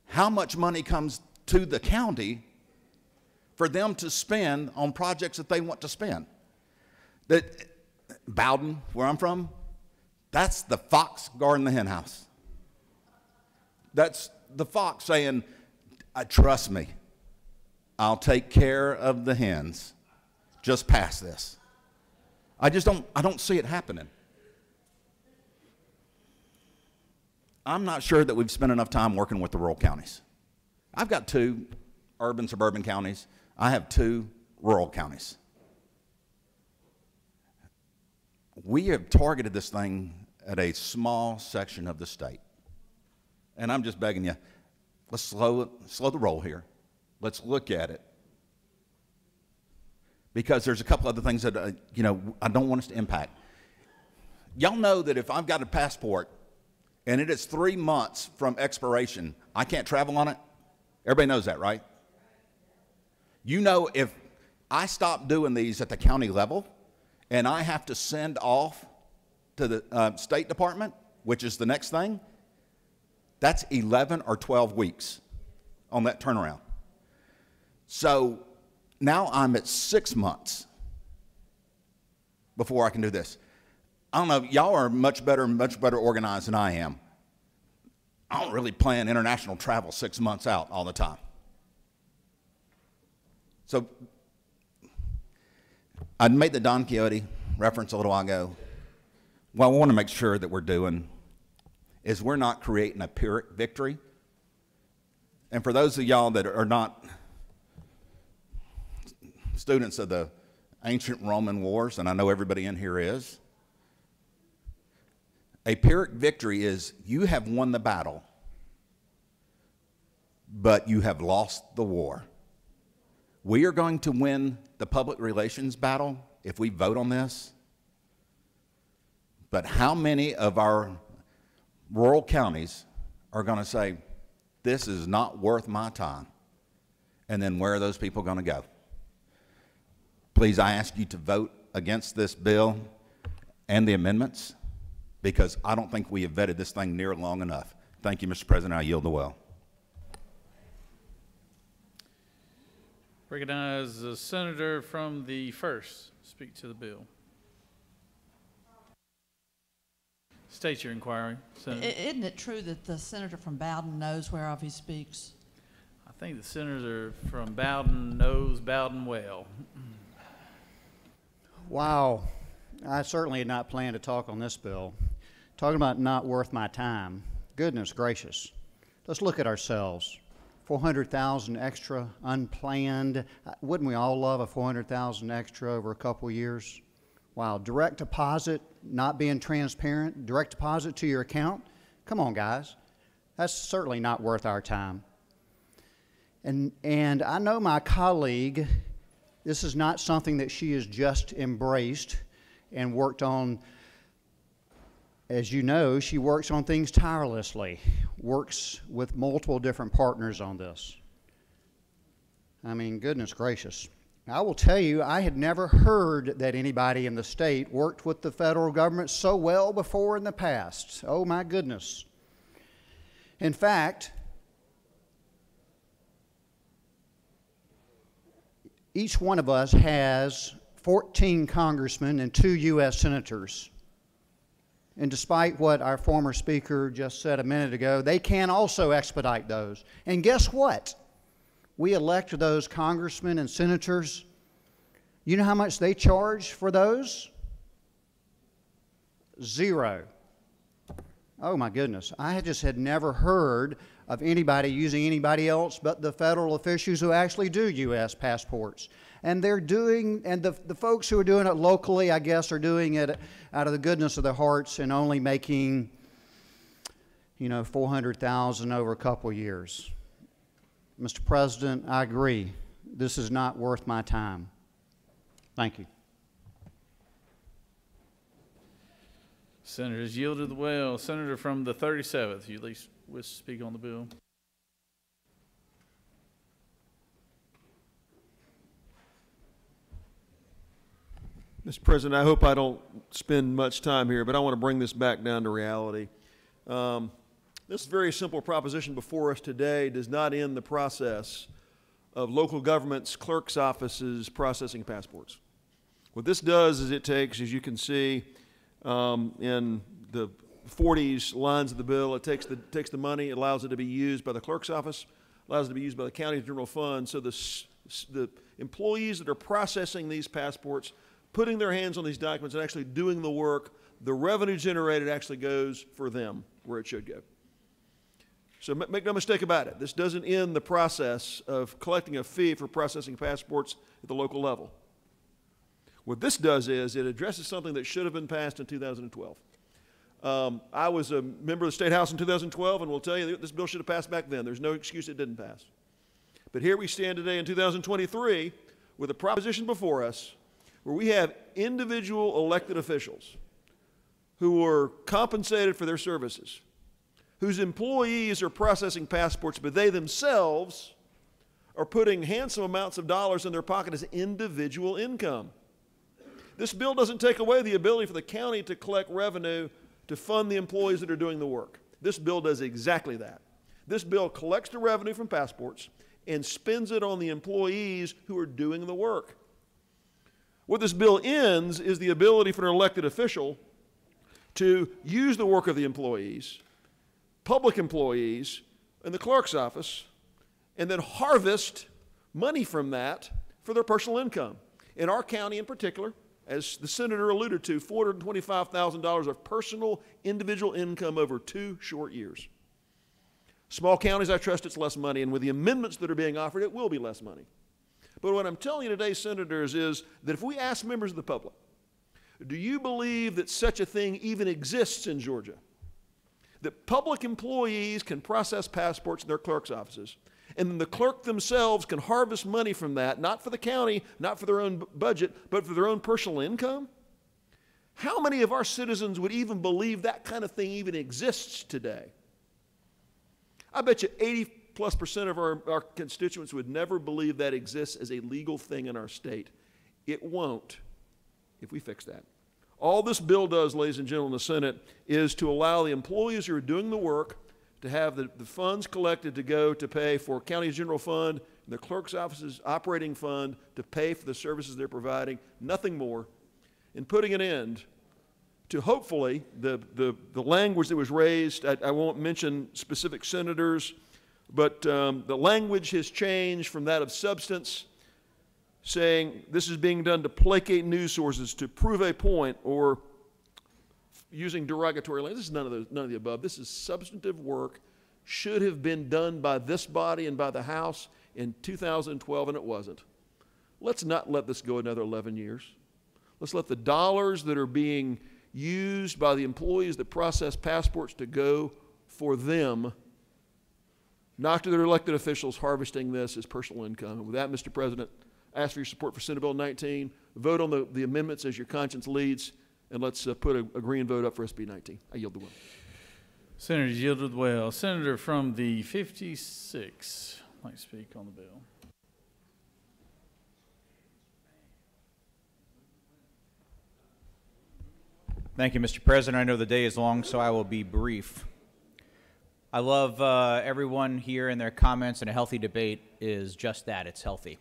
how much money comes to the county for them to spend on projects that they want to spend. That Bowden, where I'm from, that's the fox guarding the hen house. That's the fox saying, trust me, I'll take care of the hens. Just pass this. I don't see it happening. I'm not sure that we've spent enough time working with the rural counties. I've got 2 urban, suburban counties. I have 2 rural counties. We have targeted this thing at a small section of the state. And I'm just begging you, let's slow the roll here. Let's look at it. Because there's a couple other things that, I don't want us to impact. Y'all know that if I've got a passport and it is 3 months from expiration, I can't travel on it? Everybody knows that, right? You know, if I stop doing these at the county level and I have to send off to the State Department, which is the next thing, that's 11 or 12 weeks on that turnaround. So now I'm at 6 months before I can do this. I don't know, y'all are much better organized than I am. I don't really plan international travel 6 months out all the time. So I made the Don Quixote reference a little while ago. What I want to make sure that we're doing is we're not creating a Pyrrhic victory. And for those of y'all that are not students of the ancient Roman wars, and I know everybody in here is, a Pyrrhic victory is you have won the battle, but you have lost the war. We are going to win the public relations battle if we vote on this. But how many of our rural counties are going to say, this is not worth my time? And then where are those people going to go? Please, I ask you to vote against this bill and the amendments, because I don't think we have vetted this thing near long enough. Thank you, Mr. President. I yield the well. Recognize the senator from the 1st. Speak to the bill. State your inquiry, Senator. Isn't it true that the senator from Bowden knows whereof he speaks? I think the senator from Bowden knows Bowden well. Wow. I certainly had not planned to talk on this bill. Talking about not worth my time. Goodness gracious. Let's look at ourselves. 400,000 extra, unplanned. Wouldn't we all love a 400,000 extra over a couple years? Wow. Direct deposit, not being transparent. Direct deposit to your account. Come on, guys. That's certainly not worth our time. And I know my colleague, this is not something that she has just embraced and worked on. As you know, she works on things tirelessly, works with multiple different partners on this. I mean, goodness gracious. I will tell you, I had never heard that anybody in the state worked with the federal government so well before in the past. Oh my goodness. In fact, each one of us has 14 congressmen and 2 U.S. senators. And despite what our former speaker just said a minute ago, they can also expedite those. And guess what? We elect those congressmen and senators. You know how much they charge for those? 0. Oh my goodness. I just had never heard of anybody using anybody else but the federal officials who actually do U.S. passports. And they're doing, and the folks who are doing it locally, I guess, are doing it out of the goodness of their hearts and only making, you know, 400,000 over a couple years. Mr. President, I agree. This is not worth my time. Thank you. Senators yielded the well. Senator from the 37th, you at least wish to speak on the bill. Mr. President, I hope I don't spend much time here, but I want to bring this back down to reality. This very simple proposition before us today does not end the process of local governments, clerks' offices processing passports. What this does is it takes, as you can see in the 40s lines of the bill, it takes the money, it allows it to be used by the clerk's office, allows it to be used by the county's general fund, so the employees that are processing these passports, putting their hands on these documents and actually doing the work, the revenue generated actually goes for them where it should go. So make no mistake about it. This doesn't end the process of collecting a fee for processing passports at the local level. What this does is it addresses something that should have been passed in 2012. I was a member of the State House in 2012, and will tell you that this bill should have passed back then. There's no excuse it didn't pass. But here we stand today in 2023 with a proposition before us where we have individual elected officials who are compensated for their services, whose employees are processing passports, but they themselves are putting handsome amounts of dollars in their pocket as individual income. This bill doesn't take away the ability for the county to collect revenue to fund the employees that are doing the work. This bill does exactly that. This bill collects the revenue from passports and spends it on the employees who are doing the work. What this bill ends is the ability for an elected official to use the work of the employees, public employees, in the clerk's office, and then harvest money from that for their personal income. In our county in particular, as the senator alluded to, $425,000 of personal individual income over 2 short years. Small counties, I trust it's less money, and with the amendments that are being offered, it will be less money. But what I'm telling you today, senators, is that if we ask members of the public, do you believe that such a thing even exists in Georgia? That public employees can process passports in their clerk's offices, and then the clerk themselves can harvest money from that, not for the county, not for their own budget, but for their own personal income? How many of our citizens would even believe that kind of thing even exists today? I bet you 80+% of our constituents would never believe that exists as a legal thing in our state. It won't if we fix that. All this bill does, ladies and gentlemen, in the Senate, is to allow the employees who are doing the work to have the funds collected to go to pay for county general fund and the clerk's office's operating fund to pay for the services they're providing, nothing more, and putting an end to hopefully the language that was raised. I won't mention specific senators, but the language has changed from that of substance, saying this is being done to placate news sources, to prove a point, or using derogatory language. This is none of the above. This is substantive work, should have been done by this body and by the House in 2012, and it wasn't. Let's not let this go another 11 years. Let's let the dollars that are being used by the employees that process passports to go for them, not to their elected officials harvesting this as personal income. And with that, Mr. President, I ask for your support for Senate Bill 19. Vote on the amendments as your conscience leads, and let's put a green vote up for SB 19. I yield the will. Senators yielded well. Senator from the 56, I'd like to speak on the bill. Thank you, Mr. President. I know the day is long, so I will be brief. I love everyone here and their comments, and a healthy debate is just that. It's healthy.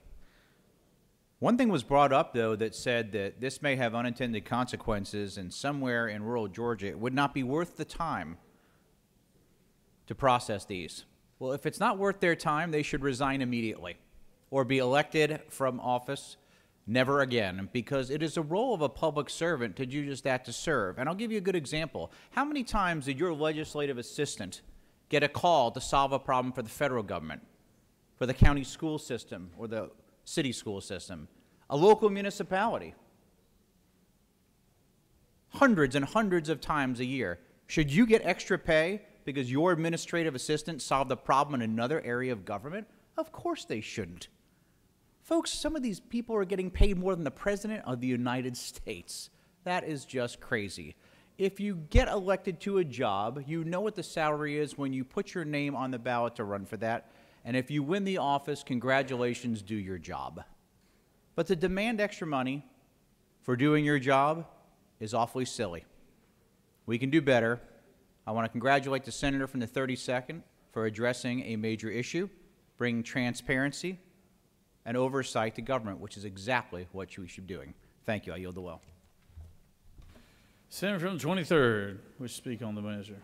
One thing was brought up, though, that said that this may have unintended consequences, and somewhere in rural Georgia it would not be worth the time to process these. Well, if it's not worth their time, they should resign immediately or be elected from office never again, because it is a role of a public servant to do just that, to serve. And I'll give you a good example. How many times did your legislative assistant get a call to solve a problem for the federal government, for the county school system or the city school system, a local municipality? Hundreds and hundreds of times a year. Should you get extra pay because your administrative assistant solved a problem in another area of government? Of course they shouldn't. Folks, some of these people are getting paid more than the President of the United States. That is just crazy. If you get elected to a job, you know what the salary is when you put your name on the ballot to run for that. And if you win the office, congratulations, do your job. But to demand extra money for doing your job is awfully silly. We can do better. I want to congratulate the senator from the 32nd for addressing a major issue, bringing transparency and oversight to government, which is exactly what we should be doing. Thank you. I yield the will. Senator from the 23rd, wish to speak on the measure.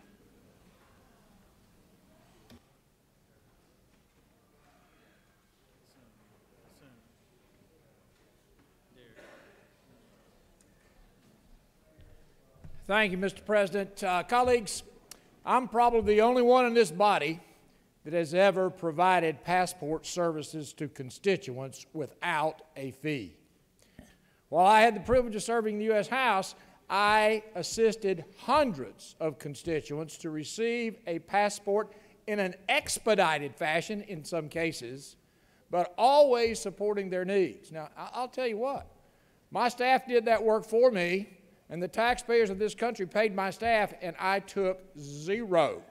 Thank you, Mr. President. Colleagues, I'm probably the only one in this body that has ever provided passport services to constituents without a fee. While I had the privilege of serving in the U.S. House, I assisted hundreds of constituents to receive a passport in an expedited fashion in some cases, but always supporting their needs. Now, I'll tell you what, my staff did that work for me, and the taxpayers of this country paid my staff, and I took zero.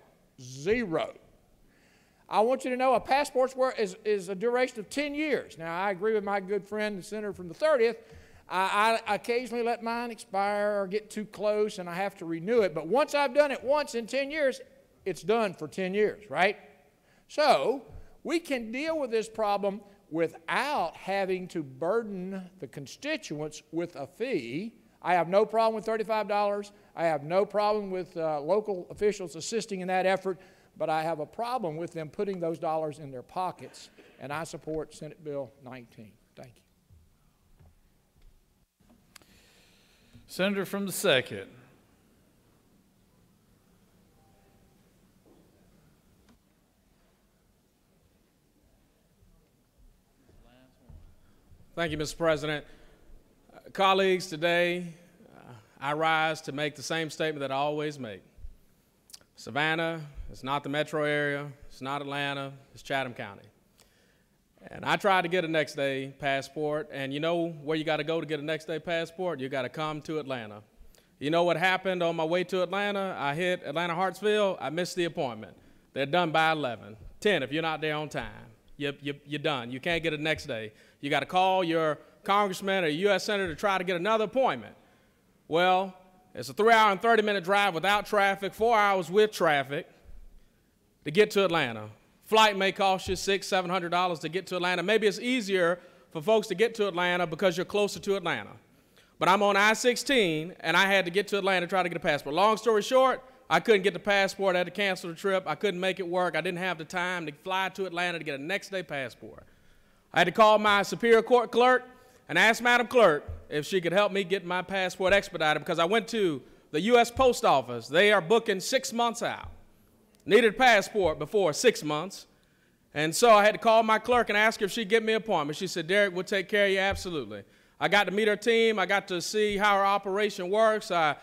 I want you to know a passport's work is a duration of 10 years. Now, I agree with my good friend, the senator from the 30th. I occasionally let mine expire or get too close, and I have to renew it. But once I've done it once in 10 years, it's done for 10 years, right? So we can deal with this problem without having to burden the constituents with a fee. I have no problem with $35. I have no problem with local officials assisting in that effort, but I have a problem with them putting those dollars in their pockets, and I support Senate Bill 19. Thank you. Senator from the 2nd. Thank you, Mr. President. Colleagues, today I rise to make the same statement that I always make. Savannah is not the metro area, it's not Atlanta, it's Chatham County. And I tried to get a next day passport, and you know where you got to go to get a next day passport? You got to come to Atlanta. You know what happened on my way to Atlanta? I hit Atlanta Hartsville, I missed the appointment. They're done by 11, 10 if you're not there on time. You're done. You can't get it next day. You got to call your congressman or U.S. senator to try to get another appointment. Well, it's a 3-hour and 30-minute drive without traffic, 4 hours with traffic to get to Atlanta. Flight may cost you $600, $700 to get to Atlanta. Maybe it's easier for folks to get to Atlanta because you're closer to Atlanta. But I'm on I-16, and I had to get to Atlanta to try to get a passport. Long story short, I couldn't get the passport. I had to cancel the trip. I couldn't make it work. I didn't have the time to fly to Atlanta to get a next-day passport. I had to call my Superior Court clerk and ask Madam Clerk if she could help me get my passport expedited because I went to the U.S. Post Office. They are booking 6 months out. Needed a passport before 6 months. And so I had to call my clerk and ask her if she'd get me an appointment. She said, Derek, we'll take care of you absolutely. I got to meet her team. I got to see how her operation works. I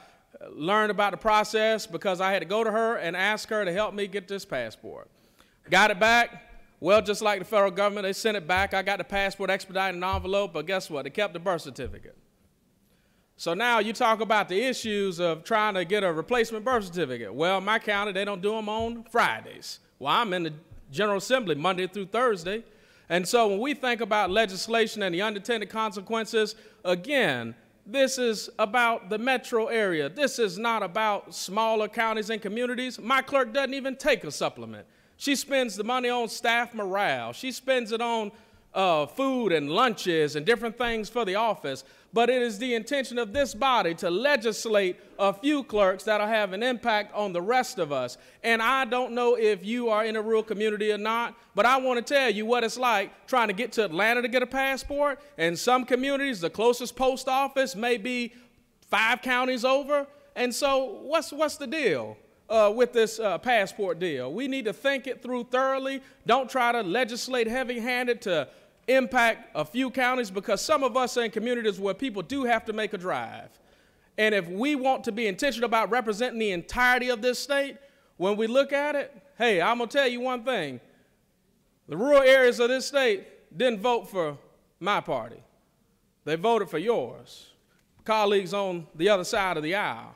learned about the process because I had to go to her and ask her to help me get this passport. Got it back. Well, just like the federal government, they sent it back. I got the passport expedited in an envelope, but guess what? They kept the birth certificate. So now you talk about the issues of trying to get a replacement birth certificate. Well, my county, they don't do them on Fridays. Well, I'm in the General Assembly Monday through Thursday. And so when we think about legislation and the unintended consequences, again, this is about the metro area. This is not about smaller counties and communities. My clerk doesn't even take a supplement. She spends the money on staff morale. She spends it on food and lunches and different things for the office. But it is the intention of this body to legislate a few clerks that'll have an impact on the rest of us. And I don't know if you are in a rural community or not, but I want to tell you what it's like trying to get to Atlanta to get a passport. In some communities, the closest post office may be 5 counties over. And so what's the deal with this passport deal? We need to think it through thoroughly. Don't try to legislate heavy-handed to impact a few counties because some of us are in communities where people do have to make a drive. And if we want to be intentional about representing the entirety of this state, when we look at it, hey, I'm going to tell you one thing. The rural areas of this state didn't vote for my party. They voted for yours, colleagues on the other side of the aisle.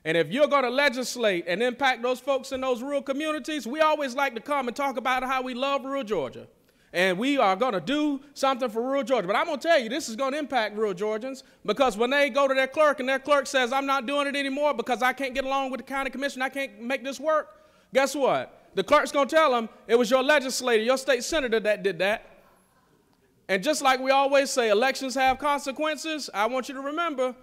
And if you're going to legislate and impact those folks in those rural communities, we always like to come and talk about how we love rural Georgia. And we are going to do something for rural Georgia. But I'm going to tell you, this is going to impact rural Georgians because when they go to their clerk and their clerk says, I'm not doing it anymore because I can't get along with the county commission, I can't make this work, guess what? The clerk's going to tell them it was your legislator, your state senator that did that. And just like we always say, elections have consequences, I want you to remember,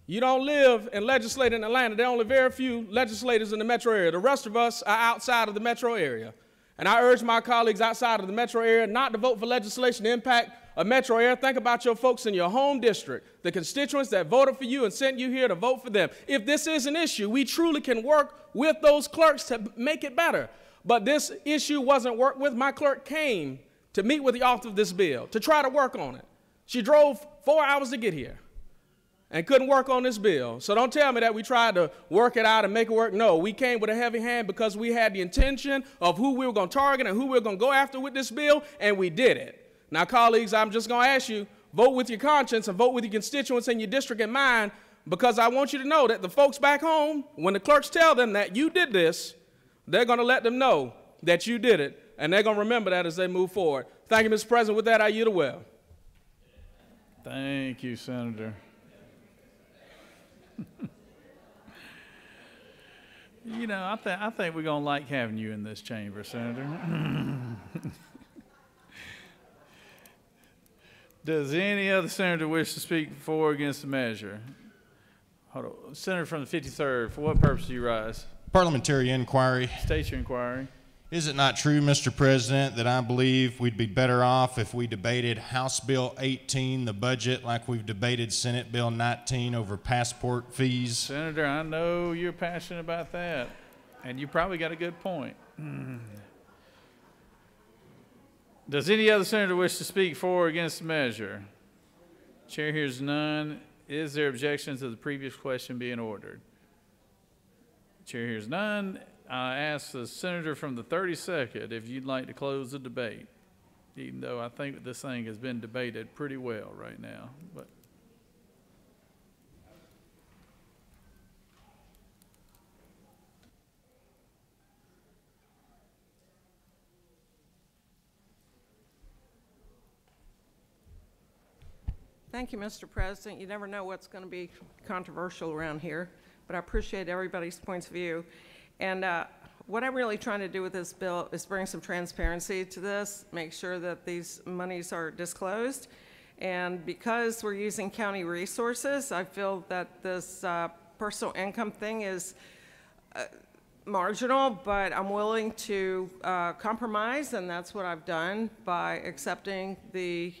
you don't live and legislate in Atlanta. There are only very few legislators in the metro area. The rest of us are outside of the metro area. And I urge my colleagues outside of the metro area not to vote for legislation to impact a metro area. Think about your folks in your home district, the constituents that voted for you and sent you here to vote for them. If this is an issue, we truly can work with those clerks to make it better. But this issue wasn't worked with. My clerk came to meet with the author of this bill to try to work on it. She drove 4 hours to get here and couldn't work on this bill. So don't tell me that we tried to work it out and make it work. No, we came with a heavy hand because we had the intention of who we were going to target and who we were going to go after with this bill, and we did it. Now, colleagues, I'm just going to ask you, vote with your conscience and vote with your constituents in your district in mind, because I want you to know that the folks back home, when the clerks tell them that you did this, they're going to let them know that you did it, and they're going to remember that as they move forward. Thank you, Mr. President. With that, I yield the well. Thank you, Senator. You know, I think we're going to like having you in this chamber, Senator. Does any other senator wish to speak for or against the measure? Hold on. Senator from the 53rd, for what purpose do you rise? Parliamentary inquiry. State your inquiry. Is it not true, Mr. President, that I believe we'd be better off if we debated House Bill 18, the budget, like we've debated Senate Bill 19 over passport fees? Senator, I know you're passionate about that, and you probably got a good point. Does any other senator wish to speak for or against the measure? Chair hears none. Is there objection to the previous question being ordered? Chair hears none. I ask the senator from the 32nd if you'd like to close the debate, even though I think this thing has been debated pretty well right now. But Thank you, Mr. President. You never know what's going to be controversial around here, but I appreciate everybody's points of view. And what I'm really trying to do with this bill is bring some transparency to this, make sure that these monies are disclosed. And because we're using county resources, I feel that this personal income thing is marginal, but I'm willing to compromise, and that's what I've done by accepting the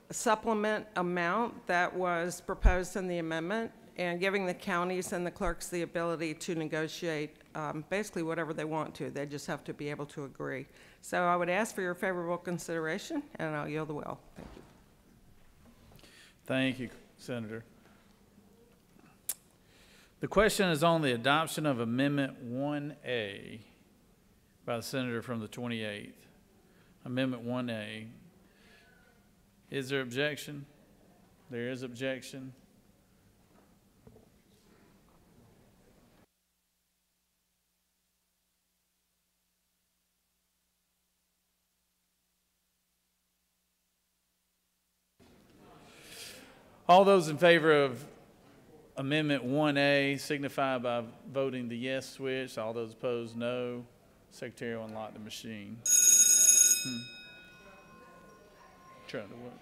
supplement amount that was proposed in the amendment and giving the counties and the clerks the ability to negotiate basically whatever they want to. They just have to be able to agree. So I would ask for your favorable consideration, and I'll yield the will. Thank you. thank you, Senator. The question is on the adoption of Amendment 1A by the senator from the 28th. Amendment 1A. Is there objection? There is objection. All those in favor of Amendment 1A signify by voting the yes switch. All those opposed, no. Secretary will unlock the machine. Trying to work.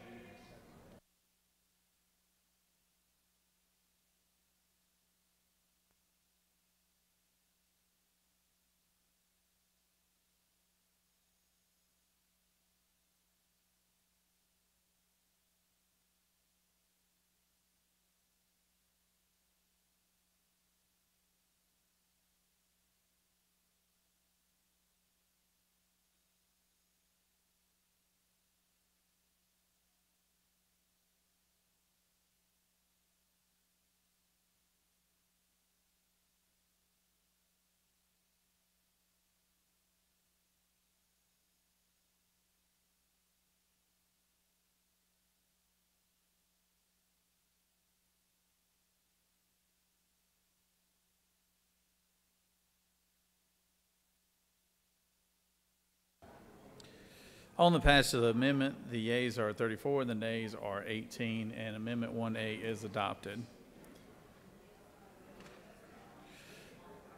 On the passage of the amendment, the yeas are 34 and the nays are 18, and Amendment 1A is adopted.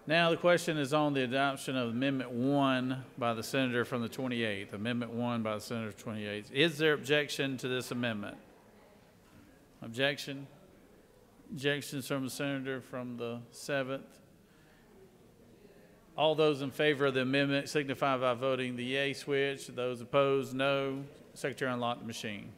Now the question is on the adoption of Amendment 1 by the senator from the 28th. Amendment 1 by the senator from the 28th. Is there objection to this amendment? Objection? Objections from the senator from the 7th. All those in favor of the amendment signify by voting the yay switch. Those opposed, no. Secretary, unlock the machine.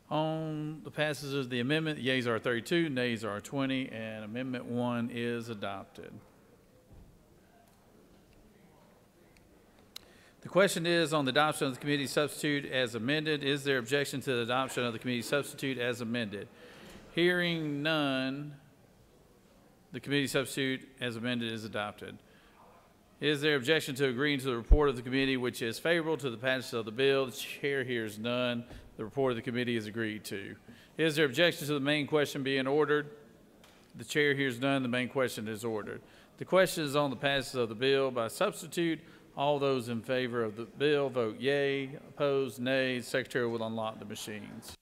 On the passage of the amendment, the yeas are 32, nays are 20, and Amendment 1 is adopted. The question is on the adoption of the committee substitute as amended. Is there objection to the adoption of the committee substitute as amended? Hearing none, the committee substitute as amended is adopted. Is there objection to agreeing to the report of the committee which is favorable to the passage of the bill? The chair hears none. The report of the committee is agreed to. Is there objection to the main question being ordered? The chair hears none. The main question is ordered. The question is on the passage of the bill by substitute. All those in favor of the bill vote yea. Opposed, nay. The secretary will unlock the machines.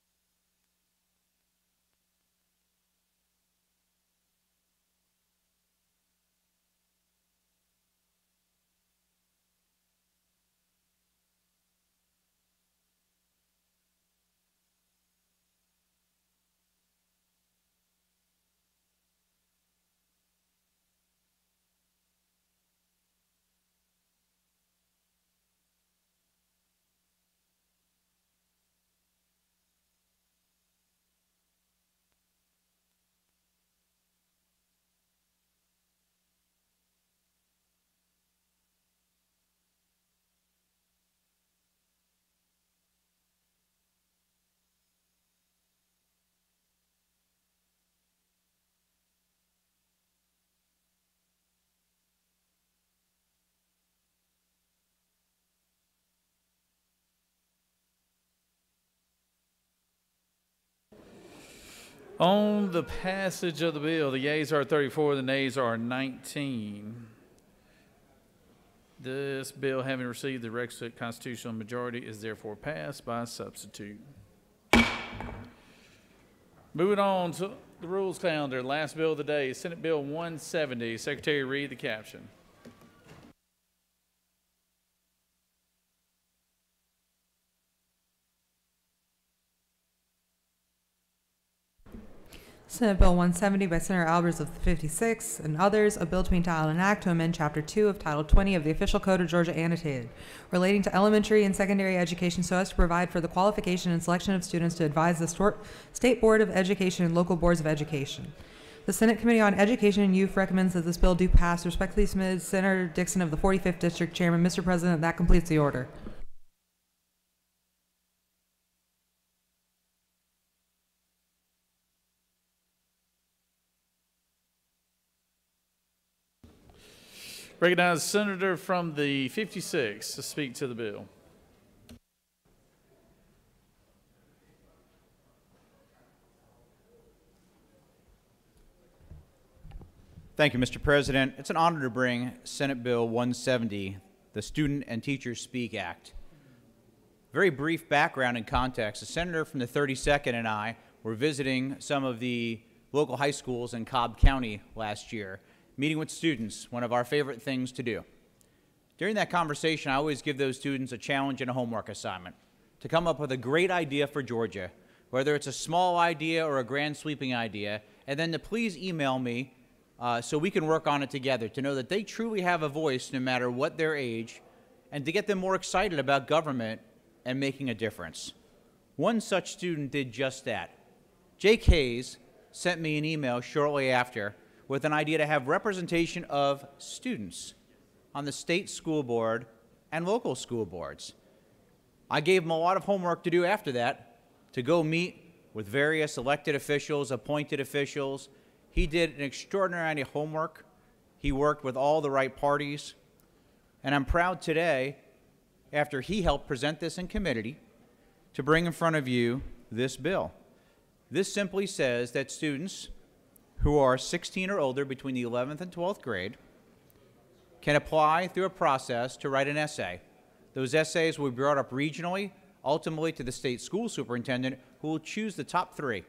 On the passage of the bill, the yeas are 34, the nays are 19. This bill, having received the requisite constitutional majority, is therefore passed by substitute. Moving on to the rules calendar, last bill of the day, Senate Bill 170. Secretary, read the caption. Senate Bill 170 by Senator Albers of the 56 and others, a bill to be entitled an act to amend Chapter 2 of Title 20 of the Official Code of Georgia Annotated, relating to elementary and secondary education so as to provide for the qualification and selection of students to advise the State Board of Education and local boards of education. The Senate Committee on Education and Youth recommends that this bill do pass. Respectfully submitted, Senator Dixon of the 45th District. Chairman, Mr. President, that completes the order. Recognize the senator from the 56 to speak to the bill. Thank you, Mr. President. It's an honor to bring Senate Bill 170, the Student and Teachers Speak Act. Very brief background and context. The senator from the 32nd and I were visiting some of the local high schools in Cobb County last year, meeting with students, one of our favorite things to do. During that conversation, I always give those students a challenge and a homework assignment to come up with a great idea for Georgia, whether it's a small idea or a grand sweeping idea, and then to please email me so we can work on it together, to know that they truly have a voice no matter what their age, and to get them more excited about government and making a difference. One such student did just that. Jake Hayes sent me an email shortly after with an idea to have representation of students on the state school board and local school boards. I gave him a lot of homework to do after that, to go meet with various elected officials, appointed officials. He did an extraordinary amount of homework. He worked with all the right parties. And I'm proud today, after he helped present this in committee, to bring in front of you this bill. This simply says that students who are 16 or older between the 11th and 12th grade can apply through a process to write an essay. Those essays will be brought up regionally, ultimately to the state school superintendent, who will choose the top 3.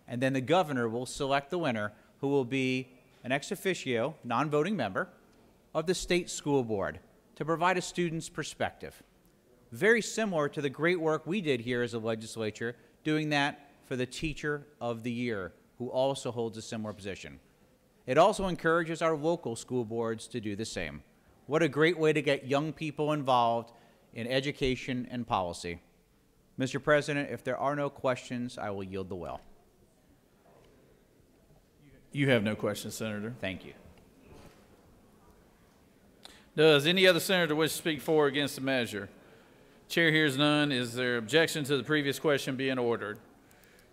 And then the governor will select the winner, who will be an ex officio, non-voting member of the state school board, to provide a student's perspective. Very similar to the great work we did here as a legislature, doing that for the Teacher of the Year, who also holds a similar position. It also encourages our local school boards to do the same. What a great way to get young people involved in education and policy. Mr. President, if there are no questions, I will yield the well. You have no questions, Senator. Thank you. Does any other senator wish to speak for or against the measure? Chair hears none. Is there objection to the previous question being ordered?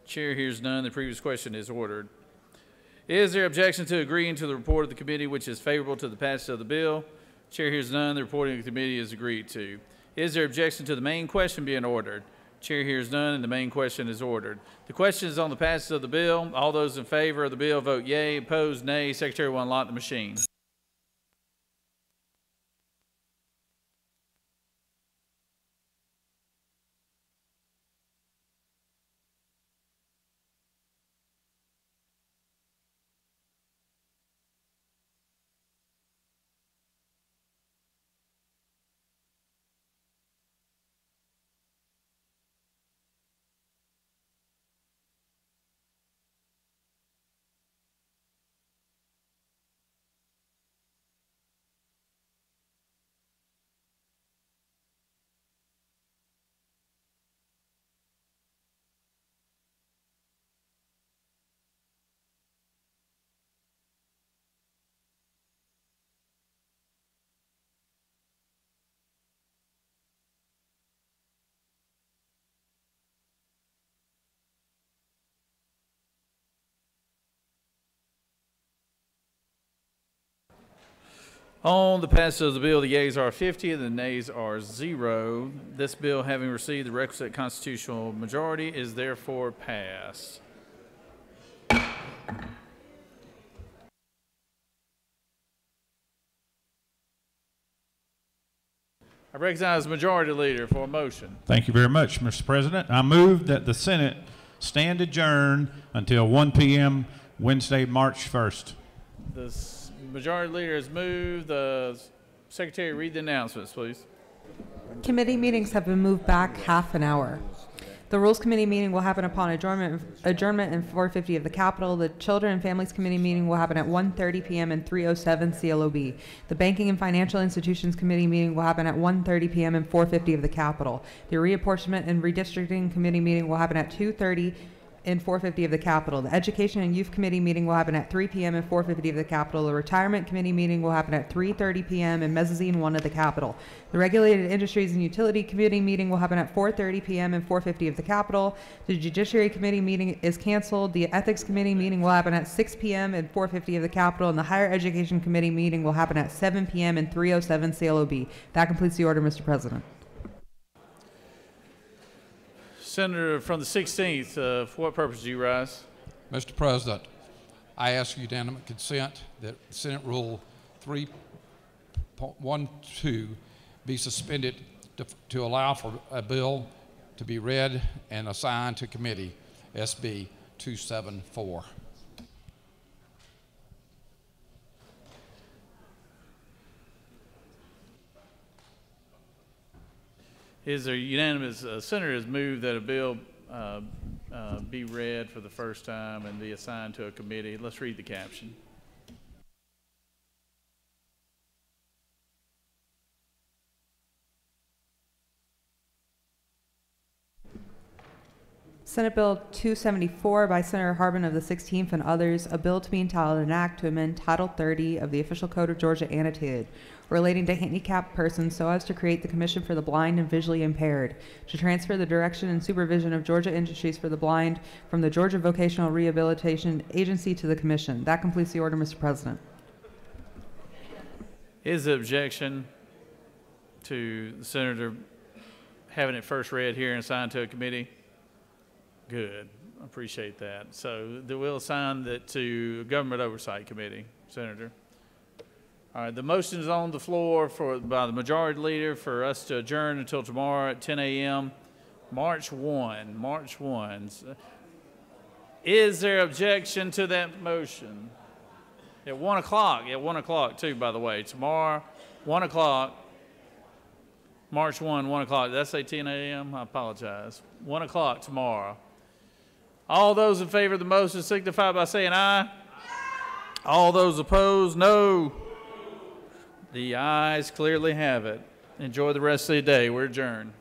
Chair hears none. The previous question is ordered. Is there objection to agreeing to the report of the committee which is favorable to the passage of the bill? Chair hears none. The reporting of the committee is agreed to. Is there objection to the main question being ordered? Chair hears none, and the main question is ordered. The question is on the passage of the bill. All those in favor of the bill vote yea. Opposed, nay. Secretary will unlock the machine. On the passage of the bill, the yeas are 50 and the nays are 0. This bill, having received the requisite constitutional majority, is therefore passed. I recognize the Majority Leader for a motion. Thank you very much, Mr. President. I move that the Senate stand adjourned until 1 p.m. Wednesday, March 1st. The Majority Leader has moved. The Secretary, read the announcements, please. Committee meetings have been moved back half an hour. The Rules Committee meeting will happen upon adjournment in 450 of the Capitol. The Children and Families Committee meeting will happen at 1:30 p.m. in 307 CLOB. The Banking and Financial Institutions Committee meeting will happen at 1:30 p.m. in 450 of the Capitol. The Reapportionment and Redistricting Committee meeting will happen at 2:30 in 450 of the Capitol. The Education and Youth Committee meeting will happen at 3 p.m. in 450 of the Capitol. The Retirement Committee meeting will happen at 3:30 p.m. in Mezzanine 1 of the Capitol. The Regulated Industries and Utility Committee meeting will happen at 4:30 p.m. in 450 of the Capitol. The Judiciary Committee meeting is canceled. The Ethics Committee meeting will happen at 6 p.m. in 450 of the Capitol, and the Higher Education Committee meeting will happen at 7 p.m. in 307 CLOB. That completes the order, Mr. President. Senator from the 16th, for what purpose do you rise? Mr. President, I ask unanimous consent that Senate Rule 3.12 be suspended to allow for a bill to be read and assigned to committee, SB 274. Is there unanimous? Senator has moved that a bill be read for the first time and be assigned to a committee. Let's read the caption. Senate Bill 274 by Senator Harbin of the 16th and others, a bill to be entitled an act to amend Title 30 of the Official Code of Georgia annotated relating to handicapped persons so as to create the Commission for the Blind and Visually Impaired, to transfer the direction and supervision of Georgia Industries for the Blind from the Georgia Vocational Rehabilitation Agency to the Commission. That completes the order, Mr. President. Is the objection to the Senator having it first read here and assigned to a committee? Good. I appreciate that. So we'll assign that to Government Oversight Committee, Senator. All right, the motion is on the floor by the Majority Leader for us to adjourn until tomorrow at 10 a.m. March 1. Is there objection to that motion? At 1 o'clock, too, by the way. Tomorrow, 1 o'clock, March 1, 1 o'clock. Did I say 10 a.m.? I apologize. 1 o'clock tomorrow. All those in favor of the motion signify by saying aye. All those opposed, no. The ayes clearly have it. Enjoy the rest of the day. We're adjourned.